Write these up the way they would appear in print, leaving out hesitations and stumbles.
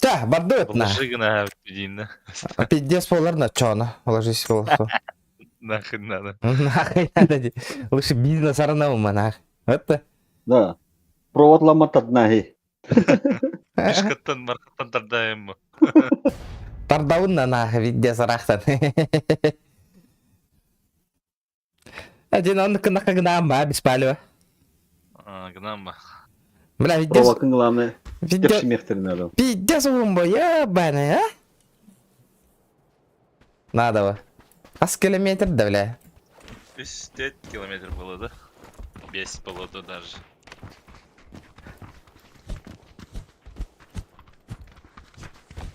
Да, бардует на. Положи на пидина. Пиздец поларна, чё она? Ложись в волосу. Нахрен надо. Нахуй надо. Лучше бизнес арнаума, нах. Это? Да. Проводлама таднахи. Бишкаттан маркаттан тардаем. Тардаунна нах, виде сарахтан. Один он нахагнам, ба, беспалево. Гнамма. Бля, виде... Провокын главное. Виде... Тепшимехтерин надо. Пиздец умбо, ебаный, а? Надо во. Ас километр, да, бля. 5 километров было, да? Без полота даже.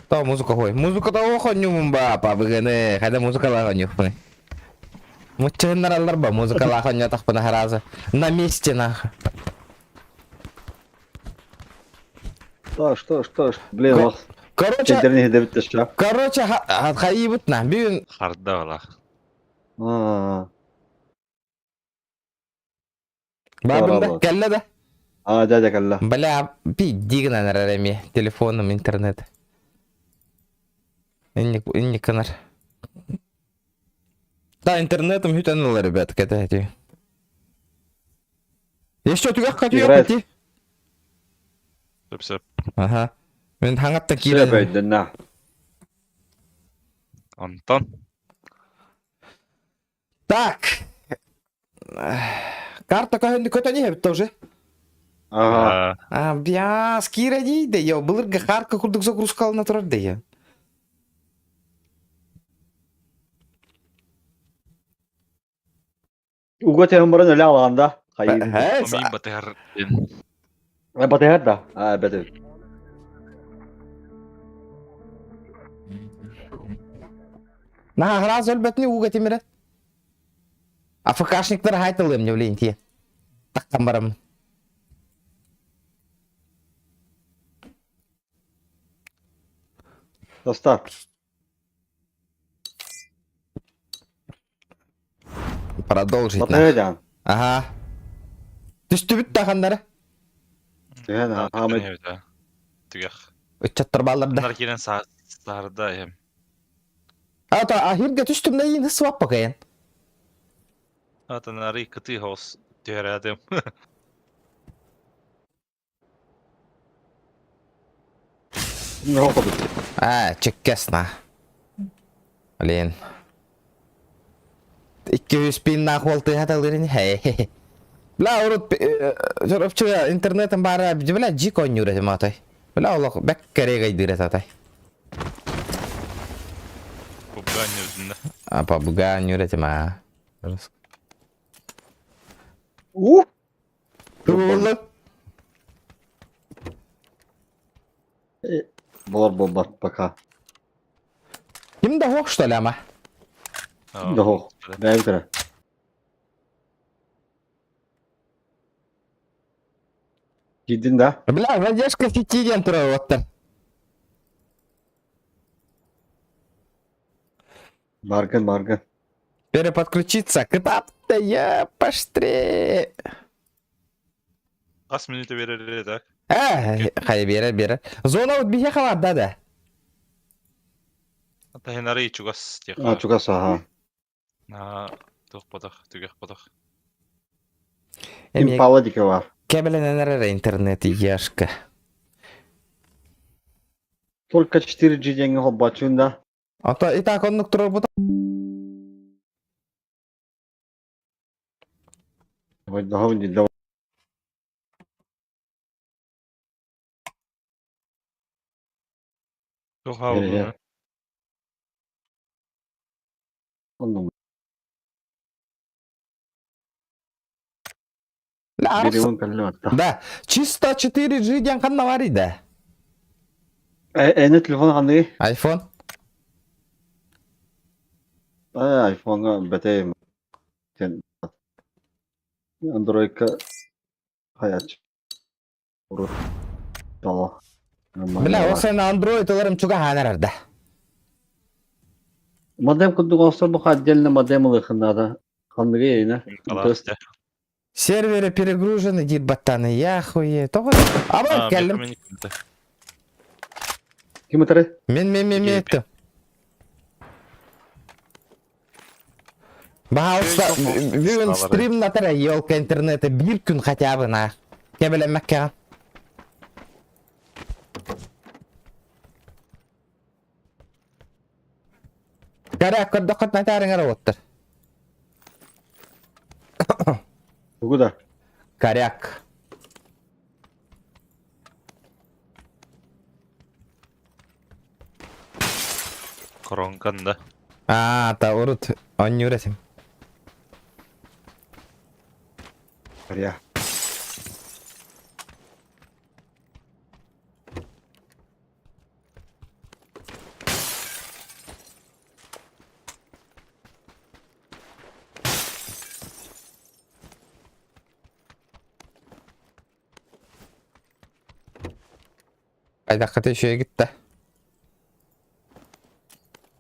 То музыка хой. Музыка то охоню мумба, па, бігіні. Хайда музыка лахоню, пны. Муччығын наралар ба, музыка лахоню так пына харазы. На месте, нах. Что ж. Блин, вах. Короче, Кендерни хедебит ташка. хайыбыт на. Бүгін... Харда вала. Бабында, кәлі да. Дядя Калла. Бля, пиддигна нарарами. Телефоном, интернет. Инни канар. Да, интернетом хютанула, ребята, это эти. Еще тюгах катюя пути. Все. Ага. Мен хангаттан Все кирен. бейден на. Антон. Так. Карта кахынды көтөне хепті уже. Ага. Бя, скира дейді, йо. Бұлырға харка күрдік загрузкалына тұрар дейі. Уготе хымбырын өлі алғанда. Мами батер. Батыгар да. Бәді. На, раз өлбетіне уға темірі. АФКшниктер хайтылы мне влейін тие. Таққан барам. Достар. Продолжить. Батыгар. Ага. Түсті бүт тақандары. Хамид. Тюгах. Үтчаттыр балларды. Нар келен сарда ем. Ата, ахирге түстім да енді свап бақайын. Ата нари кыты хос тюрядем. Не хоқы бітті. Чеккесна. Блин. 200 пин нахуалты хаталырын. Хей. Бля, урут, жорапчыға интернетім бары, бля, жикон юретім атай. Бля, олақ бәк кәрегі айдырет атай. Побгань юрдында. Апа, бұған юретім, а. Тулы. Болар пока. Кім да хоқ, что ли, ама? Да хоқ. Бәйбітірі. Кидін да? Бля, задержка сетиден тұры оттыр. Баргын. Переподключиться. Кытапты, я паштре. Ас минуты берер так. Хай берер. Зона от бихе қаларда да. Ата хенари чугас тек. Чугас, ага. Тоқ подақ, тюгах подақ. Им паладика бар. Кебелен әрі интернет ешкі. Только 4G деньги хоп бачында. Ата, и так оннық тұрыр бұда. Давай, давай. Тоқ хауы. Onun Ла, birimon kalli hatta. да, чисто 4G ден қанна бар еді. Ene telefon hangi? Айфон? iPhone'a beteyim. Android'ka hayat. Urut. Tamam. Бля, осы Android оларым чуга ханарарда. Модем кудук olsa bu отдельно модем ылыхында. Ханныгы йне. Серверы перегружены, дит баттаны, я хуе. Аба, кәлім. Ким атары? Мен еттім. Бағалыста, бүгін стрим натыра елка интернеті бір күн хотя бы на. Кебелемек кеған. Карак көрді құт натарыңар оттыр. Куда? Коряк. Коронканда. Та урут, он не уресим. Ария. Айдаққыты үшеге кетті.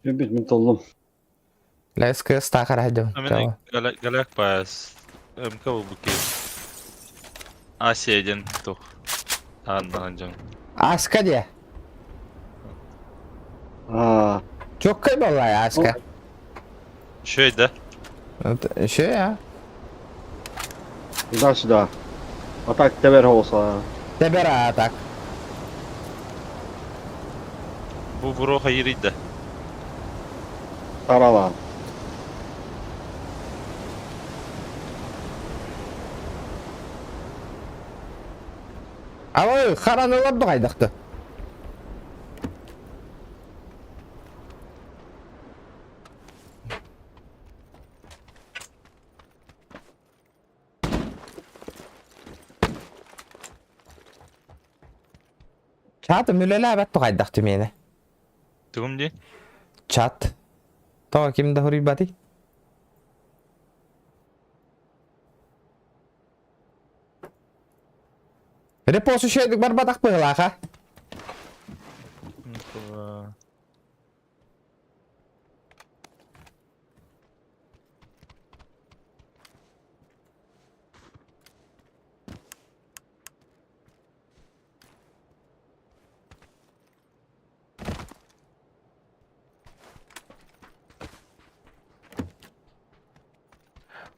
Любит мен толлым. Ләскі стақыр айдым. Амин галак пас. МК буки. Асияден тух. Андан. Аска де. Çok kaybolay aska. Şöyle. Şey ya. Сюда. Атак тебер olsa. Тебера атак. Bu vuru hayırıydı. Тарала. Ала хараныларды қайдақты. Çatı mülele abetті қайдақты мені. Tugum di. Çat. Tağa kimde huri bati? Reposu şeydik barbadak bığılak ha.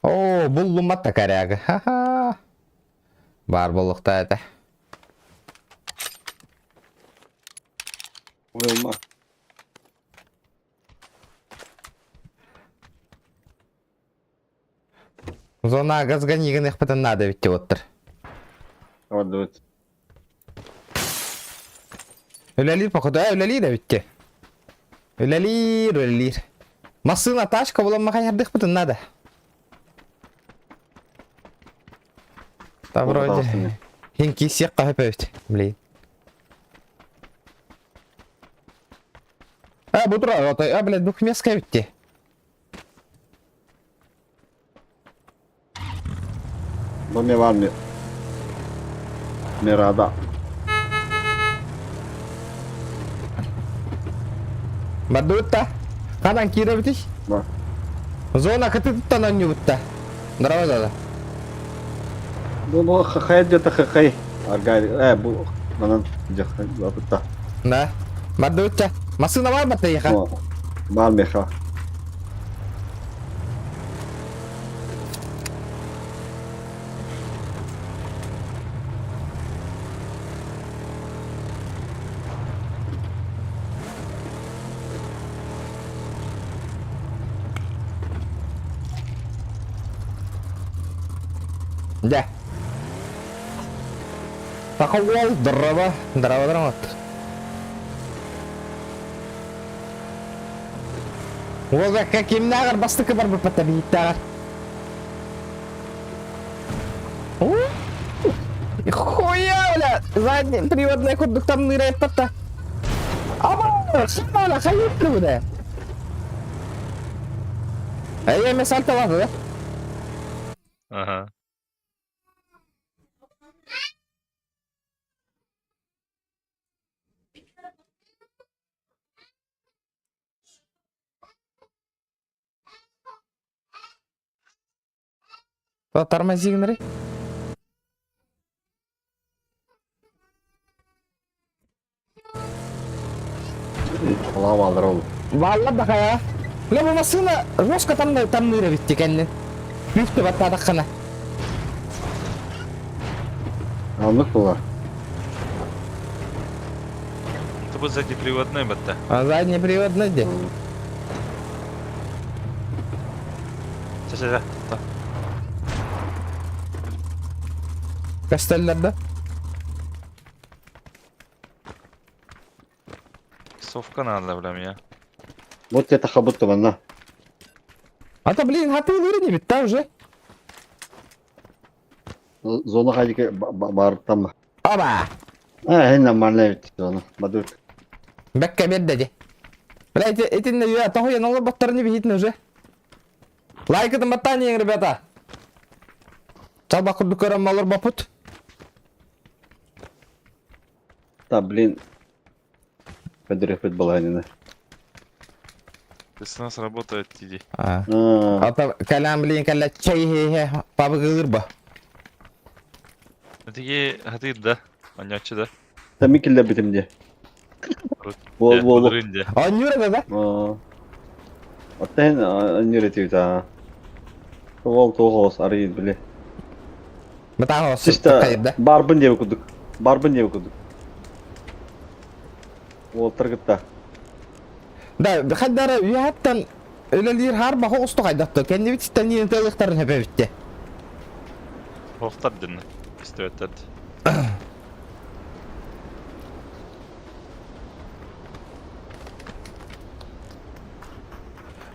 Oo, buldum hatta karagı. Haha. Бар болықта әді. Ойылма. Зона газға неген еқпетін нады бітте оттыр. Ладно, вот. Өлелер походу, өлелер бітте. Өлелер. Масына ташка боламаға ярдық бітін нады. Та вроде. Хинки сеққа хөпәвді, блин. Бұл тұра, блядь, бұл кімесқа бітте. Доме var mı? Merada. Барды бұтта. Қадан кері бітіш? Бар. Зона күті тұттан өңі бұтта. Дыравазады. Bu хахай где-то хахай. Аргай, bu bana где-то. Да. Барды бұтта. Масына бар бәтті еқа? Var meha. Да. Тақауал дырава. Дырава. Ол жаққа кеміне ағыр бастықы бар бір патта бейітті ағыр. Хуя, бля! Задний приводный кондуктор ныряет патта. Аба! Шамала, хайытты бұда. Еме сальталады, да? Ага. Тормози, Генри. Allah'a bağlar oğlum. Vallahi bak ya. La bu masına roska tam nere bitti kendin. Büyüktü batta dakikana. Anlık bunlar. Это вот сзади приводной бата. А задний привод где? Сейчас. Костеллерде. Совка надо, блям, я. Вот это хабутты бана. А то, блин, хатылыры не бит, там уже. Зона хайдики бар там. Оба! Хен нормально бит зона. Бадут. Бәккә бердәде. Бля, этин я того я налор баттарны бихитне уже. Лайкытын баттаниең, ребята. Чалба курду көрөм малор бапут. Да, блин. Педриф футболанина. Если нас работает, иди. Ата калам блин калла чай хе пабыгыр ба. Эти хатит, да? Анячы, да? Там килде битимде. Бол. Рынде. Анюра да? Оттен анюретив та. Ол тогос арыйд биле. Мата хос. Чисто барбын деп окудук. Ол тыргытта. Да, хаддара уяттан өлелер харба хосту кайдатты. Кенде битстен ниен тылыктарын хепе битти. Охтар динне. Пистолеттер.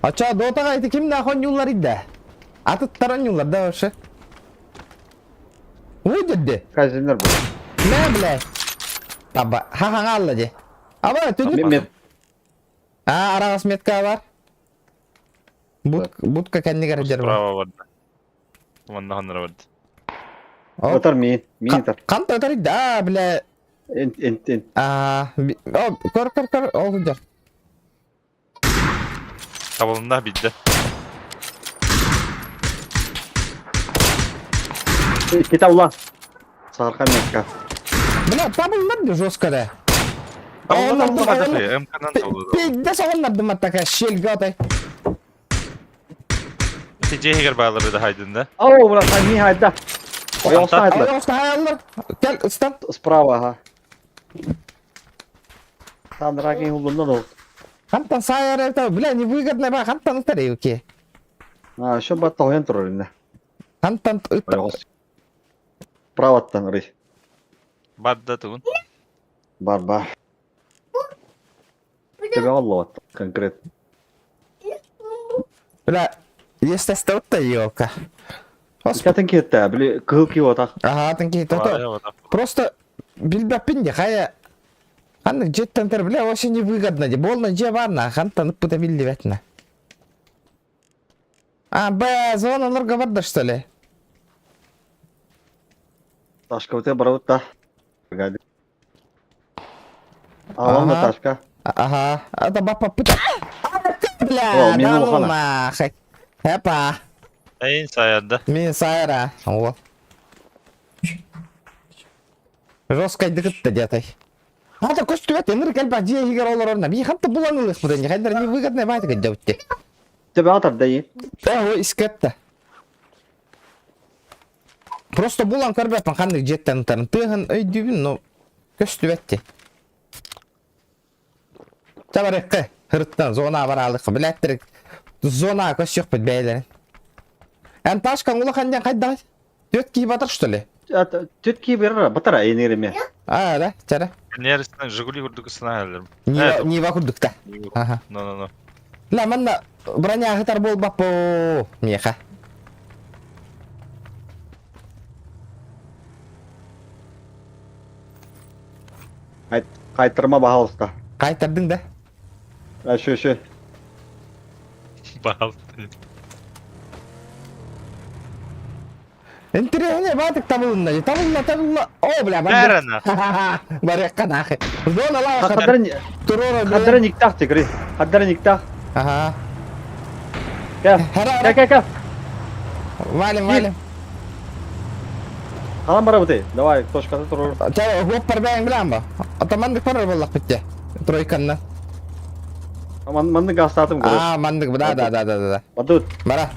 Ача дотага айты ким нахон юллар идде? Атыттаран юллар да вообще. Уйдедди. Казинер бу. Не, бля. Таба, ха-ха алла же. Аба, түнүп. Мен Арагас метка бар. Будка кеннигер жер бар. Справа варда. Ванда ханра варда. отар мен тар. Канта отар да, бля. Ент. Көр, олду жер. Табылында бидді. Кита ула. Сархан метка. Бля, табылмады жестко да. Табылында қадақи, МК-нан табылды. Пейді соғылмады маттака шелге отай. Ти жегер бағылыр еді хайдында. Ау, бля, сами хайда. Ояқта хайда. Ояқта хайалар. Кел, ыстан. Справа, ага. Там драгийн хулундан ол. Хантан сайар это, бля, невыгодно, ба, хантан утарею ке. Шо батта оян тұрыр инде. Хантан Ояқос. Праваттан рей. Бадда тұғын. Бар. Тебе аллават, конкрет. бля, если стаутта елка. Катын кетті, біле, кыл киіп отақ. Ага, тынки, то просто билбаппин хая. Ханны жеттентер, бля, вообще невыгодно, де, болно же барна, хантан пута билдебетна. Зоналарга барда, что ли? Ташка өте барауыт та. Алаңда ташка. Ага, это бапа пута. Бля, О, менің да ну оқана. нахай. Эпа, Әйін саядда. мен сайра. О. Жестко дыгытты детай. Ата көстүбет энер калба же егер олар орна. Би хатта буланылык будан. Хайдар не выгодно байтык жаутте. Тебе атар дайын. О, искетте. Просто булан көрбөпмүн кандай жеттен тарын. Тыгын өйдүбүн, но көстүбетти. Табарыкка хырттан зона баралык. Билеттерик. Зона көсүк бит бейлерин. Ан ташкан улахандан кайда? Төт кийип атыр, что ли? Түтки берір, батара энереме. Да, чара. Нерістен Жигули күрдікісіна әлдірім. Нива курдукта. Ага. No. Ла, манна броня гитар бол бапо. Меха. Қайтырма бағалыста. Кайтардың да? Шо. Бағалды. Интерьерне батык табылында. Табылла. О, бля, Бәріні. Барекка нахай. Зона лава. Қадыры никтақ текірі. Қадыры никтақ. Ага. Кәл. Валим. Қалан бара бұты. Давай, точкасы тұрыр. Чай, гоп парбайын білем ба? Атамандық парар боллақ бітте. Тройканна. Mandı gastatım kırır. А, мандык, да. Badut. Бара.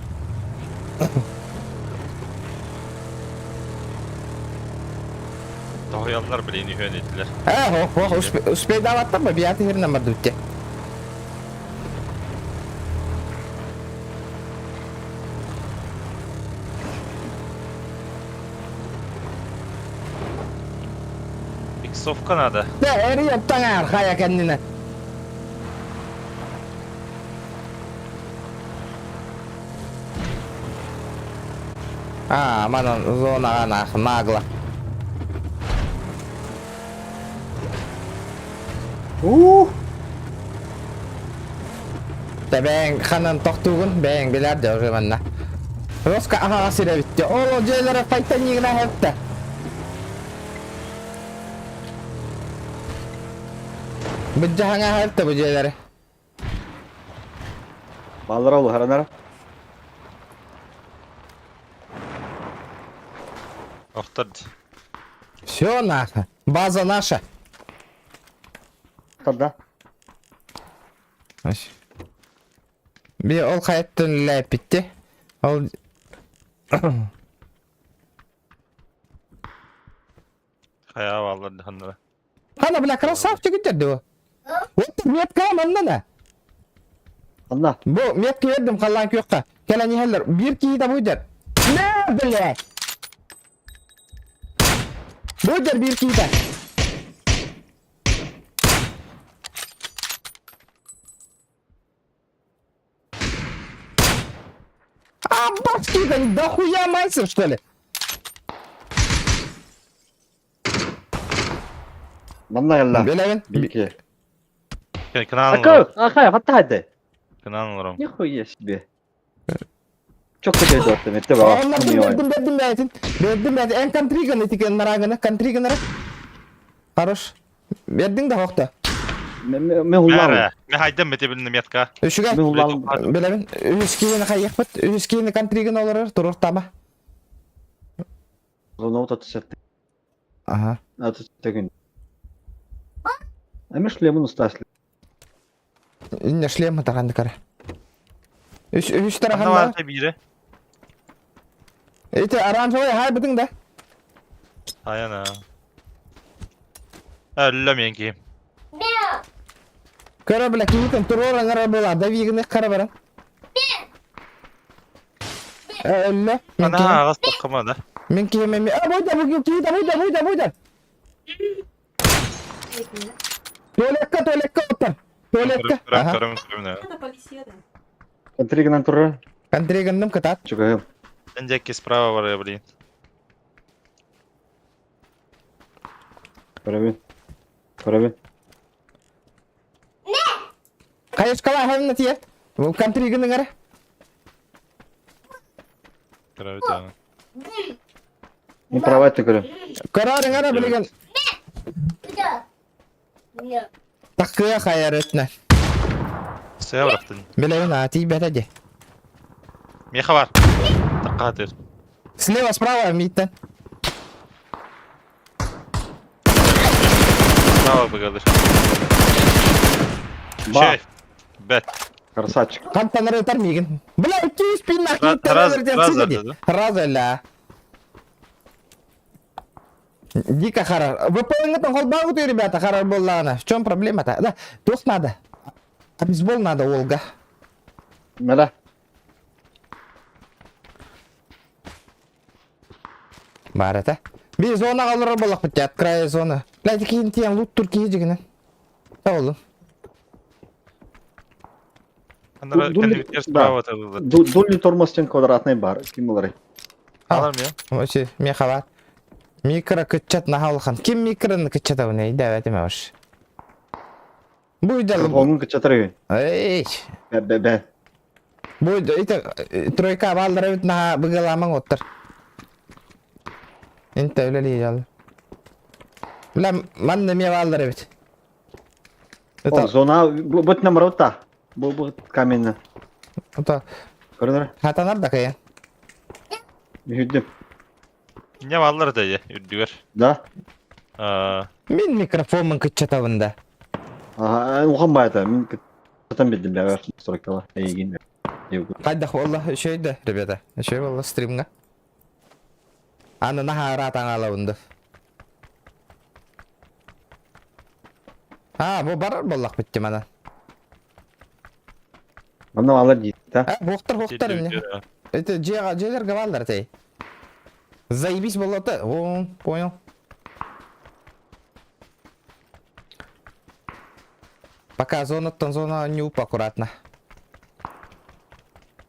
Doğuyanlar bile yeni hön ettiler. Успей даваттан ба, бияты хернен бар дүтте. Иксовка надо. Да, эри яптан архая кеннine. Мана зона нагло. Бәң ханан тоқтуғын, бәң білер де уже манна. Роска аға сире бітті. Оло жөйлері файтан егіне хәпті. Бұл жағаңа хәпті бұл жөйлері. Ballar oldu haranara. Oxtardı. Все наха. База наша. Tada. Bir ol hayattan lep bitti. Ol... Kaya vallahi hanlara. Hana bile krasavчы giderdi o. Вот метка мында да. Allah. Bu metka verdim kallan kökka. Kelen yeheller bir kiyi de buydur. Ne bile? Buydur bir kiyi de. Башки, да хуя майсер, что ли? Manna yalla. Bilemin. Bilki. Kınan Akı. Akı. Hatta hadi. Kınan olurum. Ne koyuyor şimdi? Çok kötü oldu ortam. Etti bak. Verdim Verdim. En country etiken naragana. Country ganara. Хорош. Verdin de hokta. Me hullam. Me haydan mete bildim yatka. Şuga. Me hullam. Bilemin. Üskiyini kayyak bit. Üskiyini country gan olur. Turur tama. Zona otatı Aha. Atı gün. Ama шлемын ustaşlı. İnne шлем tarandı kara. Üç tarafında. Hanna var biri. İşte aranjoy hay bidin de. Ayana. Öllüm yenki. Kara bile kimiten turur angara bola. Davigini kara baran. Ölle. Ana ağız takamadı. Min kiyememi. Buyda. Tuvalekka otur. Tuvalekka. Kırım. Это полисия, да. Контригнан туры. Country gandım katat. Чугаем. Önceki sprava var ya bilin. Парабин. Kayış kala hem tiye. Bu country gandım ara. Kırım bir tane. Не права ты говорю. Karar ngara biligen. Takıya hayar etne. Suya bıraktın. Bileyin ati beledi. Miha var. Takatır. Слева справа миттен. Bravo be kardeş. Bak. Bet. Красавчик. Kantanları öter miyim? Bula 200 bin nakit Raz dedi. Раза. Дико харар. Вы полный холбагу ты, ребята, харар боллана. В чем проблема-то? Да, дос надо. А бейсбол надо, Олга. Мela. Барата. Bir zona kalır bolak bit yat kraya zona. Lati kiyin tiyan lut Türkiye jigine. Sağ olun. Hanlara kendi biter sprava atıldı. Дульный тормоз тен квадратный бар. Ким булар? Alır mı ya? Вообще, мехават. Микро кычат нахалхан. Kim mikroны кычат абы не? Давайте маваш. Бuyda. Onun kıçatırı. Ey. Be. Buyda ite тройка балдары бит на быгаламаң оттыр. Инте öyle diyeceğim. Bilem man ne balları bit. O zona bu namrota. Bu каменный. Ota Görünür. hatanar da kayan. Yüzdüm. Ne valları da ya. Ürdüver. Da. Aa. Min mikrofonun kıçat avında. Aha, oğan bayda. Min Потом бедем бягар 40 кило. Егин. Хайдах валла şeyde ребята. Şey валла стримга. Аны нахара таңалауынды. Бу барар боллақ бітті мана. Мына алар дейді, да? Хоқтар мне. Это желер гавалдар тей. Заебись болоты. О, понял. Пока зона не упа аккуратно.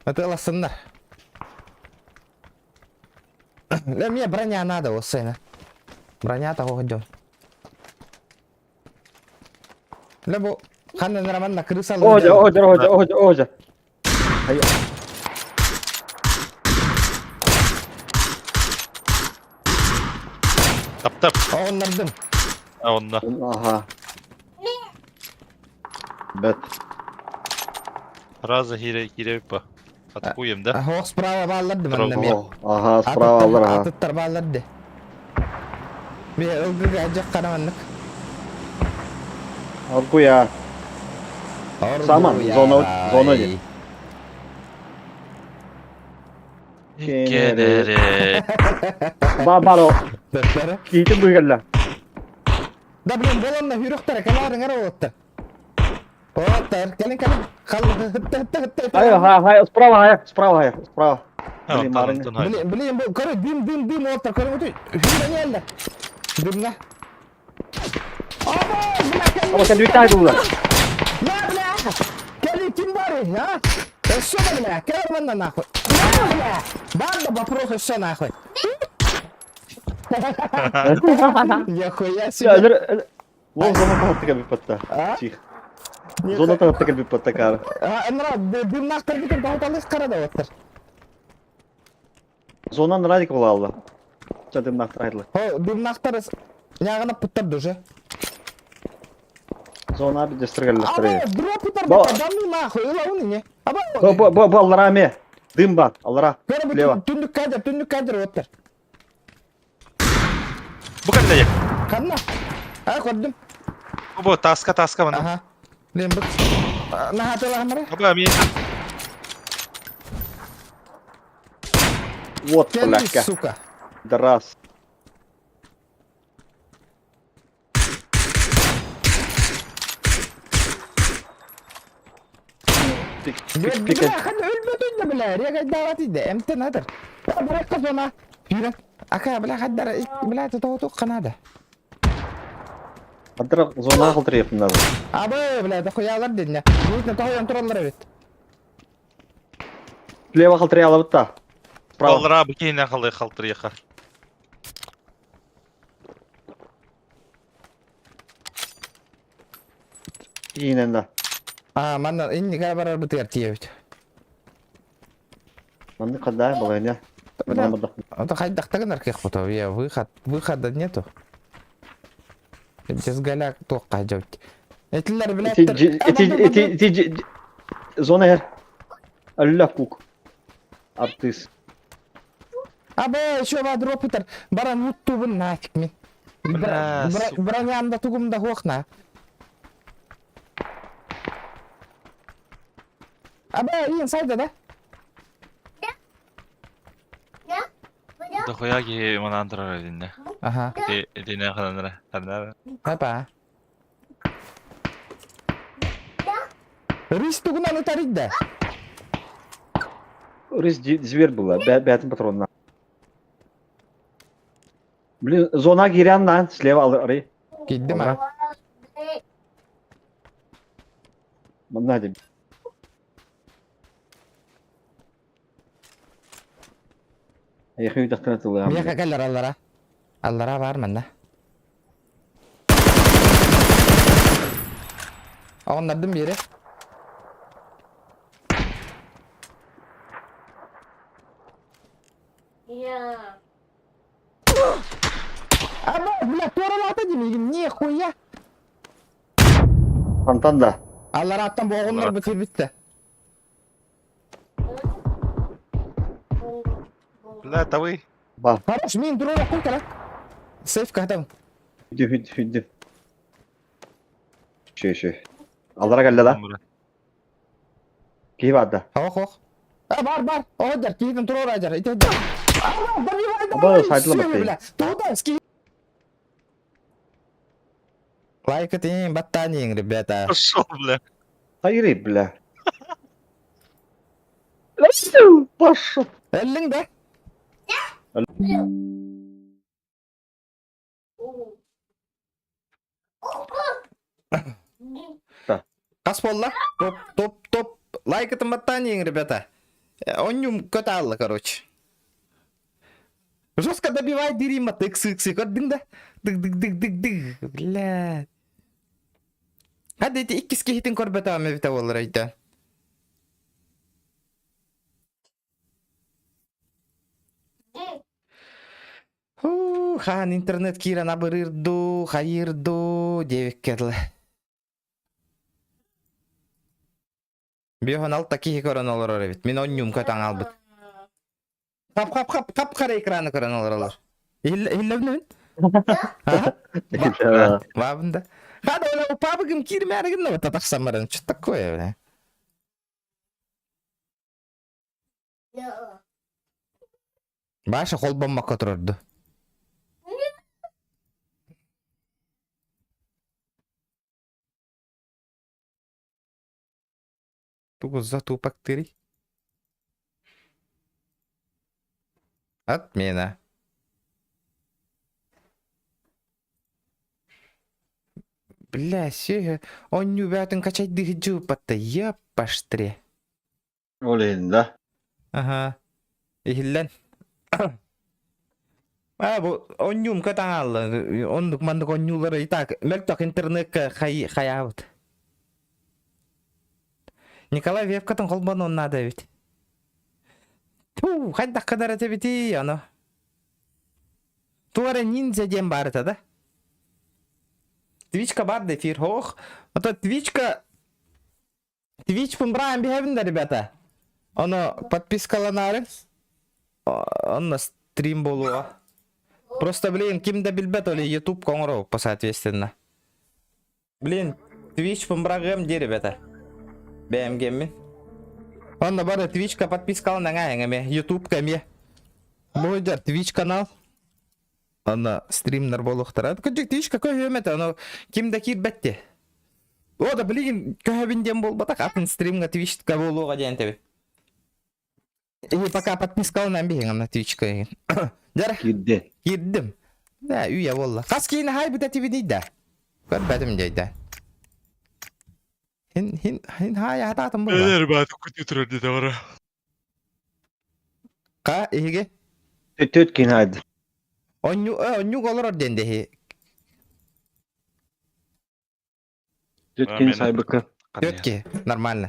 Это ласындар. Мне броня надо, вот сына. Броня того идем. Лебо ханна нормально крыса. Ожа. Айо. Тап. Оннардым. Онна. Ага. Бет. Раза хире па. Атакуем, да? Хоқ справа балларды Справа. мен. Ага, справа алар, ага. Атыттар балларды. Мен ылгыга ажақ қараманлық. Аркуя. Саман, зона дейді. Кенере. Бабаро. Дәттері. Кейті бұйгелі. Да блин, болонна хүйріктері кәләрің әрі оттыр. Оттыр, келін. Айо, справа. Блин, көрі, дым оттыр, көрі өтей. Хүйрін елді. Дымна. Ama sen düğütten ayrıldılar. Бля! Келін кім бар, а? Все, бля, келін мында нахуй. Бля! Банда вопросы все нахуй. Нихуя себе. Вон зона тағытты кәл біппатта. Чих. Зона тағытты кәл біппатта кәрі. Энра, дымнақтар бітір дауыталыс қарада оттыр. Зонан радик бола алды. Sen dımnaqtır ayrılır. Дымнақтар яғына пұттырды уже. Zona bir destırgallықтыр. Дроп ұтар бітір, дамы нахуй, ұлауыны не? Bu allara ame. Dым бар, алlara. Лева. Түндік кәдір оттыр. Bu kadar ya. Қанна? Көрдім. Bu taska bana. Ага. Лен бұт. Нахатыл ағымыры? Абла мен. Вот, Келді, бляка. сука. Да раз. Бля, хады өлбөтін бля, регай дават иді, әмті надыр. Бірақ қызона. Үйрен. Ака, бля, хаддар, бля, тұтауыту қанады. Адырақ зона қылтыр епін надо. Абы, бля, да хуялар дедіне. Бұйтын тұғайын тұралар өт. Лева қылтыр алабыт та. Справа. Балра bu кейіне қалай қалтыр еқа. Иінен да. Манна, инни кәй барар бұтығар тиевіт. Манды қаддай болайын я. Это хайдақтағын аркех бұтау, я, выхода нету. Без галяк тоққа жауыт. Этілер біләттір. Зона her. Аллах кук. Артыс. Абы, еще ба дроп ұтар. Баран ұттубын нафиг мен. Бронямда тугумда хоқна. Абы, иен сайда да? Дохуя ки манандырар едinne. Ага. Edine қананыра. Апа. Рис тугунан ұтарик да? Рыз зверь была, бәтін патронна. Блин, зона гирян на, слева алыры. Кейді ма? Мына деп. Аяқы үйдақтан атылы. Мияқа кәлер аллара. Аллара бар мында. Оғындардың бері. Аба, бля, торалата демейгім, не хуя? Фонтан да. Аллара аттан боғындар бітір бітті. Бля, тавы. Ба, Хорош, мен дұрора қой кәлі. Сейф кәтім. hüdü. Şey. Allara geldi la. Kim vardı? Hok. Бар. Одар, кийтен турор ажар. Ите. Ama saydıla bakayım. Туда, лайк этим ботанием, ребята. Пошел, бля. Hayır bile. Пошел. Эллин, да? Да. Кас болла. Топ. Лайк этим ботанием, ребята. Оннюм коталла, короче. Жестко добивай Дирима, тыксы, көрдің да? Дыг. Бля. Hadi iti ikkis kehitin korbeta me bita olur ayda. Хан интернет кира набырырду, хайырду, девик кетле. Биохан алта кихи көрөн олар бит. Мен оннюм көтаң албыт. Кап кара экраны көрөн олар. Иллебне мен? Бабында. Хада ола папа ким кирмәргенне вот так самаран. Что такое, бля? Баша холбамма көтөрдү. Тугуза тупактыри. Отмена. Бля, Серега, он не убятын качать дыхджу, пата я паштре. Olayın da. Ага. Ихиллен. Bu onyum katangal. Onduk manduk onyuları itak. Meltok internet hayavut. Николай вебкатын колбан он надо ведь. Ту, хайда кадар это ведь оно. Туара ниндзя дем барта, да? Твичка бар да эфир хох. Вот Твичка. Твич помбраем бихевен да, ребята. Оно подпискаланары. Он стрим болуа. Просто, блин, ким да билбет или YouTube конгро, по соответственно. Блин, Twitch помбрагем де, ребята. BMG. Он набор Twitch-ка подпискал на гаянгами. YouTube ками. Бойдер Twitch канал. Он стрим нарболухтар. Twitch какой юмет, оно ким да кирбетте. О, да блин, кахабиндем бол батак атын стрим на Twitch каболуга дентеби. И пока подпискал на бигам на Twitch-ка. Жара. Girdi. Girdim. Da üye valla. Kaskini haybıda TV da. Görmedim deydi. Hin haya hatatım bu. Neler bana kutu dedi oraya. Ka ihge. Tötkin haydi. Onyu olur dendehi. Tötkin saybıkı. Tötki. Нормально.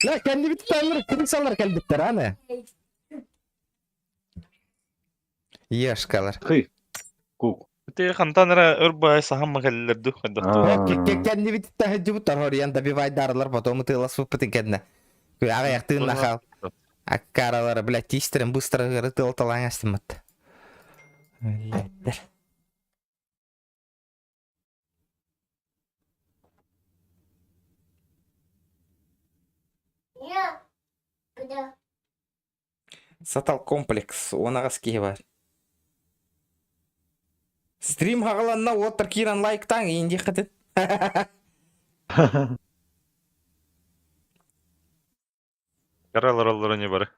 La kendi bir tutanları kırıksallar geldikler hani. Yaşkalar. Kıy. Kuk. Te kantanlara örba sahamma kallardu kadda. Kendi bir tutanı bu tarhor yanda bir vaydarlar потом ты ласу потекедне. Ага яхты нахал. Аккаралары, блядь, тистерин быстро рытыл талаңастымат. Блядь. Сатал комплекс, онага скиба. Стрим хағаланна отыр киран лайктан инди қытын. Каралар не бары.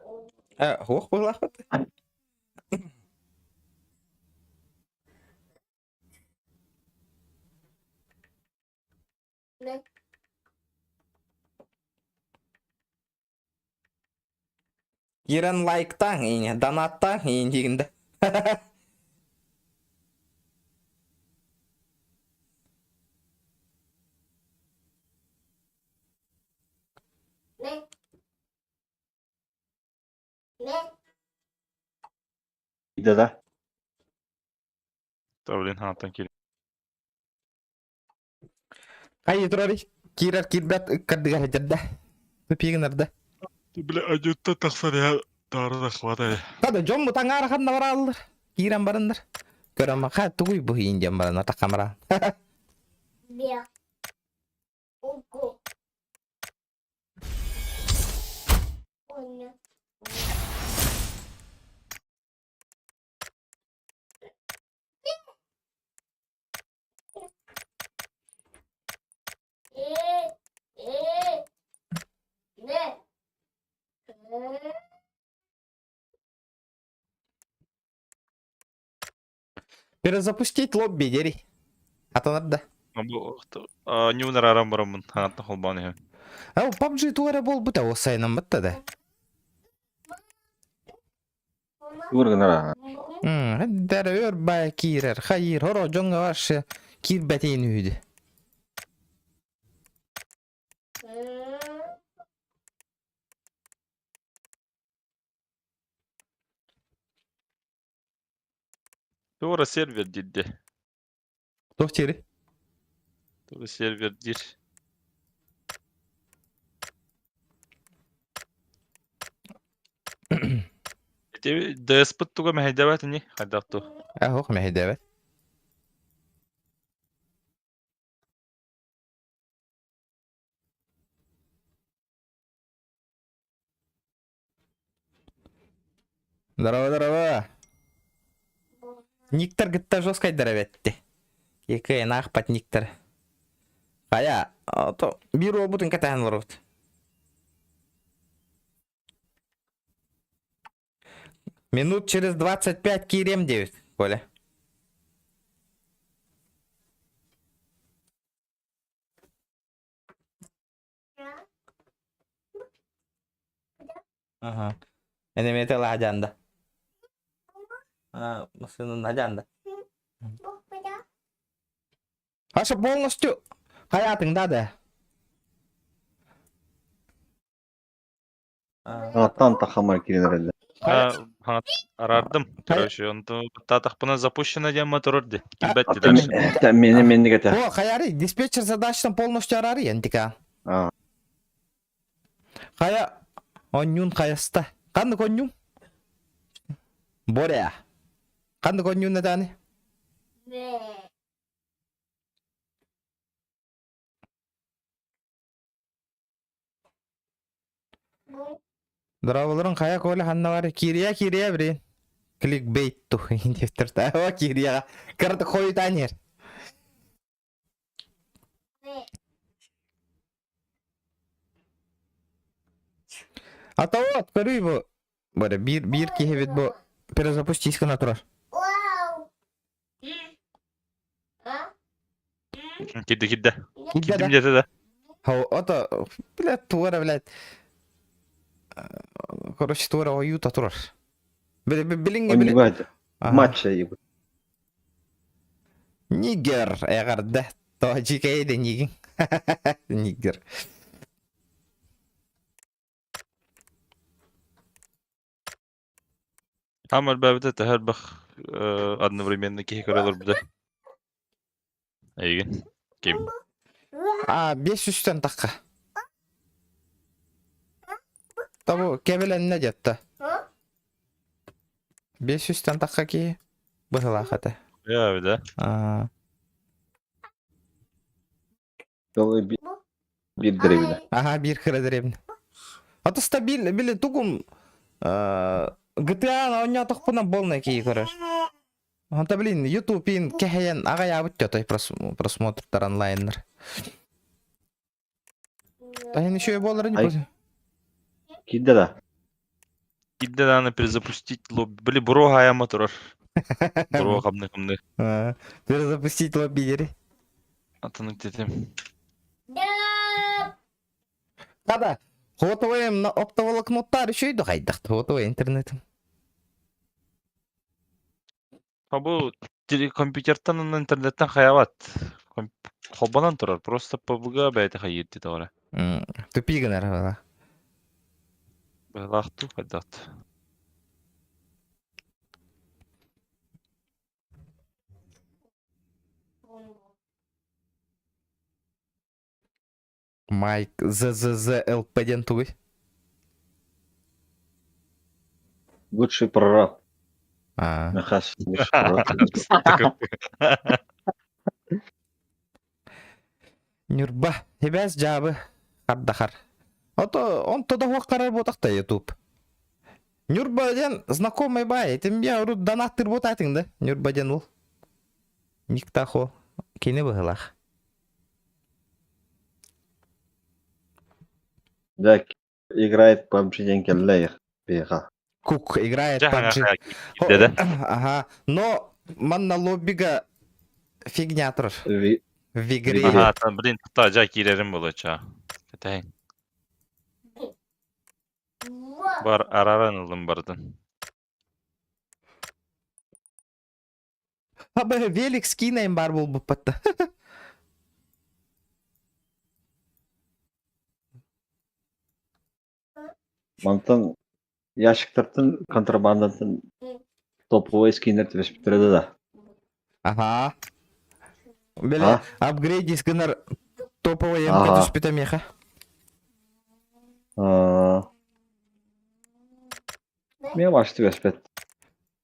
Хоқ бұлақ баты. Киран лайктан ине, донаттан индигінді. Girdi da. Tablin hatan kiri. Hayır durari. Kirbet kaddiga hajadda. Pipignerda. Bile acutta taksana ya. Doğru da kvada ya. Hadi jom mutangara kan nawara alır. Kiran barındır. Görama ha tuğuy bu hinjam barın ta kamera. Перезапустить лобби, дери. Атанар да. Бу нюнер арам барамын. Ханатта холбаны hem. Ау, PUBG туара бол бұта осайнан бұтта да. Выргынара. Дәрі өр бай кирер, хайыр, хоро жоңға баршы, кир бәтейін үйді. Doğru server diddi. Тоқтері. Doğru server dir. DS tuga mehdevat ni hadaqtu. Ahoқ мәхедәбәт. Здорово. Никтер гітта жоскай дәрәбәтті. Екі нақ пат никтер. Қая, то бір обутын кәтән лұрғыт. Минут через 25 кирем 9, Коля. Ага. Энеметел ajanda. Мыслының ajanda. Аша полностью хаятыңда да. Аттан тахамай киренерелде. Ханат арардым. Короче, он татахпына запущена дема турурди. Кибетти дальше. Мені гете. О, хаяры, диспетчер задачадан полностью арары ентика. Хая, онюн хаяста. Қанды конюн? Боря. Қанды конюн наданы? Драволарын қая Коля ханна бар. Кирия бірін. Кликбейт ту. Индефтерді. О, кирияға. Кірді қойы танер. Атауат, көрүй бұ. Бәрі, бір кейхевет бұ. Перезапустись кіна тұрар. Кидді. Кидді Киддім да. деді да. Хау, ото, блядь, туара, блядь. Короче, туара оюта тұрар. Білінге, Он білін. гете. Матча ебу. Нигер, әғарды. Тоджика еді нигін. Нигер. Хамар бәбіті тәхәр бақ одновременно кейі көрелер бұда. Ейген. Кем? 500-тен таққа. Табу, кебелен не детті? 500-тен таққа кейі. Бұғыла қаты. Я, да. Bir drevine. Ага, бір қыры діребін. Аты стабильно, білі тұғым GTA-ны оня тұқпына болна кейі көрір. Ата, блин, YouTube-ин кәхейен аға ябыт жотай просмотртар онлайнлар. Тайын еще болары не болсы? Кидде да. Кидді даны перезапустить лобби. Білі бұро хаяма тұрар. Бұро қамны. Перезапустить лобби дері. Атының тетем. Қада, хотоваем на оптоволокноттар еще иду қайдақты, хотовай интернетім. Бұл компьютертан интернеттен хаяват. Хобанан тұрар. Просто PUBG бәйті хайет деді ора. Тупигін әрі. Лақту қайдат. Майк ЗЗЗЛП-ден туғый. Лучший прораб. Нахас. Нюрба, хебәс жабы қардақар. Он тода хуақ қарар ботақта YouTube. Нюрба ден знакомый бай, етім я ұру донаттыр ботатың да. Нюрба ден ол. Никтахо. Кені бұғылақ. Да, играет PUBG деньги лейх. Бега. Кук играет PUBG. Деді. Ага, но Манна лоббига фигня тұрыр. Вигри. Aha, блин, тажа киреrim болача. Кетейин. Бар араран ылдым бардын. Абы велик скинайым бар бол бұппатты. Мантан ящиктартын контрабандатын топовый скинер тибес битиреді да. Ага. Беле, А? апгрейдис гынар топовый Ага. МК түспіті меха. Мен баш тибес бет.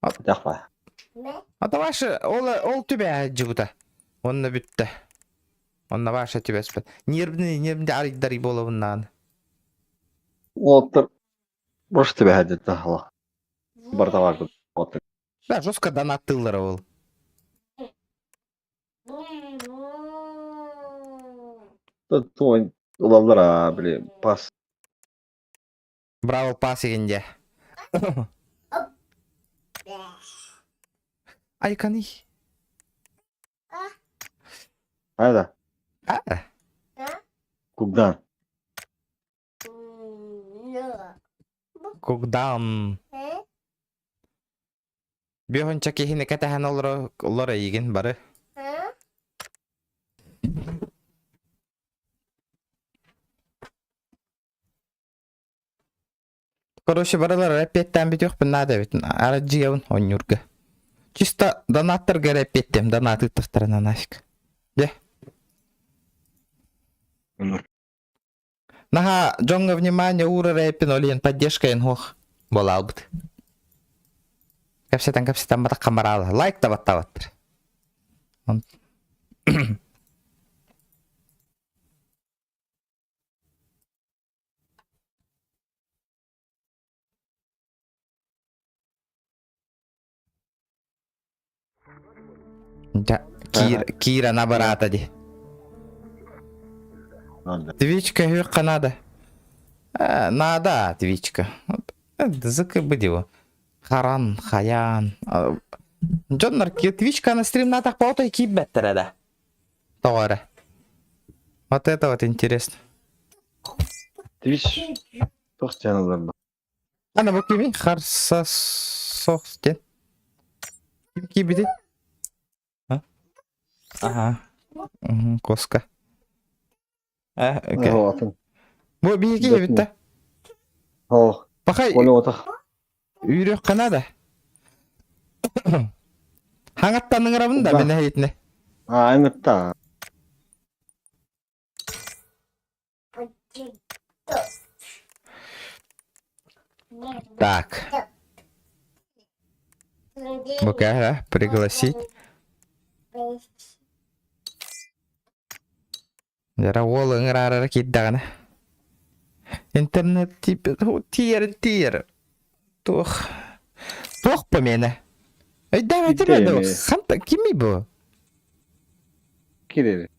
Ап. Жақпа. Ата вашы, ол түбе жігута. Онна бүтті. Онна вашы түбеспіт. Нервді арыйдари болуыннан. Олттыр бош тибе хәдет тахала. Барда бар күт. Олттыр. Да, жестко донаттылар ол. Той улалдыра, біле, пас. Браво пас егенде. Айканы. Айда, А, кугдан. когдан. Бүйонча кехіне кәтәхен олары еген бары. Короче, баралар рэппеттен бит yok надо бит. Ара жиявын онюрга. Чисто донаттырга рэппеттем, донаты тыктарына нафиг. Де. Наха, джонга внимание, ура рэппин олиен поддержка инхох. Болал бит. Капсетан бата камаралы. Лайк та баттаваттыр. Кира набарата ди. Твичка хюрка надо. Надо твичка. Зыкы быдиво. Харан, хаян. Джоннар твичка на стрим натах по ото и кибеттер да. Товары. Вот это вот интересно. Твич, тох чаналарда. Ана бу кими? Харса софтен. Ким кибиди? Ага. Коска. Окей. Атын. Бу биеге битте. О, Бахай оле отах. үйрек қана да. Хаңаттанның рабын да мен әйтіне. Аңытта. Так. Бука, пригласить. Жара ол ыңырарары кетдағаны. Интернет типі тиер. Тух по мені. Давай тебе, ханта, кими бұл? Кирери.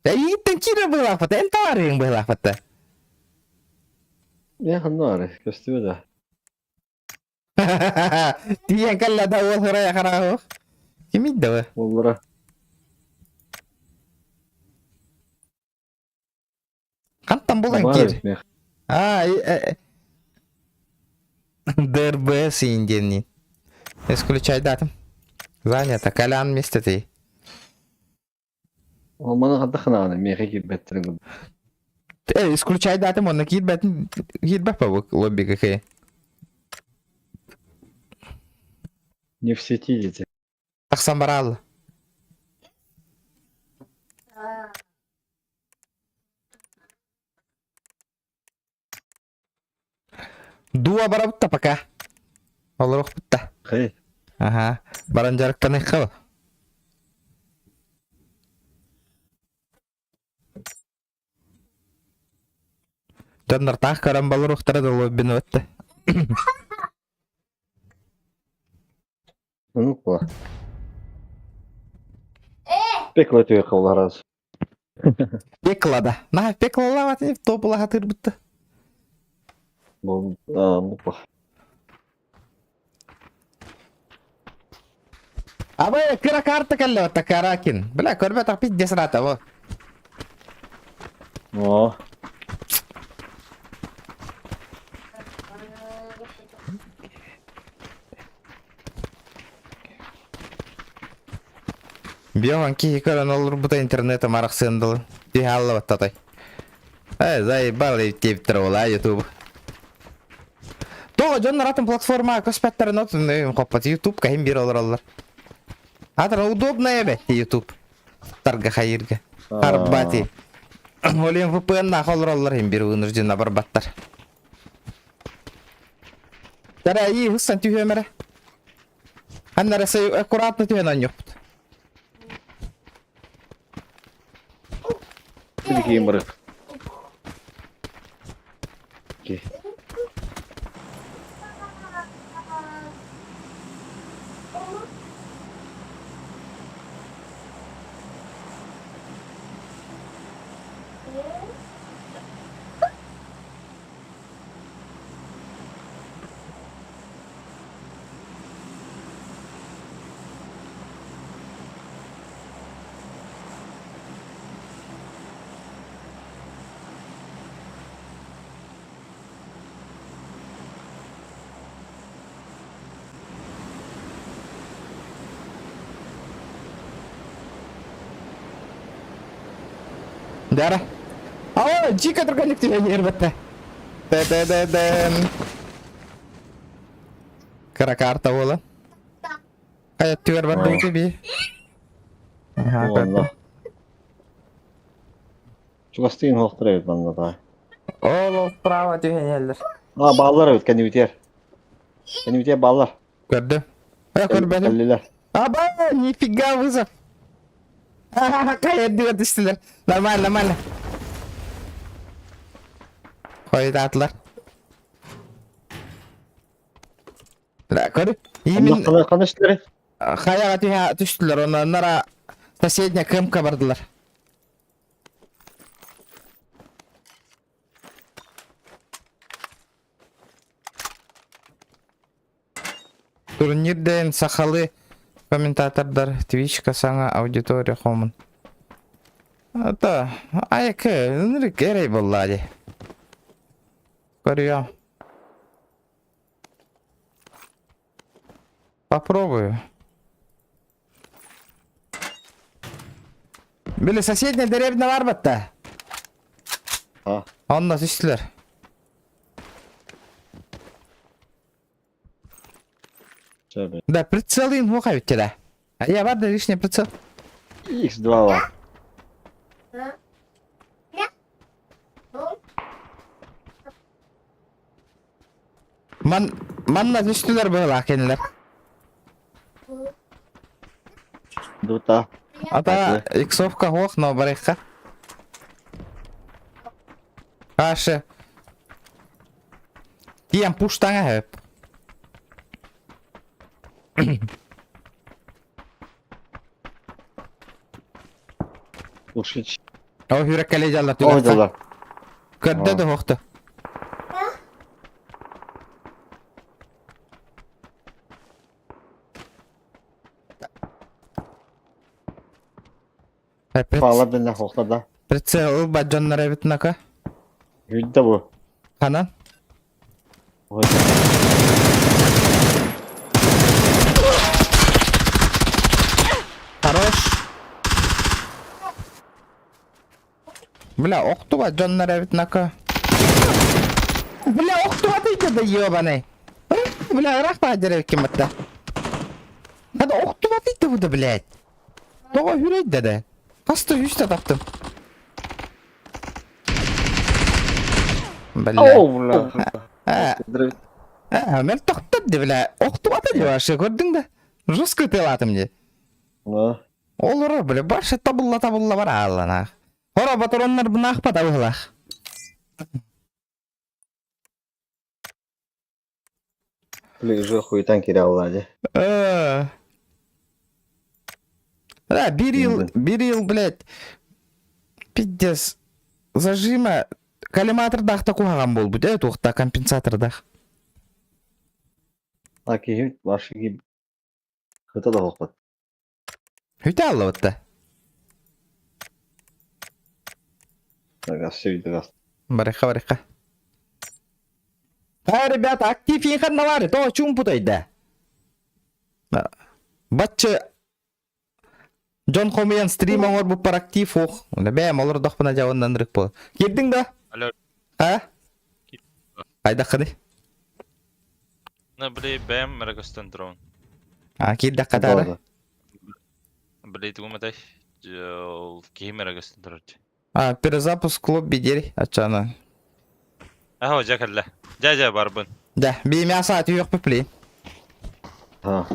Егіттен кира бұл ақпата, ән таварың бұл ақпата. Не ханнары, көстүбе да. Тиен калла да ол хырая қарағы. Кими да бұл? Оллара. Қанттан болан кер? ДРБ синденин. Исключай датым. Занято. Колян вместе ты. Олманы қаддақынағаны, меға кирбеттерін. Исключай датым, оны кирбәп па лобби какая. Не в сети дети. Тақсан баралы. Дуа барабытта пока. Олар оқпытта. Хей. Ага. Баран жарықтан иққалы. Жандар тақ карам балар оқтарады лоббіні өтті. Ну, куа. Пекло түйе қылараз. Пеклада. На, пеклала ватып, топыла хатыр бітті. Ну, куа. Абай кыра карта келле отта каракин. Бля, көрбө так пиздес рата во. О, Биоган ки көрөн олур бута интернета марак сындылы. Ди алла баттатай. Заебал типтер ола YouTube. Тога жон ратын платформа көспөттөрүн отун коппат YouTube кайын бир олар алар. Атра удобно эбе YouTube. Тарга хайырга. Харбати. Олен VPN на холроллар им бир унуржун набар баттар. Тара и хусан түйөмере. Аннара сей аккуратно түйөн анёпт. bir giyim bırak. Okey. Дара. Aa, Chica terkanyuk tüyön yerbette. Dededen. Kara karta ola. Kayak tüyer var duydu bir. Valla. Çok hastayım hoktur evet bana da. Oğlum prava tüyön yerler. Ha bağlar evet kendi biter. Kendi biter bağlar. Gördüm. Ya gör benim. Kelliler. Aba, nifigga vızım. Kayak tüyer düştüler. Normal. Koydu atlar. La gör. Yemin Allah kanışları. kayağa tüye düştüler. Onlara соседняя кемка бардылар. Турнирден сахалы комментатордар Twitch'ка саңа аудитория хомун. Ата, айкы, нырык эрей боллади. Көрüyorum. Попробую. Böyle соседняя деревня var batta. Ha. Onunla düştüler. Şöyle. Да, прицелы им хукают тебя. А я варда лишний прицел. X2 var. Manla düştüler böyle hakenler. Duta. Ата иксовка хох, но барыхка. Ашы. Тиям пуштаңа хеп. Ушич. О хүрек келе жалла түгәр. Oydalar. Көрдө дө хохты. Bağlar benimle hoklarda. Прицел баджаннар битнака. Hüdde bu. Канан. Oyda. Хорош. Бля, оқту баджаннар битнака. Бля, оқту бадыйды да ёбаный. Бля, рахма дерев киматта. Hadi oktу бадыйды bu da, блядь. Доға хүрейді да. Касты үсті таптым. Бля. Oğlan. Мен тоқтады, бля. Оқту бадыйды башы, көрдің да? Жестко тылатым де. Ha. Olur, бля, башы табылла бар аллана. Хора батаронлар бұна ақпа табылақ. Ближе хуйтан кираллади. Да, Бирил, блядь. Пиздец. Зажима. Коллиматордақ та қуғаған бол бұд, тоқта компенсатордақ. Aki hüt başı gibi. Kıta da hoklat. Hüte allıbıttı. Gaz sevdi gaz. Барыха. Ребята, актив инхан навари, то чум путайда. Бачы Джон Хомиян стрим оңор bu par актив ох. Бәм олар дақпына жауындан рық бол. Келдің да? Алло. Ha? Қайда қыды? Блей, бэм, мэрэгостэн дрон. Келді қатары. Doğru. Блей, тугуматай. Кейм мэрэгостэн дрон. Перезапуск лобби дери. Ачаны. Ахо, жакалла. Жа, барбын. Да, беймя сааты yok піплей. Ha.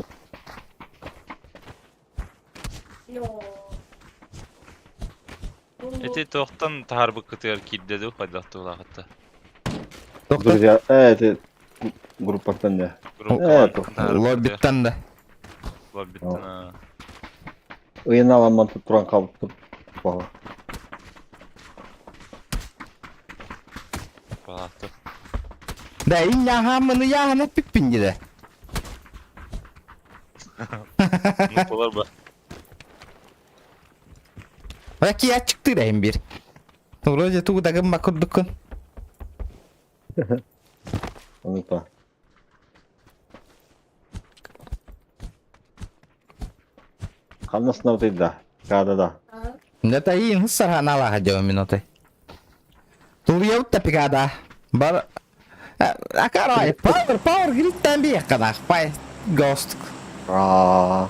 Эти тоқтан тахарбы кытыгар киддеду, пайдақты улағытты. Тоқта. Друзья, evet. Группадан da. Лоббиттан да. Лоббиттан. Oyun alanman tuturan kalıp bala. Балақты. Да, иння хамыны яғына пиппин деді. Ну, болар ба. Раки я çıktı da hem bir. Вроде тугда гымма курдукун. Unutma. Kanlı sınavdaydı da. Kağıda da. Это и хыссар налага жау минуты. Тул яутта пикада. Бар. Акарай, power grid'den bir yakada. Pay ghost. Aa.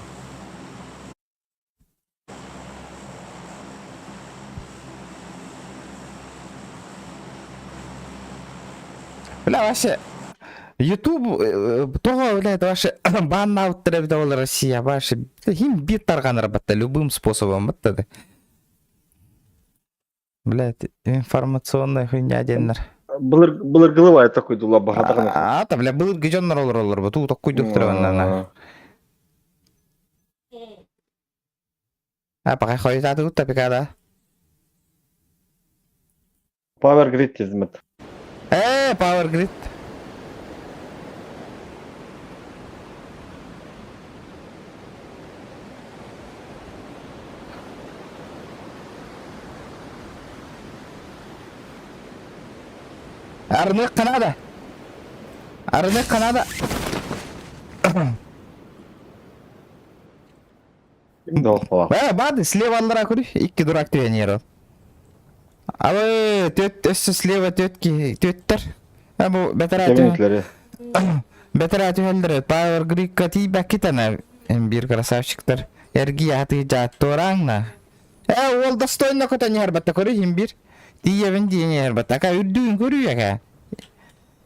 Бля, вообще YouTube того, блядь, вообще бан ауттырып да ол Россия, вообще им бит тарганыр батта любым способом батта. Блядь, информационная хуйня деннер. Былыргылывай такой дула багатагана. Ата, бля, был гыжоннар олар бу, ту такой доктырганна. Pakai kau itu tapi kada. Power grid hizmet. Power grid. Arne Kanada. Arne Kanada. Şimdi o falan. Бады, слева аллара көрі, 2 дурак тренері. Абы, өсі слева төттер. Абы, Yeminlikleri. бәтір әті өлдірі. Power Grid-ка тейбәк кетені. Bir красавчиктер. Әргі аты жатты ораңна. Ол достойна көтен ербатта көрі, бір. Тиевін дейін ербатта. Ака үрдігін көрі яка.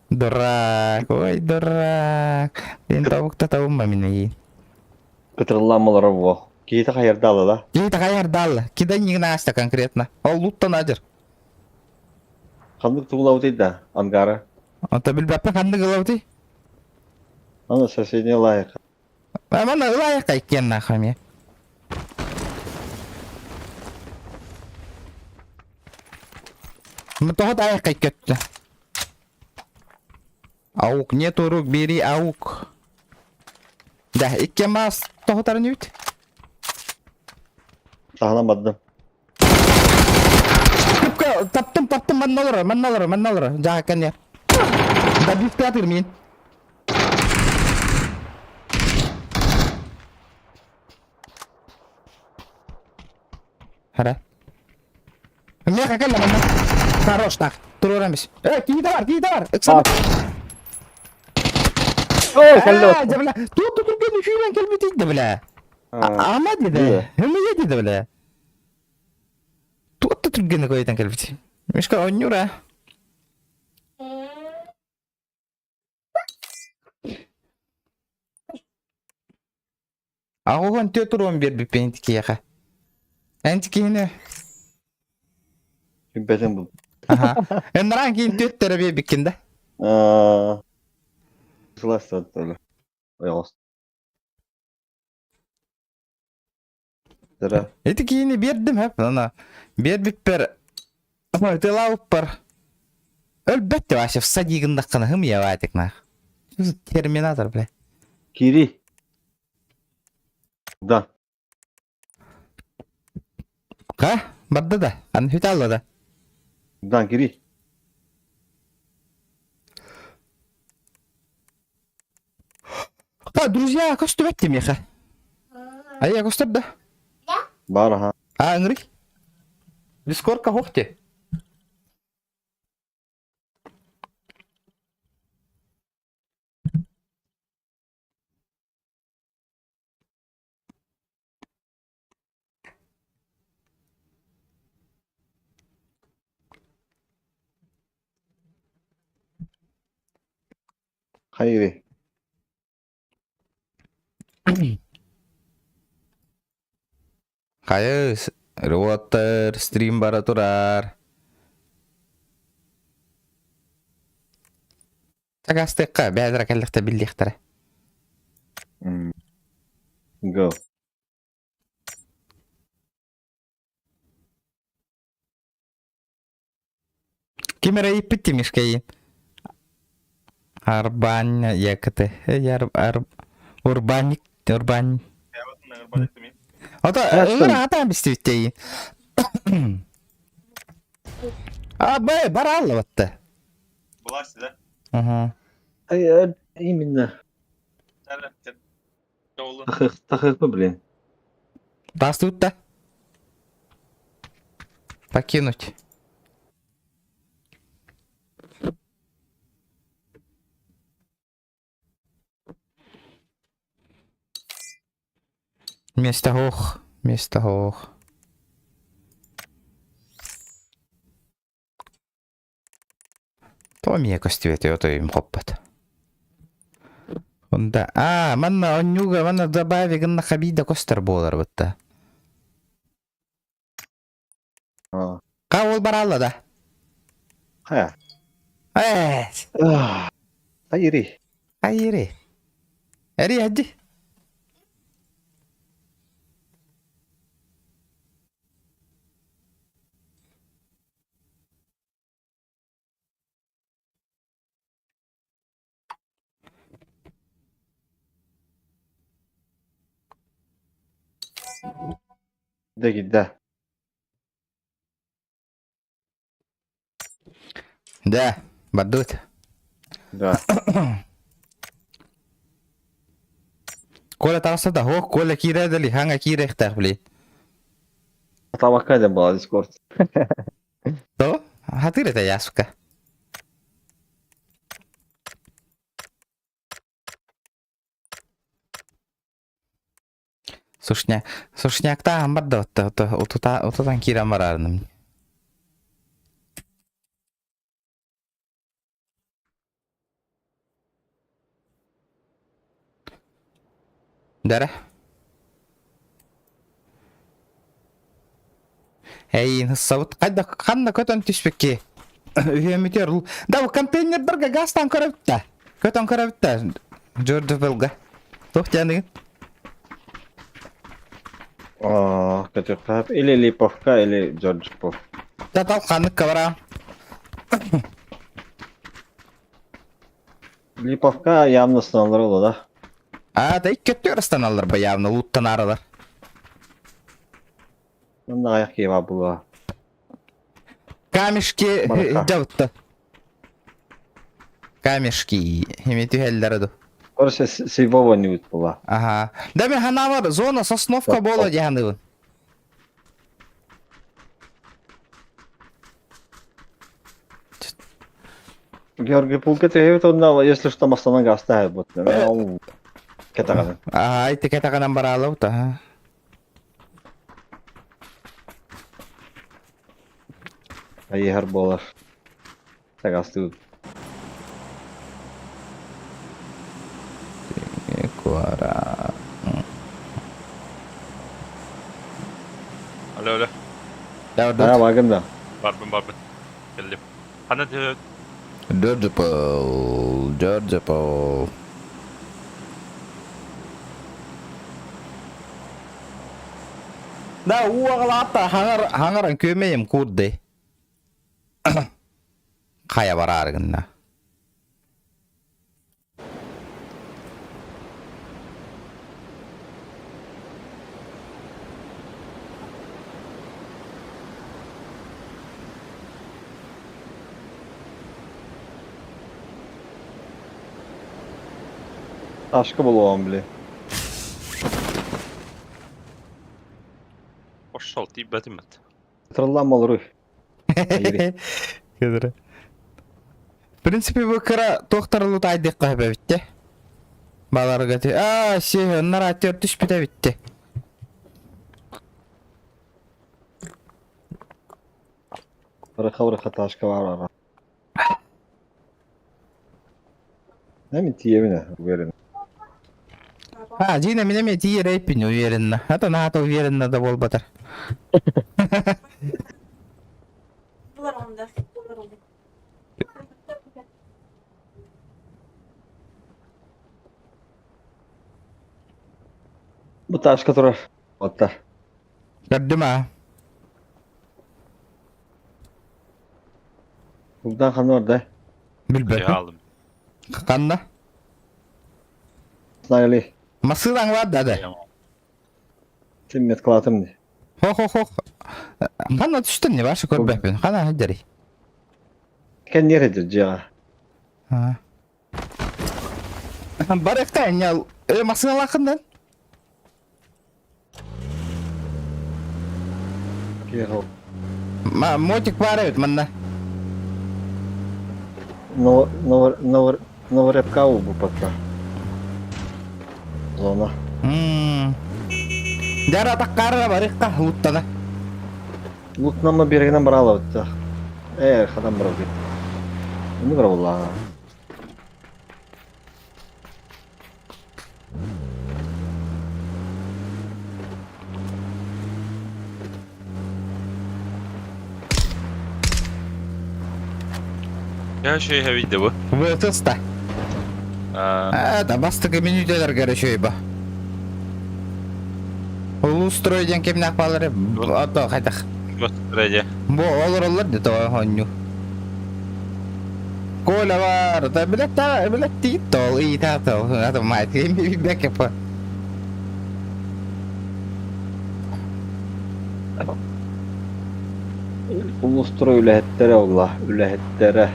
Дурак, ой, дурак. Мен табықта табынма мені. Кытырыланмалары во. Кейті қайырды алы да. Кейті қайыр далы. Кида нигіна ашта конкретно. Ол луттан ажыр. Қандық туғылау дейді да, ангары. Ата білбәппі қанды қылауды? Аны соседіне лайық. Мана лайыққа еккен нақым е. Мұтығыт аяққа екетті. Ауық, не тұрук, бері ауық. Да, еккен мас тұғытарын өйт. Сағынамадым. Таптым, манналары. Жаға кәне. Да, бифті атыр мен. Хара. Мне какая манна. Хорош, так. Тұрыр емес. Кейді бар. Иксан. Ой, кәлі от. Бля. Тут бені шүймен келбетейді, бля. Ама деді. Үміе деді, бля. Тут түргені көйден келбетейді. Мешка ойнюра. Ағуған төтір 11 біппен ентікеяға. Ентікейіне. Beten bu. Enran кейін төттері бе біккенді. Sılası öyle. Oyağız. Sıra. Ентікейіне бердім әп. Бербіппер. Тылауып бар. Өлбәтті башы в садигында қына хым яватик нах. Терминатор, бля. Kiri. Da. Ка, барды да, аны хүт алла да. Buradan giri. Ка, друзья, көстүп еттім еха. Ая, көстіп да. Бар ha. Аңрый. Дискордка хоқте. Hayri. Қайыз, роуаттар, стрим бара тұрар. Сагастыққа бәдір әкелдіқті білдіқтірі. Go. Кемера еппітті мешкейін. Арбан, якыты. Урбаник. Ата, ыңыр атам бістевіттейін. Бай, бара алла батты. Бұлар сізді. Ay, именно. Сәрі. Жолы. Takık mı блин? Тасты утта. Покинуть. Место хох. Место хох. Томи костюет ото им хоппат. Онда, манна оннюга, манна добави гынна хабида костер болар бутта. Ha. Ка ол баралла да. Haya. Эс, Hayri. айри. Эри хаджи. De git de. Да, бадут. Да. Коля тағысы да хох, коля кире дали, ханга кире ихтақ бли. Tabak edin bana Discord. То? Хатыре та ясука. Сушняк та амбарда отутан кире амбарарным. Дара? Әйін хыссабыт қанда көтөн түспекке. Үйемітер ұл. Да, контейнердерге гастан көрөбітті. Көтөн көрөбітті. Жорды білгі. Тоқтяндығын. Катюха. Или Липовка, или Джорджпов. Татал қанық кавара. Липовка явно сындырылды да. Да, көттер астан алыр ба, явны луттан аралар. Мында аяқ киіп абуға. Камешки Барака. жабытты. Камешки. Еметі әлдері ду. Короче, сивого не өт була. Ага. Да мен хана бар, зона сосновка Оп, болу оп. дегенді. Георгий Пулкет евет онда, если что, мастанага оставит. Вот, он кетаганы. Ага, айты кетағанан бар алау та. Егер болар. Так астыд. Екуара. Алло. Да, Да, вагында. Барбын. Келдім. Қана түйет. Джорджапол. Да, уағылапта хаңаран көмейім көрді. Қая барарығынна. Aşkı bolağım bile. Пошел, ты бәтімет. Tırılan olur. Hayır. Кедір. В принципе, бұл кіра тоқтарылы тайдық қайба бітті. Баларға те. Онлар атер түш біте бітті. Vırıka taşka var ara. Ne mi tiyemine verin. Жина менеме тиер әйпін уверенно. Ата нағата уверенно да бол батыр. Bunlar onda. Bunlar onda. Bu taşka durar. Hatta. Gördü mü? Buradan kan orada. Bilbem. Aldım. Kanna. Snayli. Масылаң var da. Sen met kılatım di. Ho. Қана түштін не башы көрбеппін. Қана хәдері. Ken neredir ciğa? Бар ектайын я масылаң лақындан. Kiyahol. Мотик бар өт мында. Новорепкау bu patka. Zona. Жара таққары бар екқа луттана. Lutnama birinden bir alıp da. Kadam bırak git. Bunu bırak valla. Я şey heviydi bu. Вытыста. Да бастығы минуtelер көрішөй ба. Улу стройден кемін ақпалары. Ото қайтақ. Gösterece. Бо олар де тоға хоню. Коля бар. Да білет дейт тол. И татол. Ато майт. Емі бәк япа. Ulustura ülehettere oğla. Ülehettere.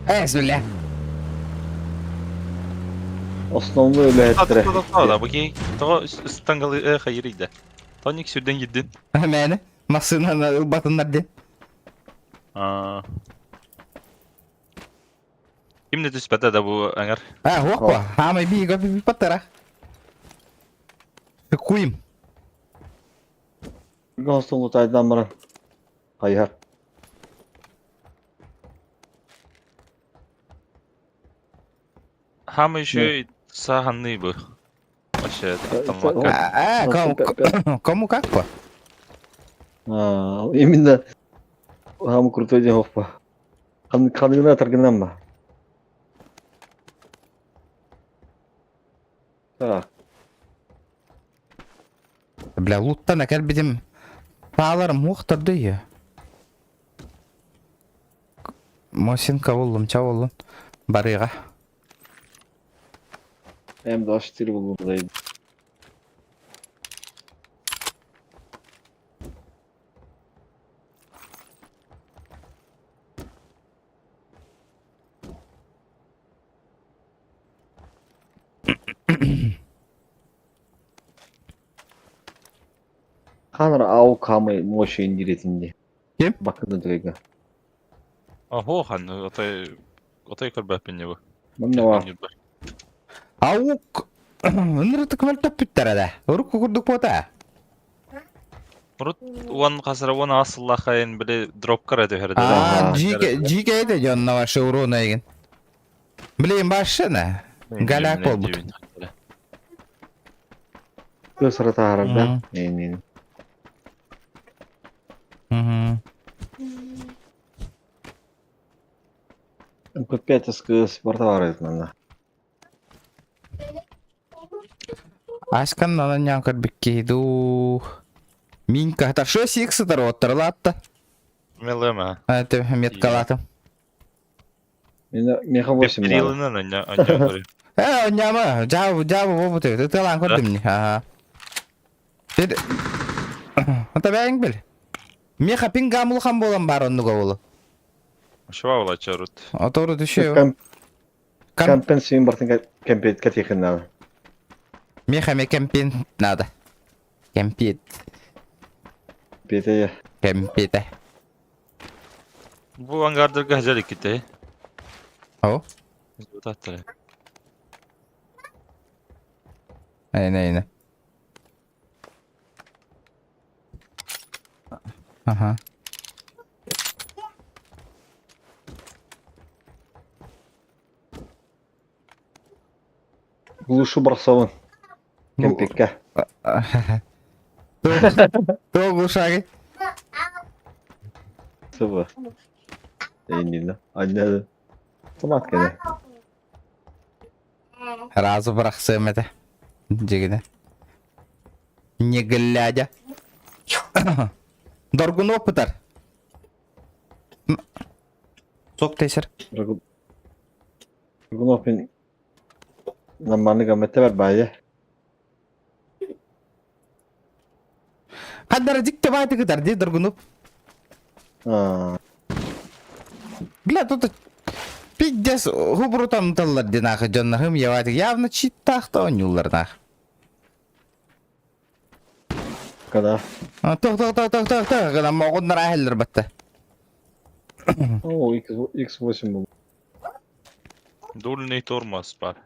Сөйле. Osmanlı ülehettere. Да, баки. Того стангалы hayırıydı. Тоник сюрден гиддин. Мәні. Масынан ылбатынлар де. Kimde түспәтә дә бу аңар? Опа. Амай би көпі паттара. Куйым. Gonsulu taydan bana. Hayır. Хамы еще саганный бы. Вообще, там Кому как по? Именно. Ham kruтой день hoppa. Kanına targınan mı? Так. Бля, луттана кәлбедім. Пағаларым оқтырды я. Мосинка болдым, ча болдым. Барыға. Hem de aşırı bulundaydı. Kanara av kamı moşu indiretindi. Kim? Bakın da. Ого, хан, отой көрбәппен бу. Bunda var. Ауық. Үнірті кімәл топ біттер әді. Ұрыққа күрдік бота. Урут уан казыр уан асылла хайын биле дроп карады херде. Жике еді жонна вашы урона еген. Білейін башыны. Галяк бол бұд. Göz sırata harabda. Neyin. Капец, спорта var etmende. Ашкан нанан яңкар біккейду. Минка. Та шо сиксы тар оттырлатты. Мелема. Это меткалатым. Меха 8 надо. Перилынан анья. Онямы. Жабы бобуты. Ты тылан көрдім не. Деді. Ата бәйін біл. Меха пингамыл хам болам бар онны көбілі. Шва ула чарут. Отору düşüyor. Кампен сүйін бартын кемпет кәтекін надо. Мехами кемпин надо. Кемпит. Бете Кемпите. Bu angardırga hajar ikite. О, Tahtare. aynen. Aha. глушу барсауын. Кемпекке. Долго шаги. Sıvı. Eynine. Anne. Tomat gene. Разу бырақсым это. Жегіне. Не глядя. Доргун опытар. Сок тесер. Rıgınopin zamanı gamete ver bari. Қаддар дикте байды кыдар де доргунуп. Aa. Бля, тут пиздец хубрутан таллар динахы жоннахым явайды. Явно читтахта онюлларнах. Kada. Тох. Гана могундар ахеллер батта. Oo X8 bu. Dulni tormas var.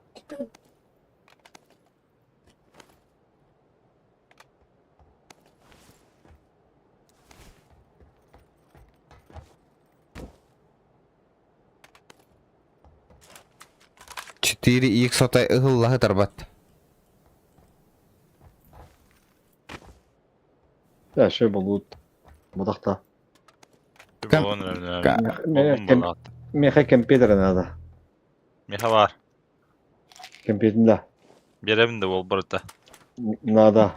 Четыре икс отай ыгыллахы тарбат. Ya şey bulut. Budakta. Kam- Bolon öyle. ka- Meha kempeder nada. Meha var. Kempedinde. Беремін де ол бұрыта. Nada.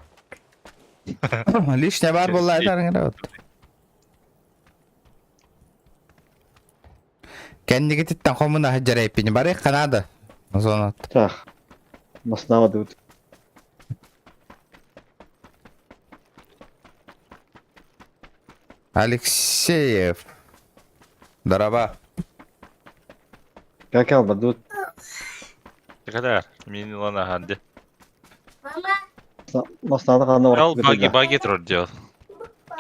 Лишня бар болла айтарыңар вот. Кәннеге титтен қомына хаджара еппені бар қанады. Зонат. Так. Masnava dut. Алексеев. Дараба. Как al badut. Ne kadar? Mini lana hadi. Masnada kanına Al var. bagi тұрыр diyor.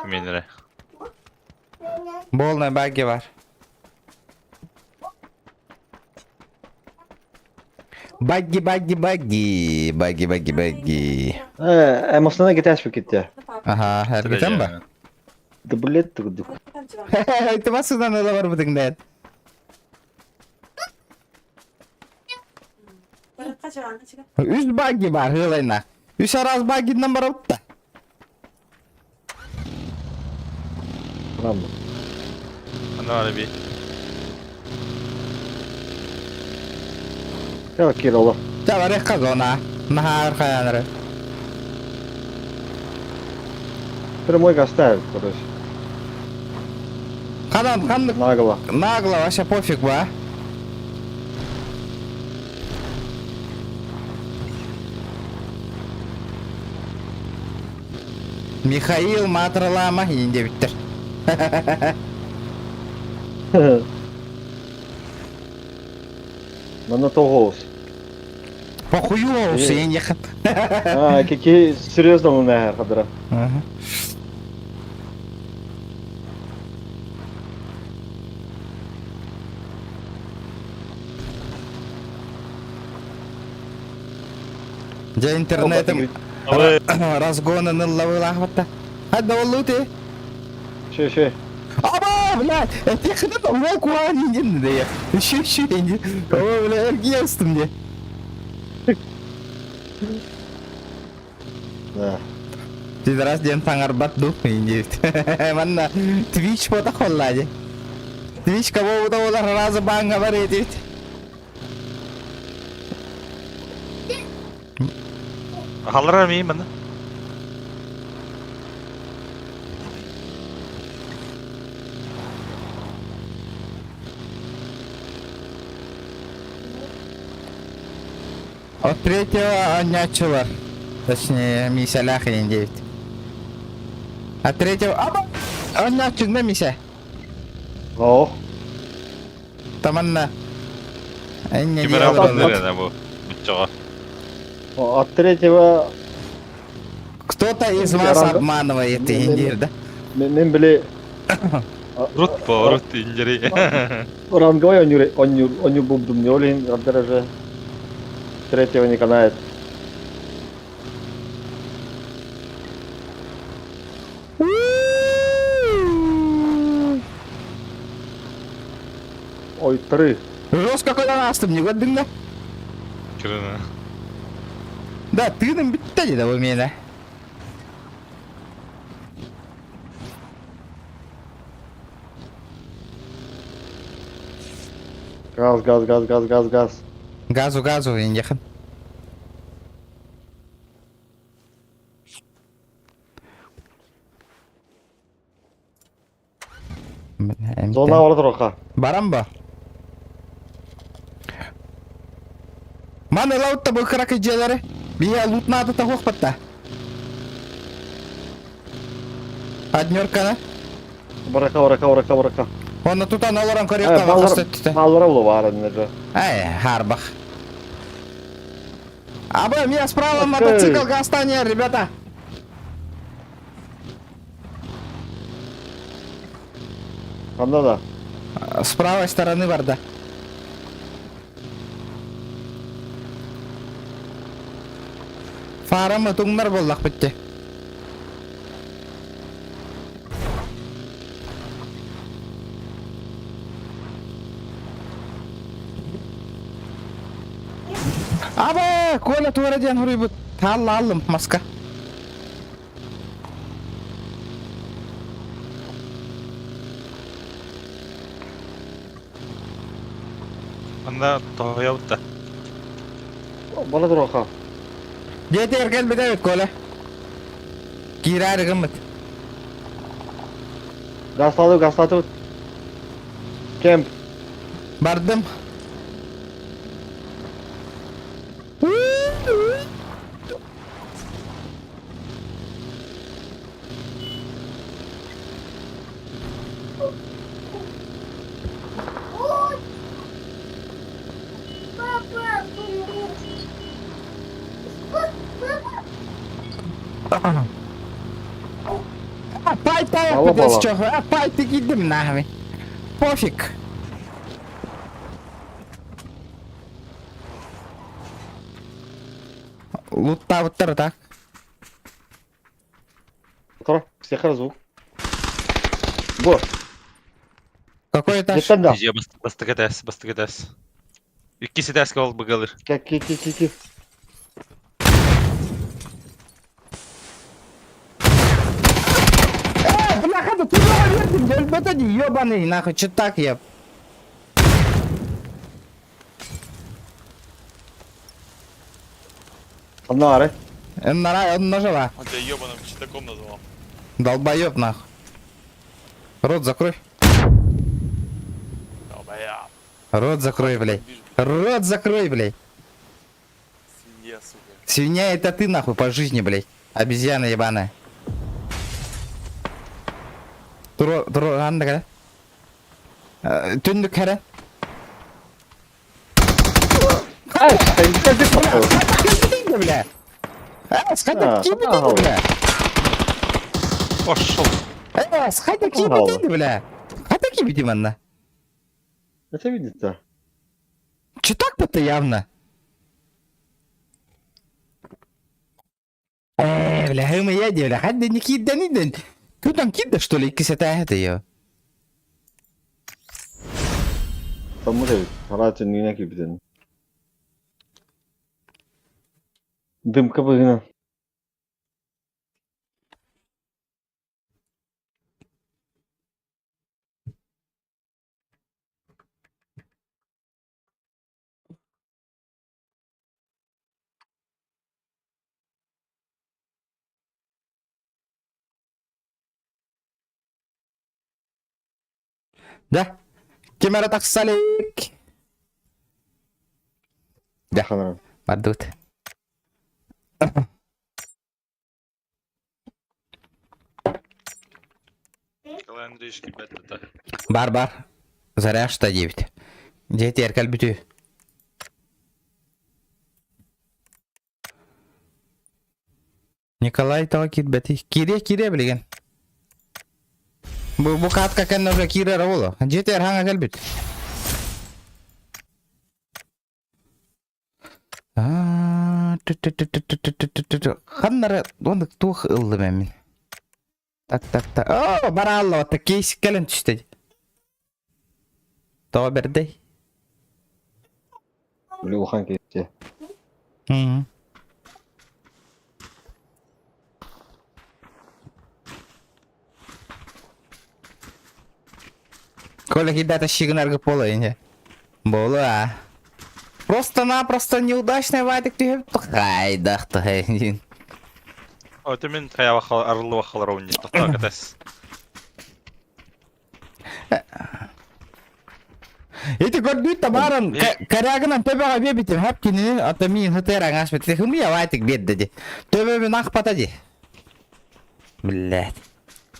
Minire. Болный баги бар. Баги. Masnada gites gitti. Ага, әргетен ба? Дублет тугдук. Айтымасыдан ола бар бұдыңден. Бұрыққа жағаны шыға. Үш баги бар, ғылайна. Үш араз багиден бар ұтта. Tamam. Ana var bir. Ya Kirolo. Жабар еққа зона. Нахар қаяныры. Прямой гастаев, короче. Қадан, қандық. Нагло. Нагло, вообще пофиг ба. Михаил Матралама енді біттір. Bana toğuz. Похую олсы ең еқін. Ki серьезно mu ne her kadar? Жа интернетім разгоны ныллавы лахватта. Хадда олу те. Şey. Аба, блядь, я ходил на куани не да я. Еще не. О, блядь, я мне. Da. Пидорас ден таңар бат дух инде. Манна Twitch пота холлади. Twitch кого уда олар разы банга бар еді. Hallara mıyım bana? От третьего анячылар. Точнее, мисалях инде. От третьего... Аба! Анячыгна миса. Oh. Таманна. Не Кимера делай, бандыр вот. ана бу. Бутчага. От третьего Кто-то из Ну, вас ранга- обманывает Не- не- Индир, да? мен биле Рут по рут инжери. ранговой оню бубдум не олин адреже. Третьего не канает. Ой, три. Жестко колонастым, не годың да? Кирана. Да, тыным бітті деді бұл мені. Газ, газ, газ, газ, газ, газ. Газу, ендехін. Зона var роха. Барам ба? Маны лаутта бұл қырақы желері. Бия лутнады та қоқпатта. Однерканы. Барака. Оны тұтан оларан корректаға қастетті. Балвара булу var önce. Ай, харбах. Абы, меня справа Окей. мотоцикл гастанер, ребята. Anda da. С правой стороны варда. Фарамы туңнар болдақ бітті. Абы, Коля туараден хұрый бұд. Талла алым, маска. Анда тояутта. Bana da roha. Дети ерген бідәует, Коля. Кирәрі ғымыт. Gazladı. Кемп. Бардым. Пай Мало кудись бала. чого, а пай ти їдем нахуй. Пофіг. Лутта вуттар, так? Кора. Всех звук. Го. Какой этаж? Жетен да. Диже бастык этес. Иккиси тәске бол быгалыр. Ки. Бляха, да ты верный, дельбета не ёбаный, нахуй, чё так я? Anda var. Он нажала. Он тебя ёбаным читаком назвал. Долбоёб, нахуй. Рот закрой. Долбоя. Рот закрой, блядь. Рот закрой, блядь. Свинья, сука. Свинья это ты, нахуй, по жизни, блядь. Обезьяна ебаная. Анда кара. Түндік кара. Кебедейді, бля. Сқайда кебедейді, бля. Пошел. Сқайда кебедейді, бля. Қайда кебедейм анда. Это видит-то. Че так бы-то явно? Бля, хымы яди, бля. Хадда не кидданиден. Кто там кидда, что ли, кисета это ее? Там да. Харачы нина кибиден. Дымка быгына. Да. Кемера так салик. Да. Ханарам. Мадут. Николай Андреевич, ребята, Бар. Заря что 9. Дети, эркаль битю. Nikolay tawa kirbeti. Kire bilgen. Bu katka kendine kire rawlo. Jeter hanga gelbit. Kanlara onu tuh ıldı memin. Tak. Oh, bara Allah ta keys kelen düştü. Tawa berde. Böyle uhan geçti. Hı. Коля кидает щигнарга пола инде. Бола. Просто-напросто неудачный вайтик түйіп хайдақты хайдин. Өтімен қаява арылы вақалар ойны. Тоқтақ әтәс. Эти гордуют табаран корягынан төбеға бебитим хапкини атамин хытеран ашбет. Хымия вайтик бедді. Төбебін ақпатади. Блядь.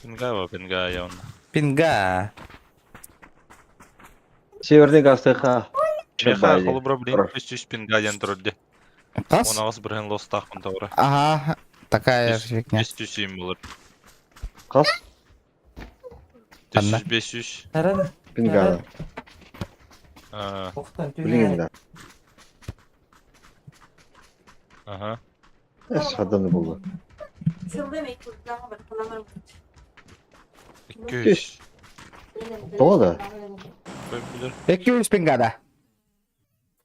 Пинга яуна. Пинга. Северный гастыха. Чеха қолы бұра білейін. 300 пинга ден тұрды. Қас? Оны ағыз бірген лостақпын тауыра. Ага. Такая фигня. 500 ем болыр. Kas? 500. Pingana. Aa, Bilin de. aha. Es adını buldu. Sıl demek bu. Daha bak kullanırım. 200. Doğru da. Böyle bilir. 200 pingada.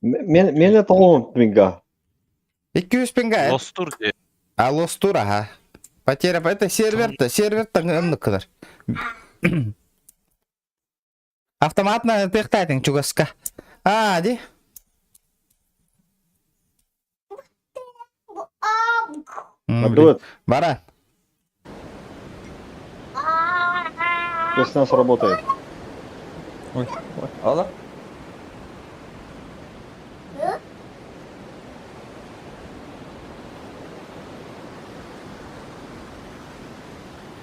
Men de tamam pinga. 200 pinga. Лостур де. А лостура, ага. Потеря, это сервер-то ну kadar. Автоматно тыктайтың чугаска. Ди. Адует. Бара. Если нас работает. Ой, алла.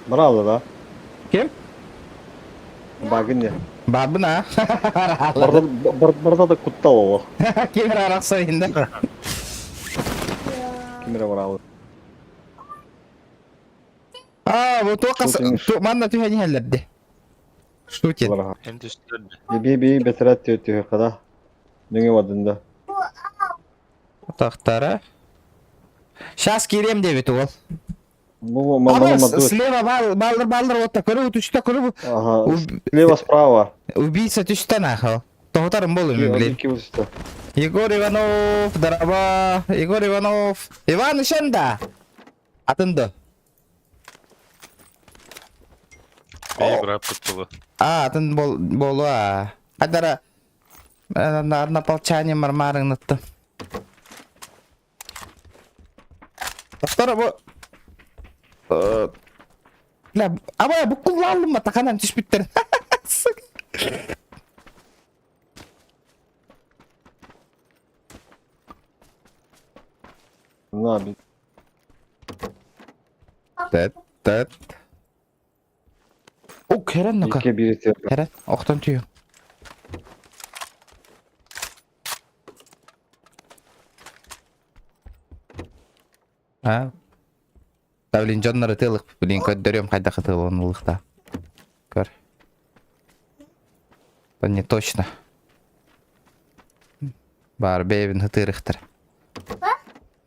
Bravo da. Kim? Bagın ya. Babına. Burada da kutta o. Kimir araksa indi. Kimire bravo. Bu tokas manna tüheni halleddi. Şuket. Bravo. Hem de üstlerinde. Bir betirat diyor kada. Nüge vadında. Tahtara. Şas gireyim de ol. Bu Ama мама слева балдыр вот такой вот üçte kuru bu. Ага. Слева справа. Убийца düşte нахал. Tohtarım bolu mu bileyim. Iki usta. Егор Иванов, дараба, Егор Иванов. Иван Ишенда. Атынды. Бей бұрап тұттылы. Атын болу Адара. На полчане мармарың нытты. Тоқтары bu. Ama ya bu kullandım mı takanan tüşbütler. Ne abi? Tet. O Keren ne kadar? İki birisi. Keren oktan tüyü. Ha? Блин, Джоннары тылық, блин, көддөрөм қайда қытыл оны лықта. Көр. Это не точно. Бар бейбін хытырықтыр.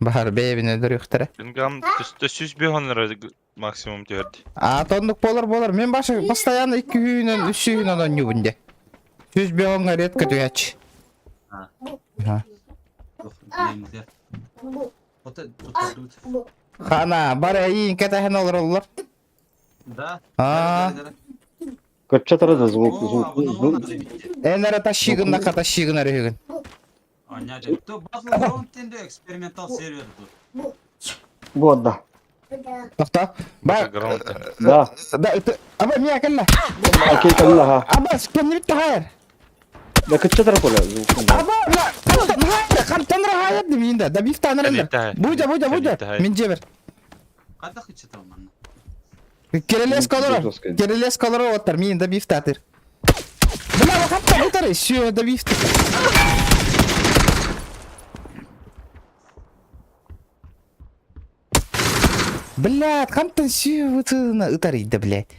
Бар бейбін өдіріктір. Пингам 400 бейхонлары максимум дөрді. Тонлық болар. Мен башы постоянно 2 үйінен, 3 үйінен он юбінде. 100 бейхонға редко түйәч. Хана, бар әйін кәтәхен олар. Да. Kaç çatırdı звук. Энері тащигын нақа тащигын әрігін. Понятно. То базовый фронтенде экспериментал сервер тут. Вот да. Тоқта. Бар. Да. Аба, мия кәлі. Окей, калла. Аба, кәнні бітті хайыр. Да kaç çatırı kola. Аба, қантандыра хайыр дем енді. Да бифті анырындар. Бұйда. Мен жебір. Қайда хычытал мана? Керелес колору оттар. Мен да бифті атыр. Бля, вақатта бұтары. Сүйе да бифті. Блядь, қамтын сүйі ұтарыйды, блядь.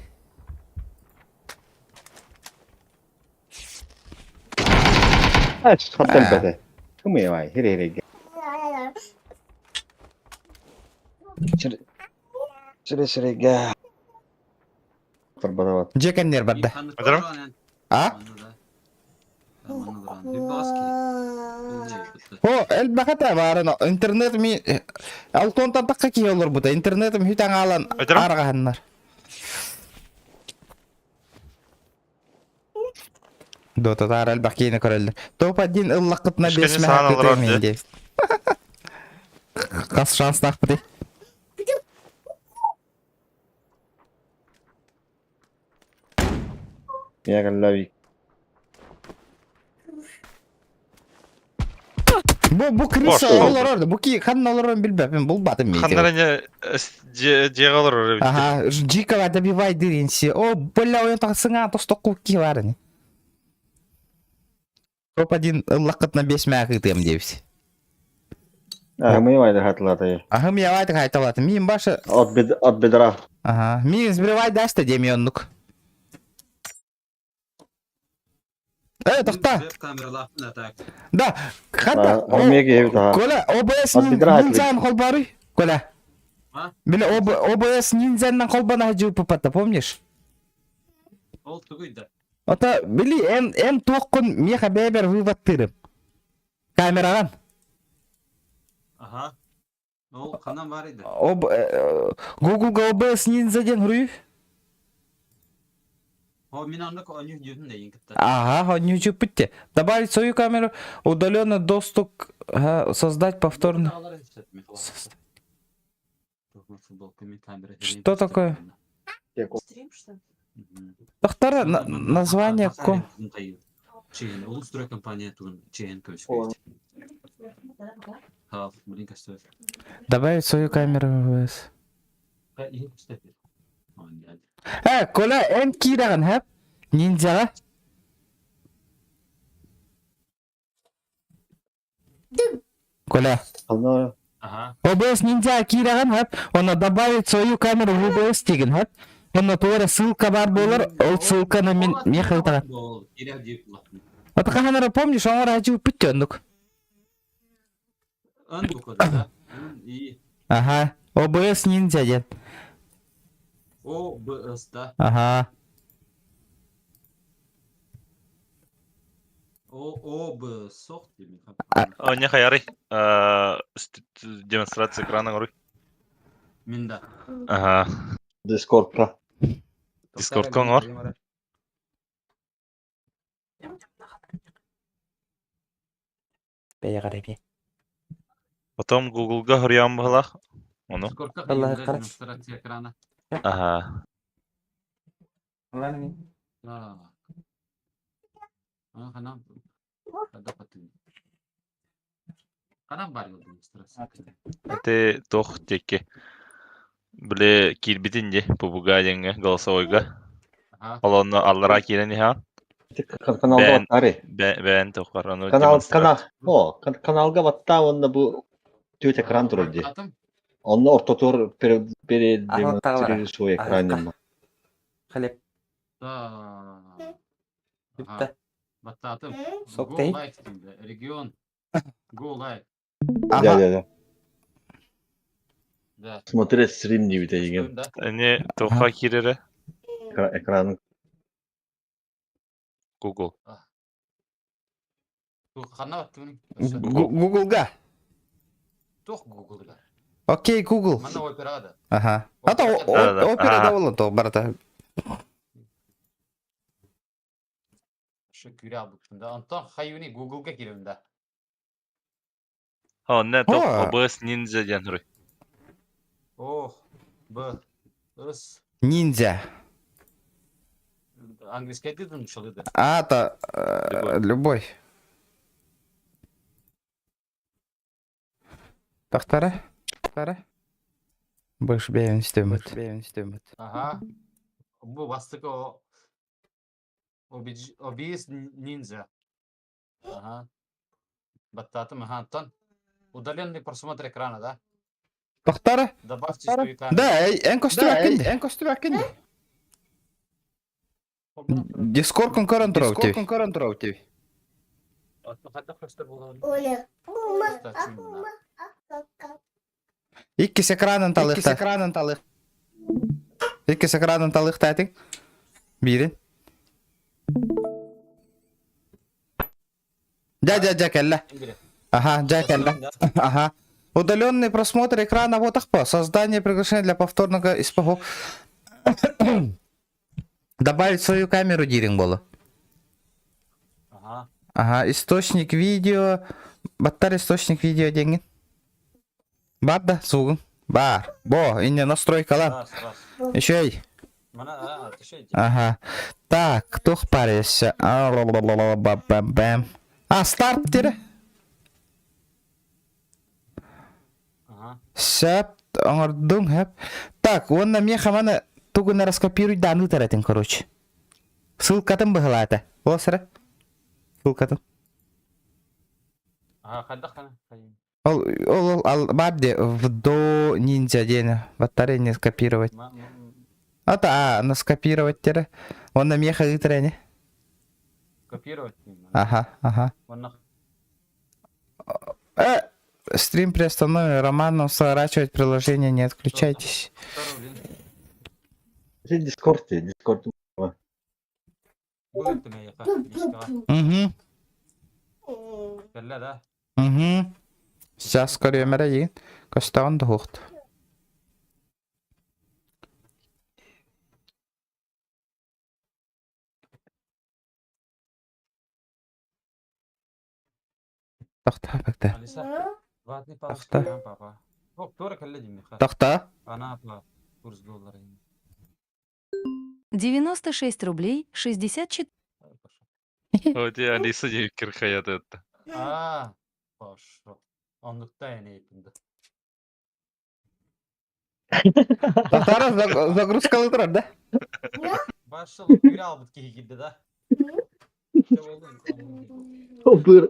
샷 델베데. 그뭐야 와이 히레히레. Şire. Bana bak. Жекендер барды. Adırım? А? О, эл бақата барын. Интернет ми... Алтон тантаққа кей олар бұда. Интернетім хүтен алан Adırım? арғанлар. Дота тар эл бақейні көрелдер. Топ-1 ыллақытына Ешкені 5 саған мәк алыр өтемен ау, дейіз. Қас шанс тақпы дей. Я галлави. Бұл кірісі Boş, олар орды. Бұл ки қанын олар орын білбәпін. Бұл батым мейді. Хандарanya jeğalır oraya. Ага, Джикова добивай дыринси. О, бля, ойын тақсыңа тостық ки барын. Топ-1 ыллақытына 5 мәк өтем дейіз. Кымыя вайды хатылады. Ага, мен авайды қайталады. Мен башы... От бедра. Ага, мен збривай дашты демионлық. Тоқта. Да, хатта... Армияға ебі таға. Коля, ОБС От бедра ниндзян қол бары? Коля. А? Бля, ОБС ниндзяннан қол бана жуып папатта, помнишь? Ол тугуйда. Ота, били, эн тоққын меха бәбер вываттырым. Камераған. Ага. Ол қанан бар еді. Google OBS ниндзяден рүй? О, мен андық оны жүзін де енгітті. Ага, он не учит пути. Добавить свою камеру, удаленный доступ, создать повторно. Что такое? Стрим, что ли? Доктора, название ком? Улустрой компания туын чейін О. көшпейді. Хал, блин, кастер. Добавить свою камеру в OBS. Ең кастер. Коля, эн кираған, хэп? Ниндзяға? Коля, Қална. Ага. OBS ниндзяға кираған, хэп? Оны добавить свою камеру в OBS деген, хэп? Оны туара ссылка бар болар, ол ссылканы мен мехалтаған. Ол керек дейіп бұлақтың. Вот қағанары помнишь, оңар ажу пүтті өндік. Өн бұқыды да. И Ага, OBS ниндзя ден. О, БС да. Ага. О, Б, соқ деймін. O ne hayari? Demonstratsiya ekrana koy. Мен да. Aha. Discord'da. Discord'ga var. Бәйе қарай бе. Потом Google'ga huriyam bağlaq. Onu. Дискордқа Аллах қиында қараш. демонстрация экрана. Aha. Қанам. Қанам бар ел демонстрация. Ate toh tekke. Bile kilbitince попугайыңа голосовойга. Ага. Олонно аллара кирени ха. Kanalda Ben- battari. Бән тохар аны. Kanalga batta onda bu tüt ekran duruydu. Атым. Onda ortator biri Ahlatlar demonstriri свой ekranım. Қалеп. Да. Бітті. Баттатым. Sok Go değil. live дейді. Регион. Go live. Ага. Да. Да. Смотреть стрим gibi деген Да. Не тоха кирере. ekranın. Google. Қана баттым. Google'ga. Тоқ Google'да. Окей, Google. Мана операда. Ага. Ата Да. операда Ага. болын тоқ барата. Şu küre aldık şimdi. Anton hayuni Google'ga girelim de. Ha ne toh Ha. OBS Ninja den huri. Oh. B. Is. Ниндзя. Английский dedin çalıydı. Ата. Любой. Тақтары. Больше бәйін істемет. Aha. Bu bastık o. OBS Ninja. Ага. Баттатым, ага, Антон. Удаленный просмотр экрана, да? Tohtara. Добавьте свою камеру. Да, en kostüm hakkında. Discord конкурент TV. İkisi ekranın talıqta. İkisi ekranın talıqta etin. Birin. Ja, kelle. Ага, ja, kelle. Ага. Удаленный просмотр экрана вот так по. Создание приглашения для повторного испоху. Добавить свою камеру диринг было. Ага. Ага, источник видео. Баттар источник видео деньги. Бар да, сугун. Бар. Бо, инне настройкалар. Раз. Еще ей. Мана, отвечайте. Ага. Так, кто парился? Бэм. Старт тире. Ага. Сәп, аңырдың хэп. Так, онна мен хаманы тугуна раскопируй данный таратин, короче. Ссылкатын быхла это. О, сара. Ссылкатын. Ага, қайда қана? Ол, бабде, в до ниндзя день. Батарея не скопировать. На скопировать тире. Он на меха гитрене. Копировать? Ага. Вон Стрим приостановлен. Роману сворачивать приложение, не отключайтесь. Дискорд. Будет ты меня, Угу. Кәллә, да? Угу. Сейчас скоро өмірі Костауын да хоқты. Тақта бәкті. Алиса, ватный Тақта. палочка, папа. О, тура кәллә деймін. Тақта. Ана апа, курс доллара. 96 рублей 64. Вот я Алиса не кирхаят это. Пошел. Ондықта әне етінді. Тақтары загрузкалы тұрар, да? Башыл, үйрі албыт кейі келді, да? Быр.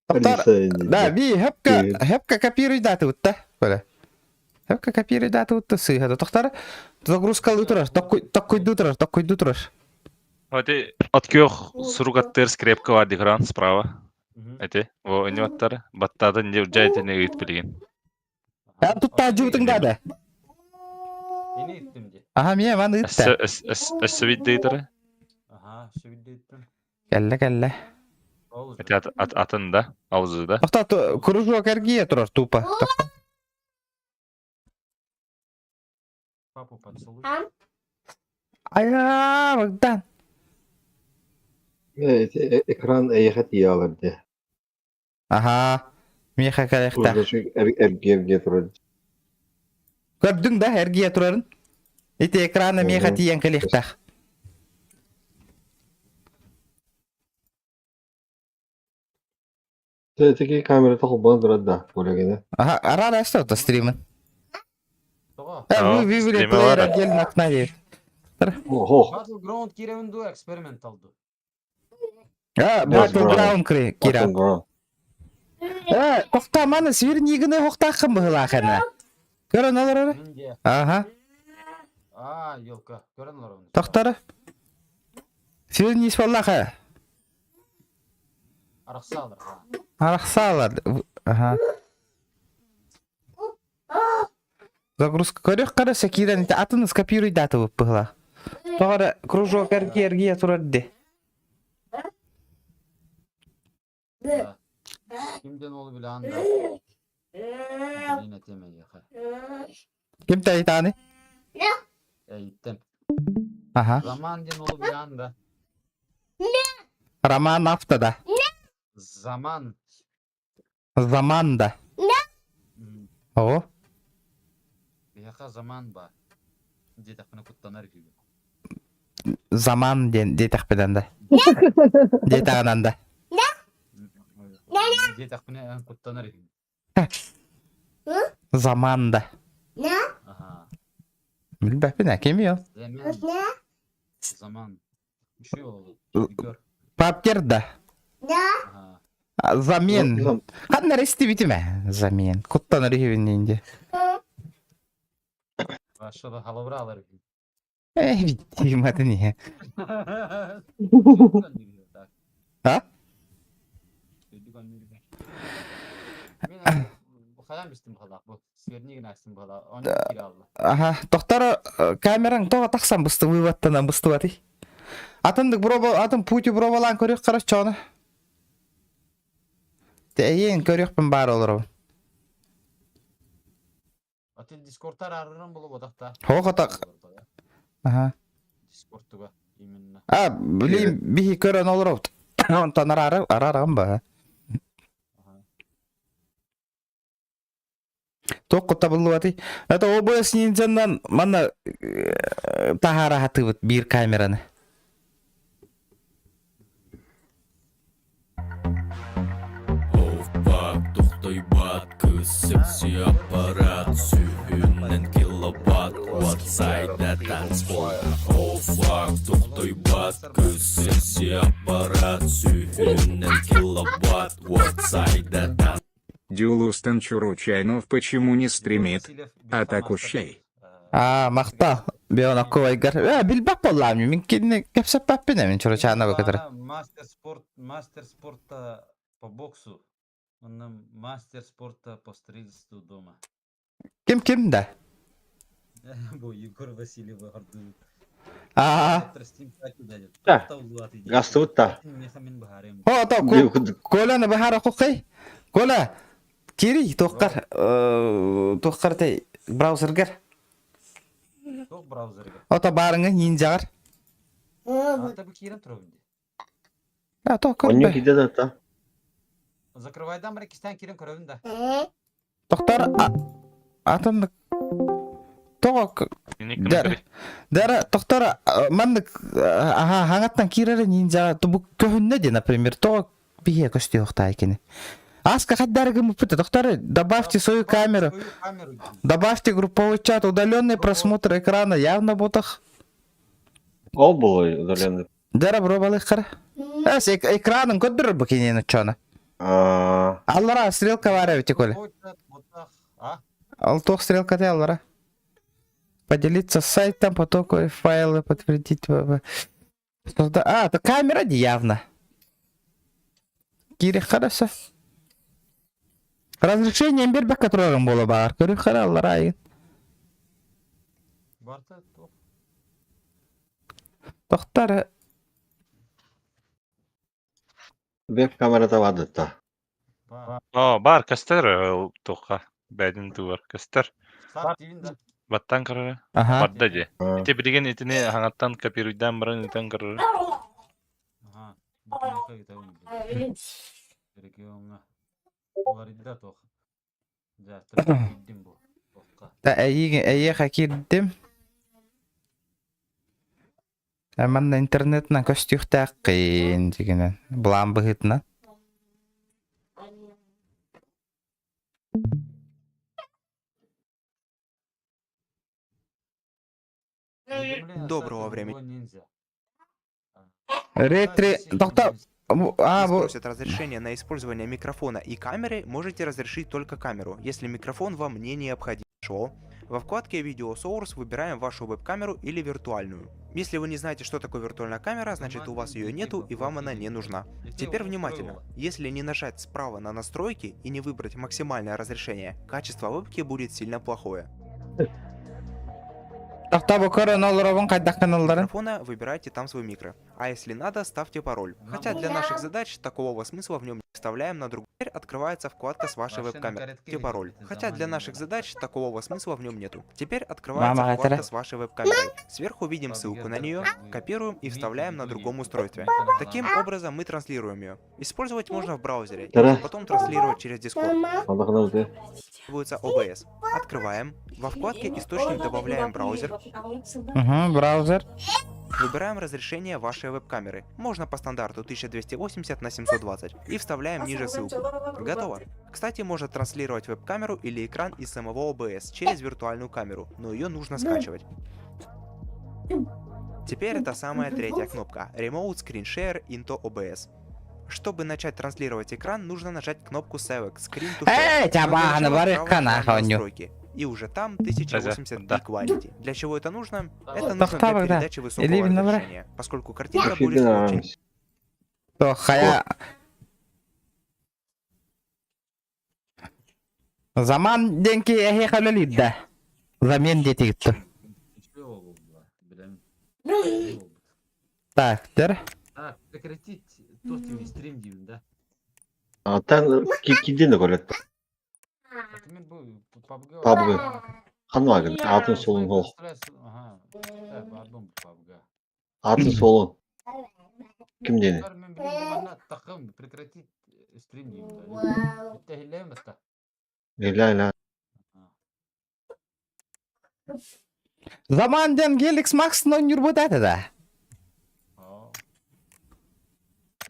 Тақтар, да, би, хепка копируй даты утта. Böyle. Хепка копируй даты утта сыйхады. Тақтары загрузкалы тұрар. Таққойду тұрар. Вот и откёх суругаттер скрепка var экран справа. Эти, во не баттары. Баттады не жайды не үйт білген. Я тут тажутың дады. Ені еттім де. Ага, мен маны üttä. Әсі виддейтірі. Ага, шевілді еттім. Кәлі. Ол Эти атында, аузыда. Тақта кружок әргие тұрар, тупа. папу поцелуй. Ая, Богдан. Экран аяхат ялырды. Ага, меха кәліқта. Эрге тұрады. Көрдің да әргие тұрарын? Ити экраны меха тиен кәліқта. Теки камера тақылбан тұрады да, бөлігіне. Ага, арада әсті стримін. Тоға. Выбери плеер отдельно окна дейін. Ох, Battleground керевінду эксперимент алды. Battleground кира. Тоқта маны свернигіні хоқтақын бұғыла қана. Көрін алыр ары? Менде. Ага, Елка. Көрін олар оны. тоқтары. Свернис баллаға. Арақса алыр. Арақса алады. Ага. Загрузка көрек қараса кирен атын скопируй даты болып бұғыла. Тоғары кружок әрге тұрады. Кімден олы білі анда? Білін әтеме еқа. Кім тәйтаны? Әйттім. Ага. Zaman den olу білі анда. Роман автода. Zaman. Заманда. О, Еқа zaman ба. Детақпына құттанар күйі. заман дейтақпедан да. Дейтағынан да. Детақпына құттанар күйі. Заманда. Ага. Білбәпін әкемі ол. Zaman. Şu oldu. Gör. Папкер да. Ага. Замен. Қандар есті бітіме? Замен. Құттан рейвен дейінде. Başladı halavralar. Видимо, это не. Ha? Мен бұқадан бістім қала. Бұл свернеген астым қала. Оны кері алды. Ага, тоқтар камераң тоға тақсан бұсты вываттана бұсты баты. Атымдық атым пути бұрабалан көрек қараш чоны. Ең көрекпін бар олар. Отел дискордтар арырын болып одақта. Хоқатақ. Ага. Дискордтуға именно. Білейм, бихи көрін олар ауд. Онтан арарағым ба. Тоқ табылы баты. Это OBS ниндзяннан мана тахара хаты бұд бір камераны. To'xtaybat kısıksi aparat Sühünnen kilowatt Whatsapp'da tanzbol Oh fuck To'xtaybat kısıksi aparat Sühünnen kilowatt Whatsapp'da tanzbol Дюлустан Чуручайнов почему не стримит? Атаку щей. Мақта. Беона ковайгар. Билбак болламын. Мен кенне кепсеп паппине мен чуручайна бакатыр. Мастер спорта по боксу. Он мастер спорта по строительству дома. Ким да? Бу Егор Васильев арды. Гастыбытта. О, то Коляны бахара кукай. Коля, кири тоққар тей браузергер. Тоқ браузерге. Ото барыңы нинджагар. Ата бұл керін тұрғынды. То Он не көрбе. кидеді та. Закрывайдан бір кистен керін көрінді. Тоқтар атымдық. Тоқ. Дара тоқтар мандық хаңаттан кирері нинджагар. Бұл көхінне де, например, тоқ бие көсті оқта екені. Аска хаддарга мупыта, доктор, добавьте свою камеру. Добавьте групповой чат, удаленный просмотр экрана, явно ботах. Ол бұл удаленный. Дара пробовал кара. Экраном көддір бакине начана. Аллара стрелка вара ведь коли. Алтох стрелка те аллара. Поделиться с сайтом, потоковые файлы подтвердить. Это камера явно. Кири хорошо. Разрешение бербек которым было бар. Көрі қара алларайын. Барта тоқ. Тоқтары. Веб камерада вады та. Бар кастер тоққа. Бәдін туар кастер. Сап дейін Баттан кыры. Ага. Бадда же. Ите білген етіне хаңаттан копируйдан бұрын итен кыры. Ага. Бұқыныққа кетауын. Регионға. Олар иді тоқ. Жақтыр кеддім бұл. Тоққа. Әйе хакирдім. Әманна интернетна көстюхта қиын дегенен. Бұлан бұғытна. Доброго времени. Ретри... Тоқта... Просят разрешение на использование микрофона и камеры, можете разрешить только камеру, если микрофон вам не необходим. Во вкладке Video Source выбираем вашу веб-камеру или виртуальную. Если вы не знаете, что такое виртуальная камера, значит у вас ее нету и вам она не нужна. Теперь внимательно. Если не нажать справа на настройки и не выбрать максимальное разрешение, качество вебки будет сильно плохое. Микрофона выбирайте там свой микро. А если надо, ставьте пароль. Хотя для наших задач такого смысла в нем не вставляем на другой. Теперь открывается вкладка с вашей веб-камерой. Ставьте пароль. Хотя для наших задач такого смысла в нем нету. Теперь открывается вкладка с вашей веб-камерой. Сверху видим ссылку на нее, копируем и вставляем на другом устройстве. Таким образом мы транслируем ее. Использовать можно в браузере, и потом транслировать через Discord. Требуется OBS. Открываем. Во вкладке «Источник» добавляем браузер. Браузер. Выбираем разрешение вашей веб-камеры. Можно по стандарту 1280 на 720. И вставляем ниже ссылку. Готово. Кстати, можно транслировать веб-камеру или экран из самого OBS через виртуальную камеру, но ее нужно скачивать. Теперь это самая третья кнопка Remote Screen Share into OBS. Чтобы начать транслировать экран, нужно нажать кнопку Select Screen to Share. и уже там 1080p Да. quality. Для чего это нужно? Это Так, нужно так, для да. передачи высокого Или именно разрешения, поскольку картинка будет Filmden очень... aramız. То хая. Zaman denki ehe kalolidda. Zamen detигитти. Ничего было, блин. Так, дер. Так, прекратить тостовый стрим деймін, да? Atan kimden kolet? Мен бұл PUBG. PUBG. Hangi? Atın solun ol. Ага. Так, бардым PUBG. Atın solun. Kimden? Мен білем болғанда тақым прекратить стрим деймін, да? Бітті хиллеймін баста. Ela. Zaman den Helix Max non yurбут да.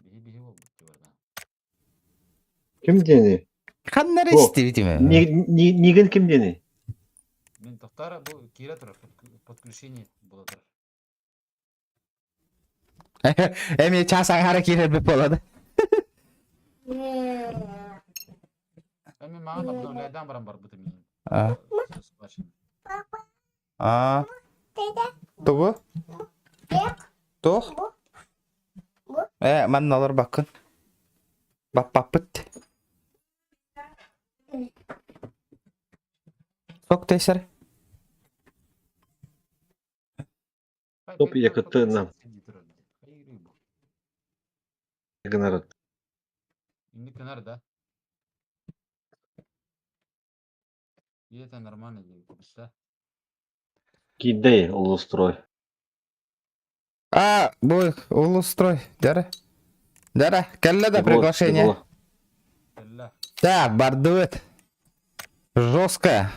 Bihi oldu ki orada. Kimden? Kanları Bu. istedi mi? Nigin kimden? Мен тоқтары бұл кері тұр, подключение болады тұр. Emi çasan hareket bir boladı. Мен маған обновляйдан барам бар бұты менен. А. А. Тугу? Тух? Man olur bakın. Bak bit. Çok teşekkür. Топ yakıtından. Gınarat. Инди кінар, да? И это нормально, да? Gidey ulustroy. А, bu Ulustroy. Dere. Dere, kelle да приглашение. Элла. Да, бардует. Жестко.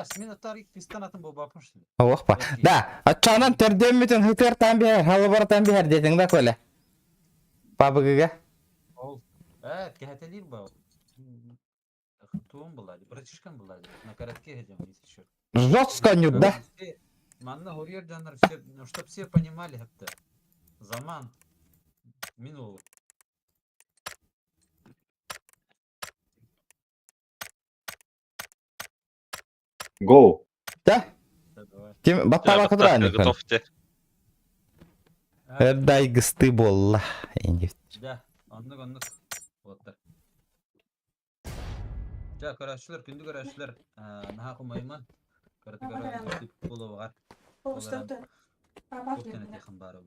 Смена тарих пистанатын бұл бапын что ли? Опа. Да, атчанан тердеммитин хытыр тамбихер, халыбар тамбихер детиң да көле. Пабыгыга. Ол. Кехетелир ба. Туым болады, братишкам болады. На коротке идем, если что. Жестко нюд, да? Манна хурьер жанр все, ну чтоб все понимали это. Заман минул. Go. Да? Тем баттава кадырани. Готов те. Дай гысты болла. Енді. Да, аннык. Вот так. Ja, көрәшілер, күнді көрәшілер. Наға қымайман. Көрәті көрәшілер болу бағар. Көптен әтеқін бары.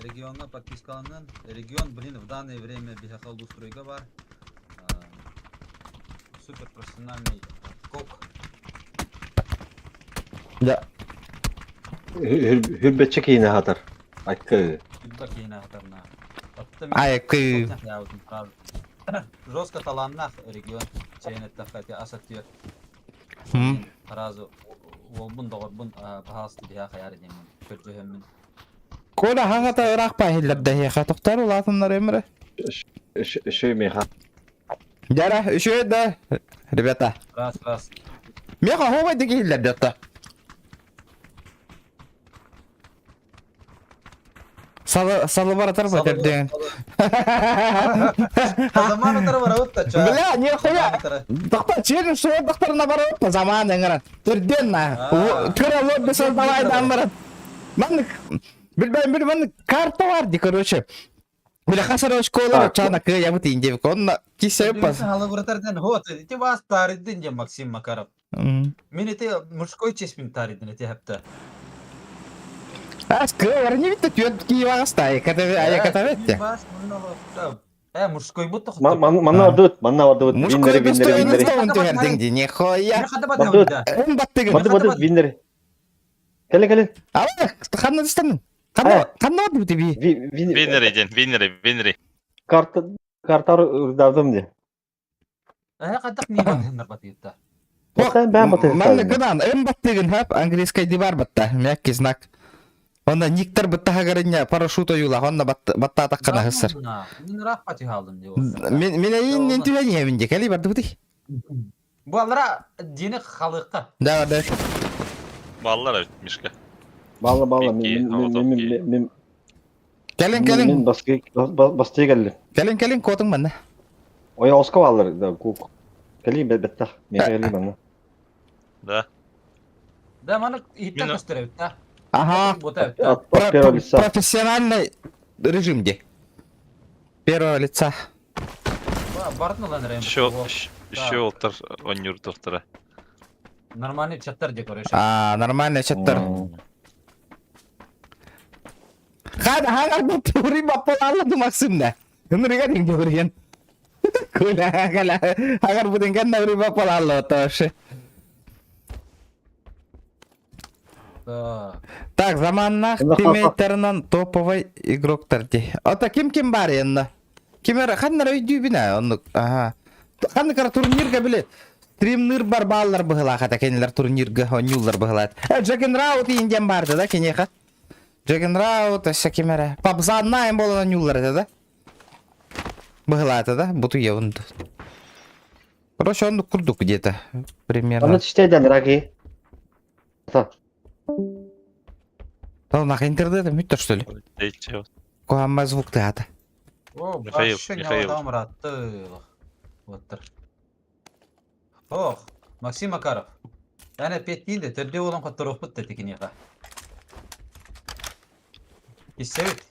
Регионға подпискаланын. Регион, блин, в данное время бихақал устройға бар. Супер профессиональный кок. Да. Hürbetçek yine hatar. Akkı. Күлбәк ейін ақтарына. Айкы. Жестко таланнах регион. Чайнеттақ қайты асаттыр. Таразы олбун доғырбун бағасты бия қаяр деймін. Көржөһеммін. Кола хаңата ырак пахиллер да хеха тоқтар улатынлар эмре. Şey mi ha? Жара, үшө да. Ребята. Раз. Меха ховай дегейлер датта. Салы баратар ба терден. Заманы тары бар ауытта, ча. Бля, не хуя. Доктор черен шо докторына барып па заман эңран. Терден на. Кыра вот бесел давай дамбар. Мен билбейм, мен карта бар ди, короче. Бля, хасара школа чана кы я бут инде конна кисе пас. Халы буратардан вот, ти вас таридин де Максим Макаров. Мен те мужской чеспим таридин эти хапта. Ас кыр не витте түйөт кийвага стай, ката ветте. Мужской будто. Манна вардыт. Мужской Виннери. достоинство он твердинди, не хоя. Он баттыгы. Вардыт виннери. Келин. А, ханна дистан. Ханна бути би. Виннери. Kartar ırdavdım diye. Кадак не бар батыйта. Ben batırdım. Мен гынан, эм баттыгын хап английский дивар батта, мягкий знак. Онда никтер бытта хагарыня парашют оюла, онда батта атаккана хысыр. Мен рах пати халдым деп. Мен айын түбәне менде, кәли барды бути. Бу алара дини халыкка. Да. Баллар ötmüşke. Bağla. Келин. Min bastıya geldi. Келин котың менде. Oya Oska bağlar da kuk. Geleyim betta. Mega geleyim bana. Да. Да, мана иттен Мина- көстөрөбүт да. Ага. Бота да. От первого лица. Профессиональный режимде. Первого лица. Бардын улан район. Еще олтар онюр тоқтара. Нормальный чаттар декорейшн. Нормальный чаттар. Хагар bu turi bapak Allah tu maksudnya. Ngeri kan yang diberikan. Kula kala agar bukan kan nuri bapak Allah тоже. Так, заманнах тиммейтернан топовый игроктар ди. Ата ким бар енді? Кимер ханнар өйдүү бина онны. Ага. Ханнар турнирге биле. Стримнер бар баллар быгыла хата кенелер турнирге онюлар быгылат. Джаген Раут инден барды да кенеха. Джаген Раут аса кимера. Пабзаннаем болон онюлар да? Быгылат да? Буту евнд. Короче, он курдук где-то примерно. Он читайдан раги. Да, нах интернетом митто что ли? Куамма звук театра. О, Михаил, башың Михаил. адам ратты. Оттыр. Ох, Максим Макаров. Әне петтинде түрде olan қаттырып бұтты текінеға. Кесеует.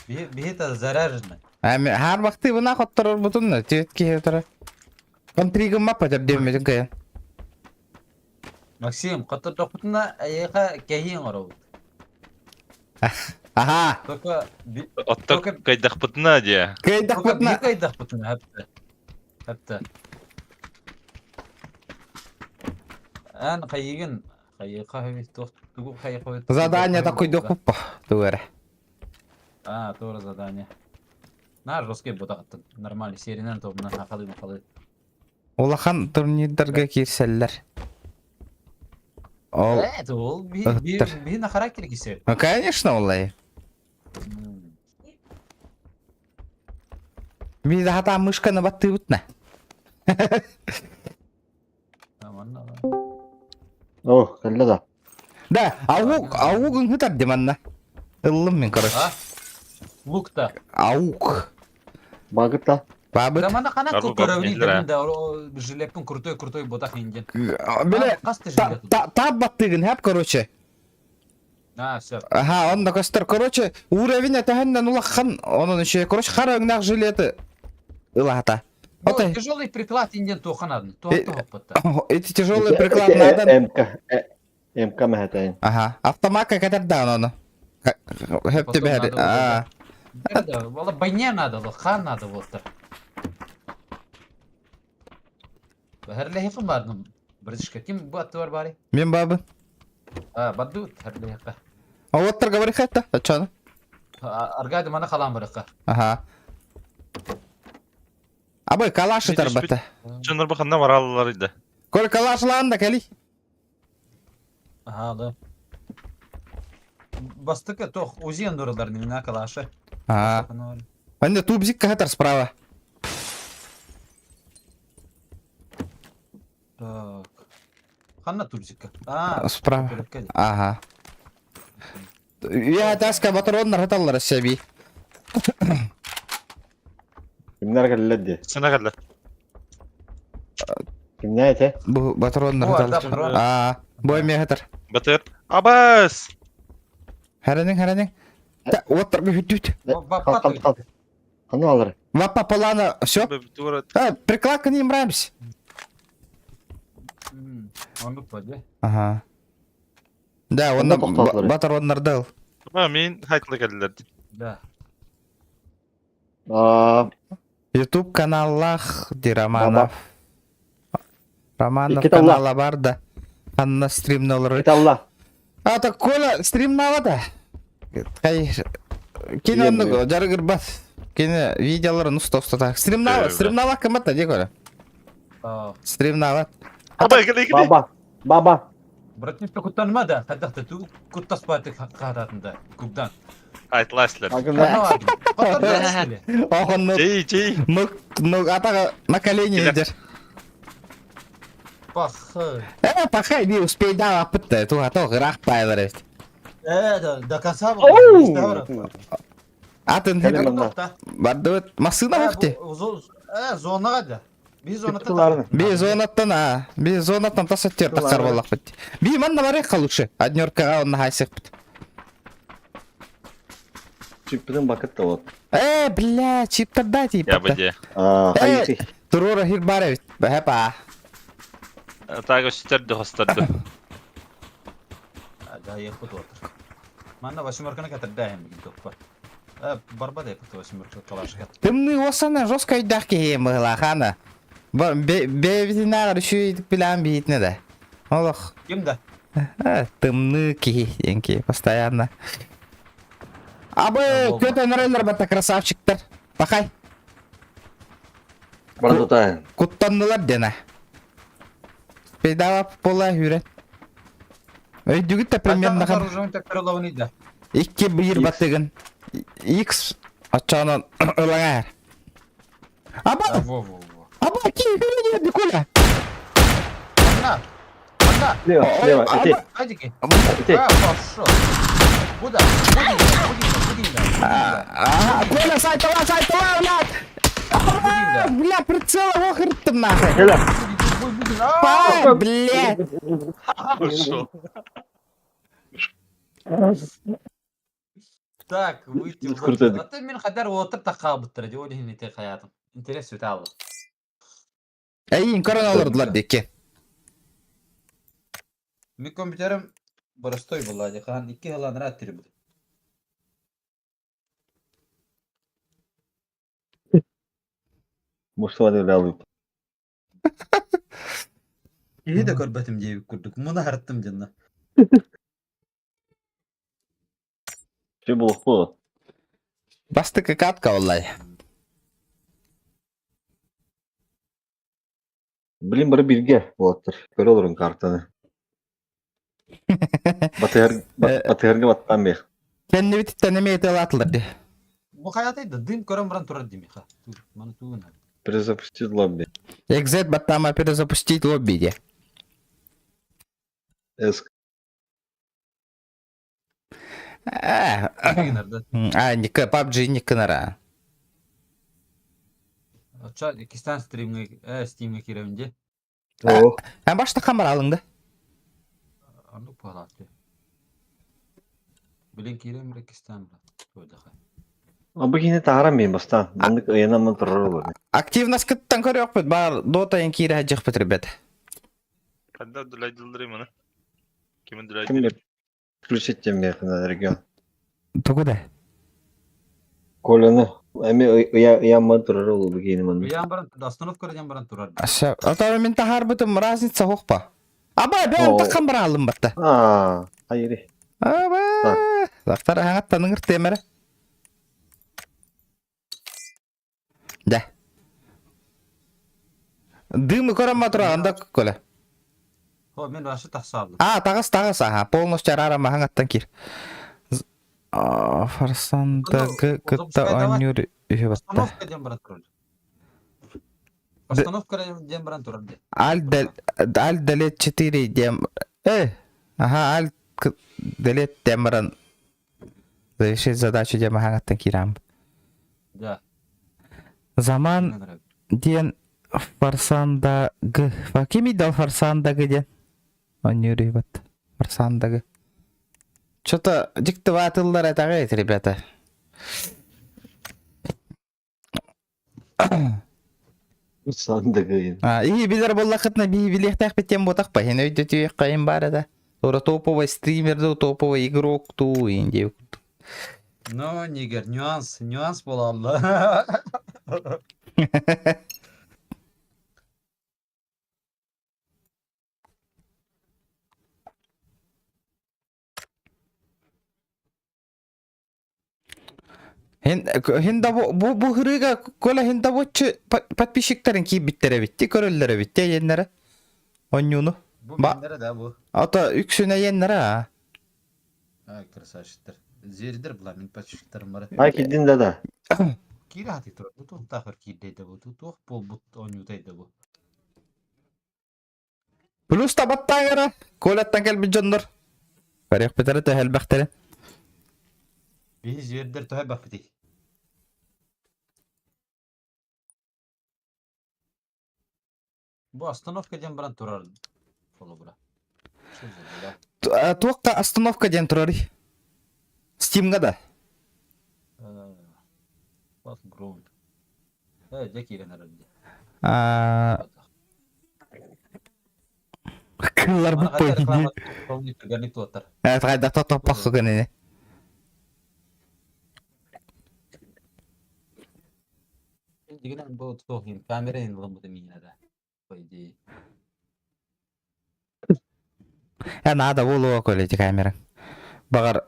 Бейті заряжены. Har vakti buna kotor butun na cewek kaya tara. Kontriga mapa jadi dia macam kaya. Максим, қаттырып бұтына әйеға кәйін ғарау. Aha. Только... Оттак кайдах пытна дия. Kaya dah Только putna. бейкайдақ бұтына, әпті. Ән қайығын. Қайыққа қойды. Задание такой дохупа. Туэра. Тоже задание. На, жесткий бұтақтың. Нормальный сериянан тобынан ақалы. Улахан турнирдерге кирселлер. Ол. Ол бейін на характер кесеует. Ну конечно, улай. Вида хата мышка на баты утна. О, калла да. Да, аугын хытар деманна. Иллым мен короче. Лукта. Аук. Багытта. Бабыт. Да мана қана Арбу көкөрәуіне бабнелер, дәрінде жилеттің крутой бұтақ енген. Биле. Қасты жилет. Тап баттыгын хап короче. Все. Ага, он на костер, короче, уровень атагандан улахан, он еще, короче, харагнах жилеты. Илата. Отай. Тяжелый приклад енген тоқанадын. Тоқ бұтта. Эти тяжелые приклад надо. МК мәхәтәйін. Ага, автоматка катердан оны. Хеп тебе Потом хәди. надо Вала байне надо, хан надо вот. Бәһәрләһе бардым. Бірдішке кем bu атты бар бари? Мен бабы. Бадду хәрләһе. А вот тар говори хәтта. Ачаны. Аргайды мана қалан барыққа. Ага. Абай калашы тарбата. Чыныр баханда маралылар иде. Көл калашлан да кали. Да. Бастыка тоқ узен дұрылар немена калашы. Ага. Анде тубзик кахатар справа. Так. Ханна тубзика. Справа. Ага. Я таска батароннар хаталлар сәби. Кімнер калла ди. Сына калла. Кімне әйте? Бу батароннар хаталлар. Бой ме хатар. Батыр. Абас! Харанин. Да, вот так бит. Қаны алыр. Вапа полана, все. Приклад не нравимся. Он выпадет. Ага. Да, он на батароннар дал. Мен хайтлы каллар. Да. YouTube каналлах ди Романов. Романов Икет Алла. канала бар да. Анна стримнолар. Алла. Так Коля стримнавада. Кай киноны жаргыр бас. Кино видеоларын уста так. Стримнава кымата де Коля. Стримнава. Абай калай. Баба. Братник куттанмады. Хаддақты ту куттаспаты қағатында. Кубдан. Айтласлар. Охон Жей. ну атаға на колени идер. Пахы. Пахай не успей да апытта. Туға тоқ рақ байлар. До конца был. Атын Кәлем бардыт масына вақты. Зонаға да. Biz onu Tıktılarını. Би зонаттан, би зонаттан тасаттер тақар болақ бит. Би манна барай қалушы. Однеркаға онна хайсық бит. Чиппіден бакет да вот. Бля, чиптарда тип. Я бы де. Хайри. Турора хир барай бит. Бәхәпа. Тағы үстерді хостарды. Да ехпут отыр. Манна Вашимырканы кәтірдәйім бігін тоқпа. Барба да епіт Вашимырканы қалашқат. Тымны осана жорстко үйдақ кейім ғылақаны. Бәбітінағыр үші едік білән бейтіне де. Олық. Кімді? Тымны кейінке, постоянно. Абы, көтен райлар бата красавчиктар. Бақай. Бар тұтайын. Куттандылар дена. Пейдава пола хүрен. Өйдігітті примерно қап. Оружием так переловнида. Икки бұйыр батығын. Икс атчағынан ылаңар. Аба! Во. Аба, ки хүрен еді көля. Манна! Манна! Слева, іти. Айдики. Іти. Пошел. Куда? Будинда. Көля сайтыла, блядь! Будинда. Бля, прицелы охырттым нахуй. Келем. Пай, блядь! Так, выйти. Открыто. А ты мен хадар отыр таққа бұттыр. Де ойлы хинете хаятым. Интерес өте алды. Әйін, корон олырдылар деке. Мен компьютерім бұрыстой болады. Хан 2 жылан рат тірі бұды. Мұштыва деп алып. İyi de körbetim diye kurduk. Bunu harıttım canına. Şey болып bu. Бастыкы катка, валлай. Білім бірі бірге болаттыр. Көрі олырын картаны. Батыгерге баттан бек. Кенне бититтен эме ете алатылар де. Bu hayatıydı. Dım körüm buran turar demi. Ha. Dur. Bana tuğun. Перезапустить лобби. Экзет баттама перезапустить лобби де. Эск. Ника, PUBG ника нара. Açar 2 tane Steam'e girevinde. О. Башта камера алыңды. Anlık pahalatı. Bilin girem 2 tane. Öyle ha. Абы кейіне тағарам мен бастан. Мандық ұянамын тұрыр olur. Активность кыттан көрөк бит, бар дота ен кире хаджык бит, ребята. Қанда дұлай дылдырай мұны? Кемін дұлай Кім деп включить тем мекіна регион. Тугуда. Коляны. Әме ұянмын тұрыр olur bu кейіне мандық. Uyan buran, остановка рядом buran turar. Аша, ата мен тахар битим, разница хокпа. Аба, бен таккан бара алым батта. Хайри. Аба. Зақтар хаңаттан ыңыр темері. Да. Дымы көрәмі тұрағанда көля. Ho men başı tahsaldım. Тағыс, аха. Полностью арама хаңаттан кир. Фарсандагы кытта ойнюр үйе батта. Остановка рядом buran turar. Остановка рядом buran turar. Аль далет 4 дем. Ага, аль далет демран. Завершить задачу дем хаңаттан кирам. Да. Zaman ден фарсандагы. Кеми дал фарсандагы ден. Ойнюр үйе батта. Фарсандагы. Что-то диктоватылар это говорит, ребята. Сандығы. И билер боллақытна би билехтақ беттен ботақ па. Хен өйді түйек қайын бар еді. Sonra топовый стримерді, топовый игрок ту инде. No nigger nüans bola Allah. Хенда bu hırıga kola henda boçu подписчиктарын киіп биттере битти, көрөллөрө битти еннере. Онюну. Bu bendere de bu. Ата үксүнө еннере. Ha красавчиктер. Зеридер була мен подписчиктерим бар. Ай кедін дада. Кире хати турар. Bu tuh tahır kirdeydi bu. Tuh bol but onютaydı bu. Плюс табаттагара. Колаттан келби жондор. Карык битере тахел бахтере. Biz zeridir tuha bakti. Bu остановка ден баран турар. Соло бура. Туаққа остановка ден тұрар. Стимға да. Бас грун. Деки генерал. Кыллар бұл Мана реклама пой. полный гарнитур. Қайда тотопақ қығын. Дигенен bu tohin kamera indim bu mina da. По идее. Надо болуға колети камера. Бағар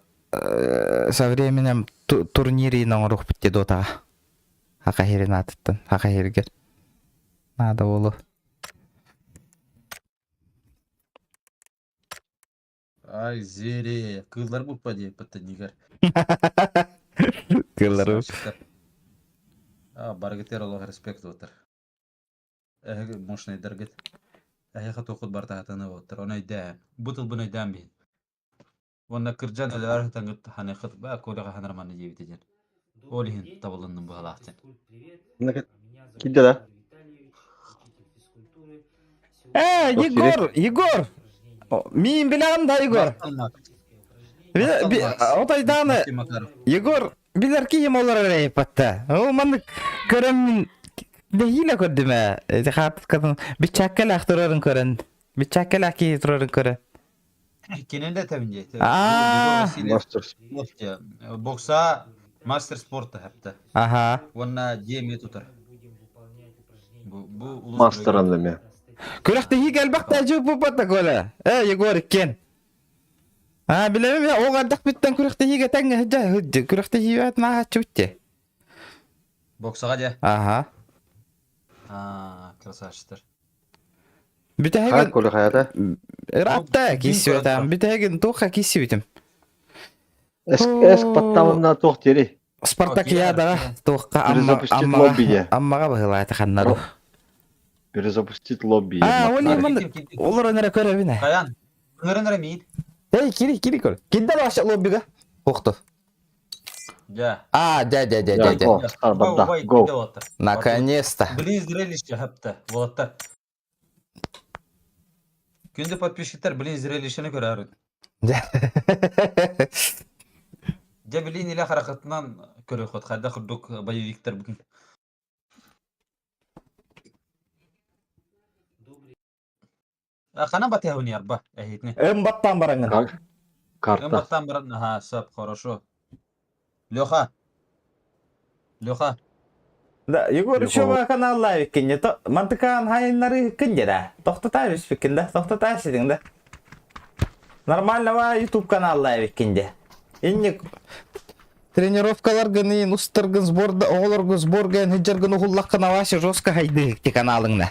со временем турнири наңыруқ бітті дотаға. Хақа херін атыттын. Хақа хергер. Надо болу. Ай, зере. Кылдар бұл па дейіп бітті негер. Кыллар. Баргетер Аллах респект отыр. Мощный дәргет. Хат оқыд бар тағатаны отыр. Оны айда. Бұтыл бұны айдан бейін. Оны кіржан әлі архитан ғыт ханы қыт ба көйліға ханарманы жебет еден. Олихин табылынның бұл алақтен. Кидде да. Егор! Мен білағым да, Егор. Отайданы, Егор, білер кейім олар әрейіп бәтті. Ол маңды көрім Дегиле көрдüm ha. Hatip kadın bir çakkal aktarırın körün. Bir çakkal aktarırın körün. Kenin de tabii. Master. Boksa master sporta hepte. Aha. Ona GM tutar. Bu ulus Master anlam ya. Külakta hi gel bak tacı bu patta kola. Yegor ken. Ha bilemem ya o kadar bitten külakta hi geten hıcca. Külakta hi vat na çutte. Boksa gel. Aha. Красавчик. Bir de Hayat kolu hayata. Ratta kisiyotam. Bir de gün toka kisiyotam. Esk pattamında toh teri. Spartakiyada toka amma bahılayta kannaru. Перезапустить лобби. Olur onlara körevine. Kayan. Bunların miydi? Hey kiri kor. Kidde başla lobbiga. Koktu. Ja. Go. Наконец-то. Блин, зрелище hepte. Volta. Günde подписчиктер блин зрелищени көрәрін. Ja блин ile harakatından көрі қот. Қайда құрдық боевиктер бүгін. Қана баты әуіне арба. Әйетіне. Баттан бараңын. Карта. Баттан бараңын. Ага, сап, хорошо. Леха. Да, Егор шоба каналла виккенде. Мантыкан хайынлары виккенде да. Тоқтатайбыз виккенде. Тоқтатайсың да. Нормального YouTube каналла виккенде. Инне тренировкалар гыны, устаргын сборда, оғылыргын сборгын, хыджаргын ұғыллаққын авашы жосқа хайды те каналыңда.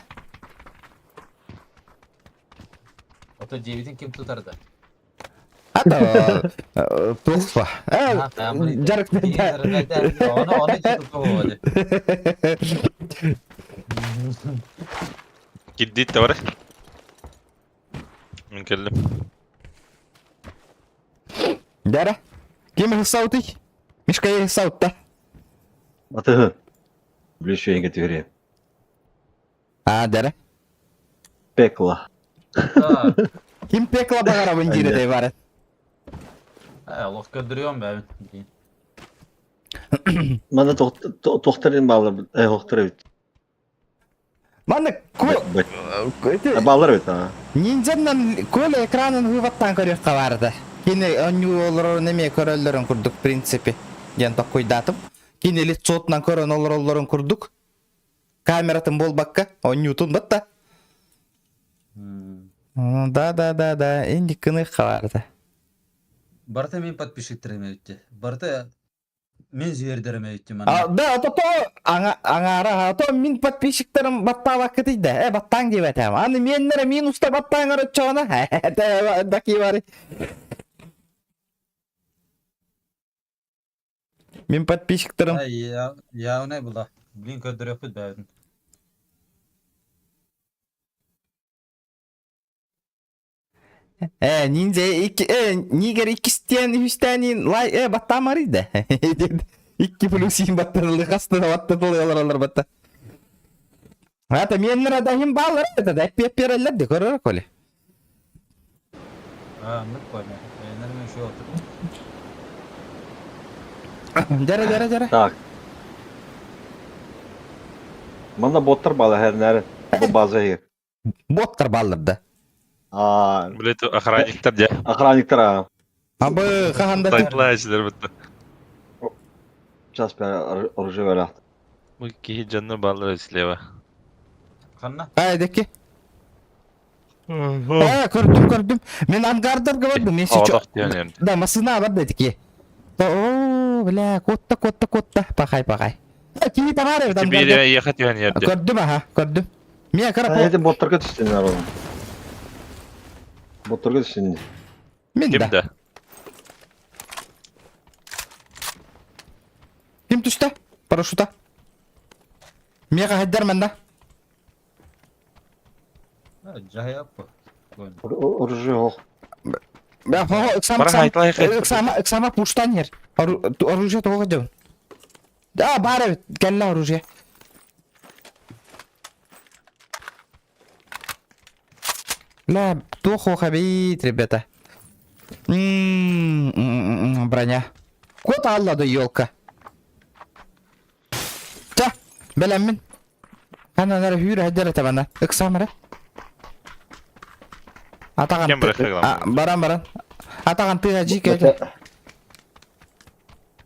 Ото 9'in kim tutardı? Hatta tuhfa. Жарык Onu tutup kovadı. Giddit de var. Geldim. Dara. Kim hıssauti? Mishkaya hıssautta. Atı. Ближче категория. Dara. Пекла. Kim pekla bağara bıncire de var. Allah gönderiyorum ben. Bana tohtarın bağlı. Tohtar evet. Bana Bağlar evet ha. Ninja'nın kol ekranın hıvattan körüyokka vardı. Yine önü olur neme köröllerin kurduk prinsipi. Yani tokkuydatım. Yine elit sotnan körön olurların kurduk. Kameratın bol bakka. O Newton batta. Да. Енді кыны қаларды. Барта мен подписчиктеріме өтті. Барта мен зүйердеріме өтті. Да, ото аңара, ото мен подписчиктерім баттава кытыйды. Баттан деп әтем. Аны менлері мен уста баттан көріп чоғына. Даки бары. Мен подписчиктерім. Я онай бұла. Блин, көрдір өпіт бәудің. Ninja niger ikisten hüstanin lay battamarıydı. 2 plus 2 battarılı kastına battadı oluyorlar batta. Это мен радахим балар это да пепперелер де көрөр коле. Anlık koyma. Nereden şey otur. Жара. Так. Мында боттар бала her nere. Bu bazı her. Боттар балларда. Блять, охранниктер же. Охранниктер а. Абы каханда Тайплайчылар бітті. Сейчас оружие верат. Бұл кейі жанны баллар слева. Kanna. Кайдеки? Көрдүм. Мен ангардар көрдүм. Мен Авадақ дейін енді. Да, машина бар дедики. О, бля, котта. Пахай. Киви тамары там. Сибирия ехать дейін ерде. Көрдүм. Мен карап. Hadi botlarga düştüler oğlum. Botlarga düştüler. Мен да. Кімді? Ким түштү? Парашюта. Мен хайдарман да. Cahil yapma. Orужие yok. Бара айтылай қайт. Сама пуштанер. Оружие того ждем. Да, бара, калла оружие. لا плохо хабит, ребята. Броня. Кот алла да елка. Та, белемин. Ана нара хүйрі әдері табана. Иксамыры. Атаған Кем бұраққа қалам? Баран. Атаған тыға жик әді.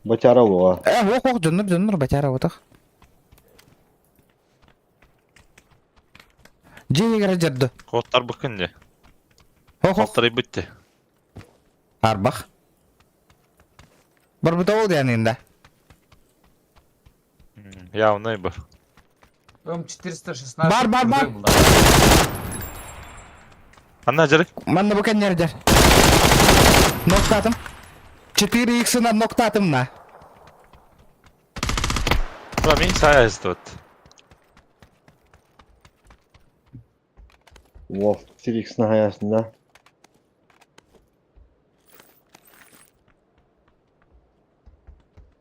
Бачара o. Оқ, жоннор, бачара отық. Жегері жырды. Қоттар бұқын де. Оқ. Қоттары бітті. Арбақ. Бір бұта олды янында. Явный бар. Ом 416. Бар. Анна жарық. Манна бұқан нердер. Ноктатым. 4х-на ноктатым на. Бұла мен сая ізді өт. О, Феликс'in hayatında.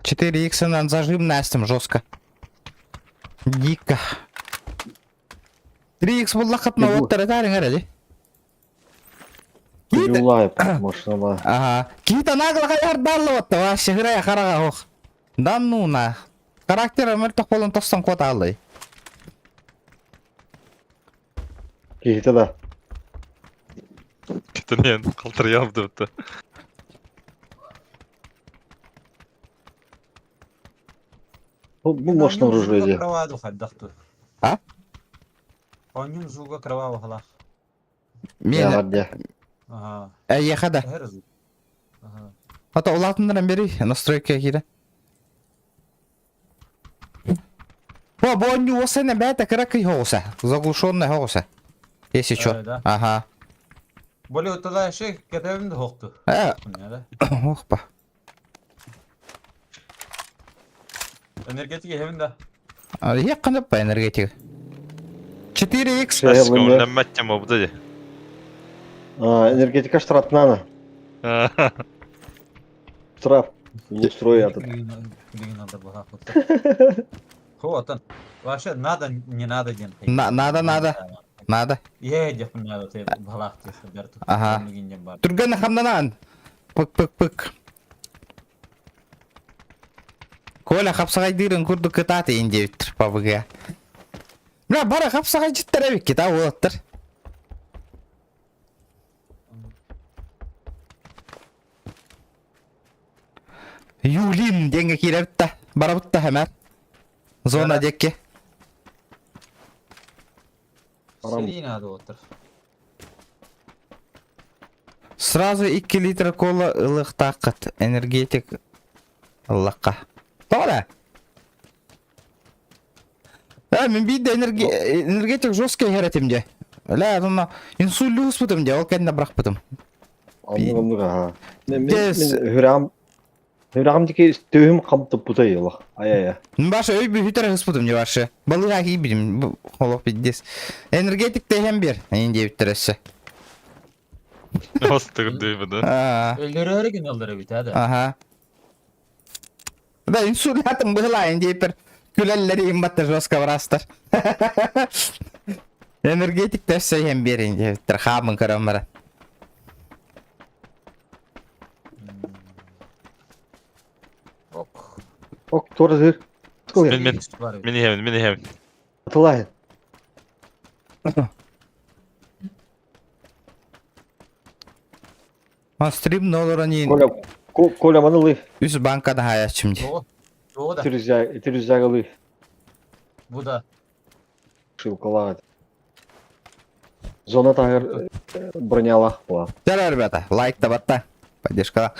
Четыре х зажим настим жестко. Дико. 3х бұл лақытына Егу. оттары тарың әрі. Юла yapar maşallah. Ага. Кейті нағылға ярдарлы отты. Вообще ғырая қараға оқ. Да ну на. Характер өмірті қолын тостан қот алды. Giydi da. Кетінен қалтыр явды бітті. Bu boşuna orужие diye. Кроваду хаддахту. А? Оннун зуга кроваву халах. Ya Мен hadi. Ага. әйеқада. Herzu. Ага. Ата олатындырын бері настройка кейді. Бұл не осы не бәті кірәкі хоғыса. Заглушенный хоғыса. Если чё. Да. Ага. Более утала şey кетебим de hoqtu. Охпа. Energetik evinde. Ек қанып па энергетика. 4х. Şey Әсік yapayım өңлен мәттем обды де. Энергетика штрафна. Штраф. Устрой этот. Блин, надо было хоqtu. Хоотан. Вообще надо, не надо ден. Надо. Едет надо ты балахты берту. Ага. Түргені қамданан. Пык. Коля қапсағай дейрін күрді күтаты ендеуіттір пабыға. Мына бара қапсағай жіттір әбек кет, олаттыр. Юлин денге келебітті. Бара бұтты әмәр. Зона декке. Сирий надо отыр. Сразу 2 литр кола ылық тақыт. Энергетик ылыққа. Тоғыда? Мен бейді энергетик жесткий херетім де. Ля, тұнна инсулюс бұтым де, ол кәдіне бірақ бұтым. Anladım ha. Yes. Hüramdaki tühüm kamptı bu da yılı. Ay. Башы өй бір хүтір ғыс бұтым де башы. Балыға кей білім, қолық бейдес. Энергетик дейхен бер, енді өттіресі. Осы түгірді бұды. Öldürür gün öldürür bit hadi. Ага. Да, инсулятым бұғыла, енді бір Külelleri imbattır joska brastır. Energetik de söyleyen berin jebittir. Hamın kıramara. Ok. Ok, torası. Min min. Mini heaven. Atılay. On stream ne olur onu Коля манылы. üst bankada hayat şimdi. O da. Тирюзягалый. Bu da. Шилкалат. Зона тагыр броняла была. Gel rебята, лайк да батта. Поддержка.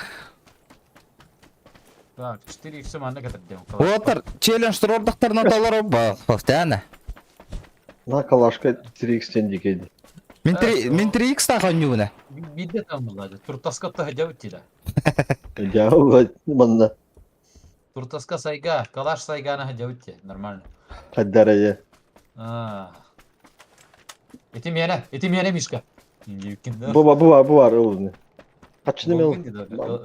Так, 4 манна getirdim. Отыр, челлендж ордықтарына доллар ба. Постоянно. На калашка 3x дикейди. Мен 3x тақын юна. Bir de tamamladı. Turtaska hacı uçtida. Я манна. Turtaska sayga, kalaş saygana hacı uçtu. Normal. Хаддарая. Etim yene mişka. Yükünden. Bu var oğlum. Kaçını mı?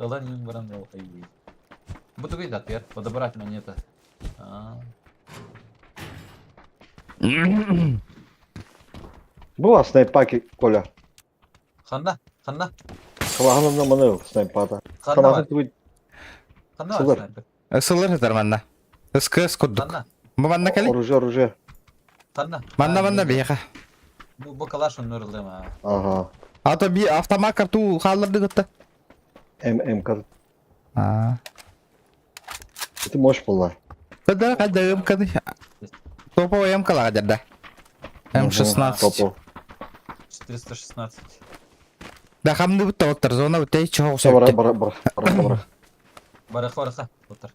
Alan yün varan da okey. Bu da bir dat yer. Подобрать монета. Bu var снайпаки, Коля. Ханна. Калаганымда мана yok снайпада. Ханна var. Тамағы Ханна Сылыр. var. Isılır hızır manna. Iskı kurduk. Ханна. Bu manna kali? оружие. Ханна. Manna beyha. Bu kalaş onun örüldü ama. Ага. Ata bir автомат карту kaldırdı gitti. МК. Aa. Ты можешь была. Kadar kadar kadar. Topo M kala da. M16. Топо. 416. Да хамды бутта оттыр. Зона бутта чоğu Все, бара. Бараха. Otur.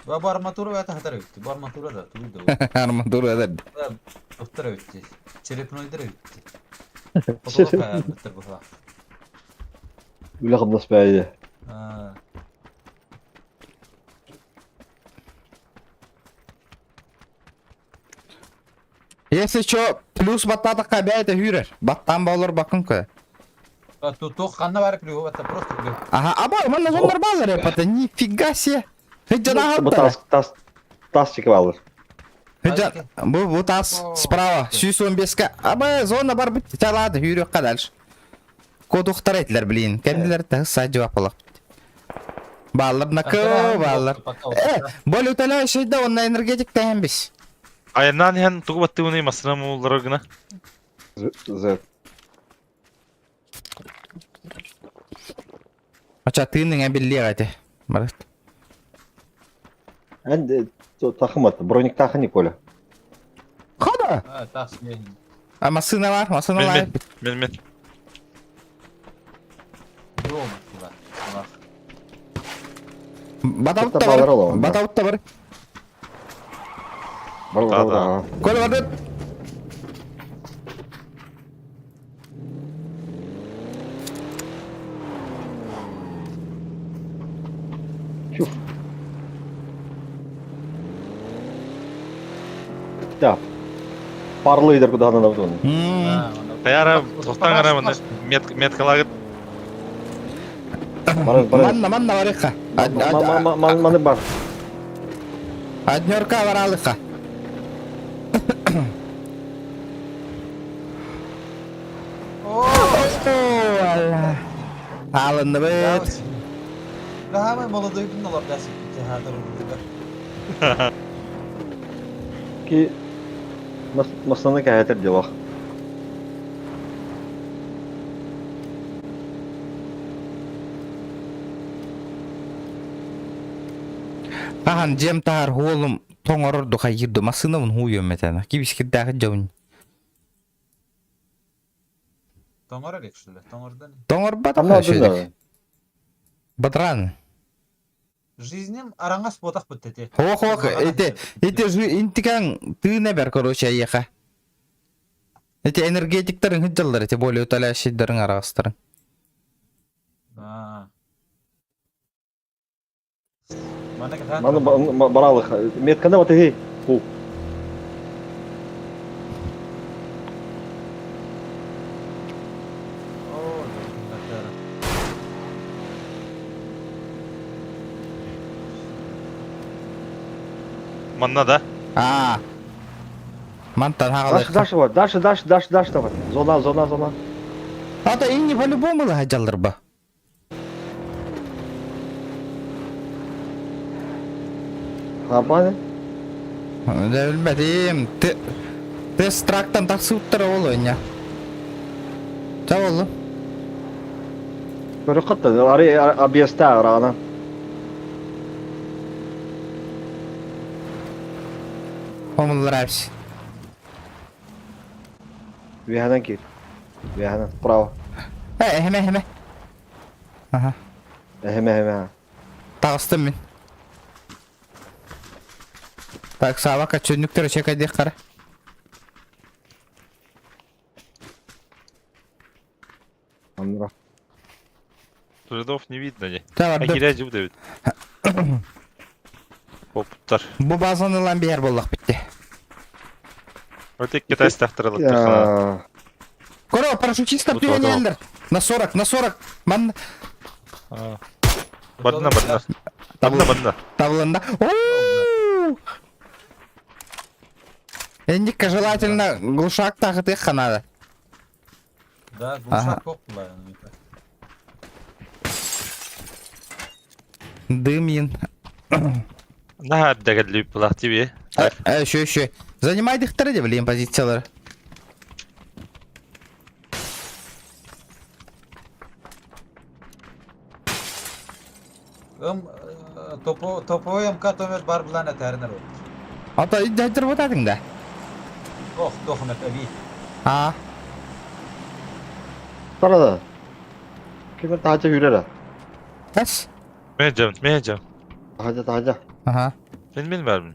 Bu armaturu ve tahtar öttü. Bu armaturu da tuydu. Armatura da. Tahtar öttü. Çerepnoydur öttü. Fotoğraf ayarlattır bu ha. Бля, нас пяди. Если что, плюс баттата кабяйт hürer. Баттан болор bakın ki. Тут ханна var клюв, это просто клюв. Ага, а манна зондар балар yapata. Нифига себе. Hıccana Bu hatta. tas çıkıp alır. Hıccan. Bu tas sправа. 115'ka. Ama zona бар bitti. Çalады. Hürüyor kadar. Koduktar ettiler bilin. Kendileri de hıssa cevap alak. Bağlar nakı bağlar. Bol ötele şeyde onunla energetik dayan biz. Aynan hen tuğ battı bunu masına mı olur gına? Z. Açı tığının belli hadi. Barat. Әнді тақым атты. Броник тақы не, Коля? Kada. Ha, tas yehin. Ama sığına var. Masına var. Min. Yok mu var? Var. Batavut da Hatta bağlar var. olalım. Batavut da var. Бара. Kola var. Чуф. Да. Парлыйдыр куда надо вот он. Таяра тоқтан ғана мұны меткалағыт. Манна var iqa. Маны бар. Adnyorka var alıqa. Allah. Alındı bit. Daha mı молодой gün olur dersin. Cehadır olur. Ki masana kayatır cevap. Ahan jem tahar holum tongoror do khayirdo masına un huyo metana. Kibiskit dağı jawun. Tomar öyle kişiler. Tomardan. Tongor bata Ama adı şey. da. Badran. Жизнем араңас ботақ біттете. Хох, эти же интикан ты не бер короче яха. Эти энергетиктерин хыджалдар эти более уталя шиддерин арастырын. Мана катан. Маны баралық. Метканда вот эй. Фу. Manna da. Aa. Mantan haqalı. Дальше var. Дальше давай. Зона. Ата инни по-любому лахажалар ба. Хабаны. Да bilmedim. Тест трактан таксы уттара ол ойня. Та болу. Böyle katta. Araya ABS'te arana. Омулар апси. Виhandan gir. Виhandan. Право. Хеме. Ага. Hemen. Тағыстым мен. Так, сабаққа чөнніктері чекайдек қара. Anladım. Следов не видно, не. Та А бар. гиряжи буде бит. Опыттар. Бу базаны лан бер боллақ битти. Өтек Китай стақтырылып тұрсана. Ya. Коро, парашютистер Вот, түйенелдер. На 40. Ман Badına. табылында. Оу! Эндикка желательно глушак тағыты қанады. Да, Ага. глушак yok bunlar yani. Дымин. Наха дәгәдліп бұлақ тебе. Так. Шö. Занимайдықтары деп білейін позициялары. Topoy MK tömür bar bulan eteriner o. Ата, иддәйтір бұтадың да. Dokumet evi. А, Sarada. Kime tahaca yürüyor. әс. Мен жам. Tahaca. Ага. Мен білмәрмін.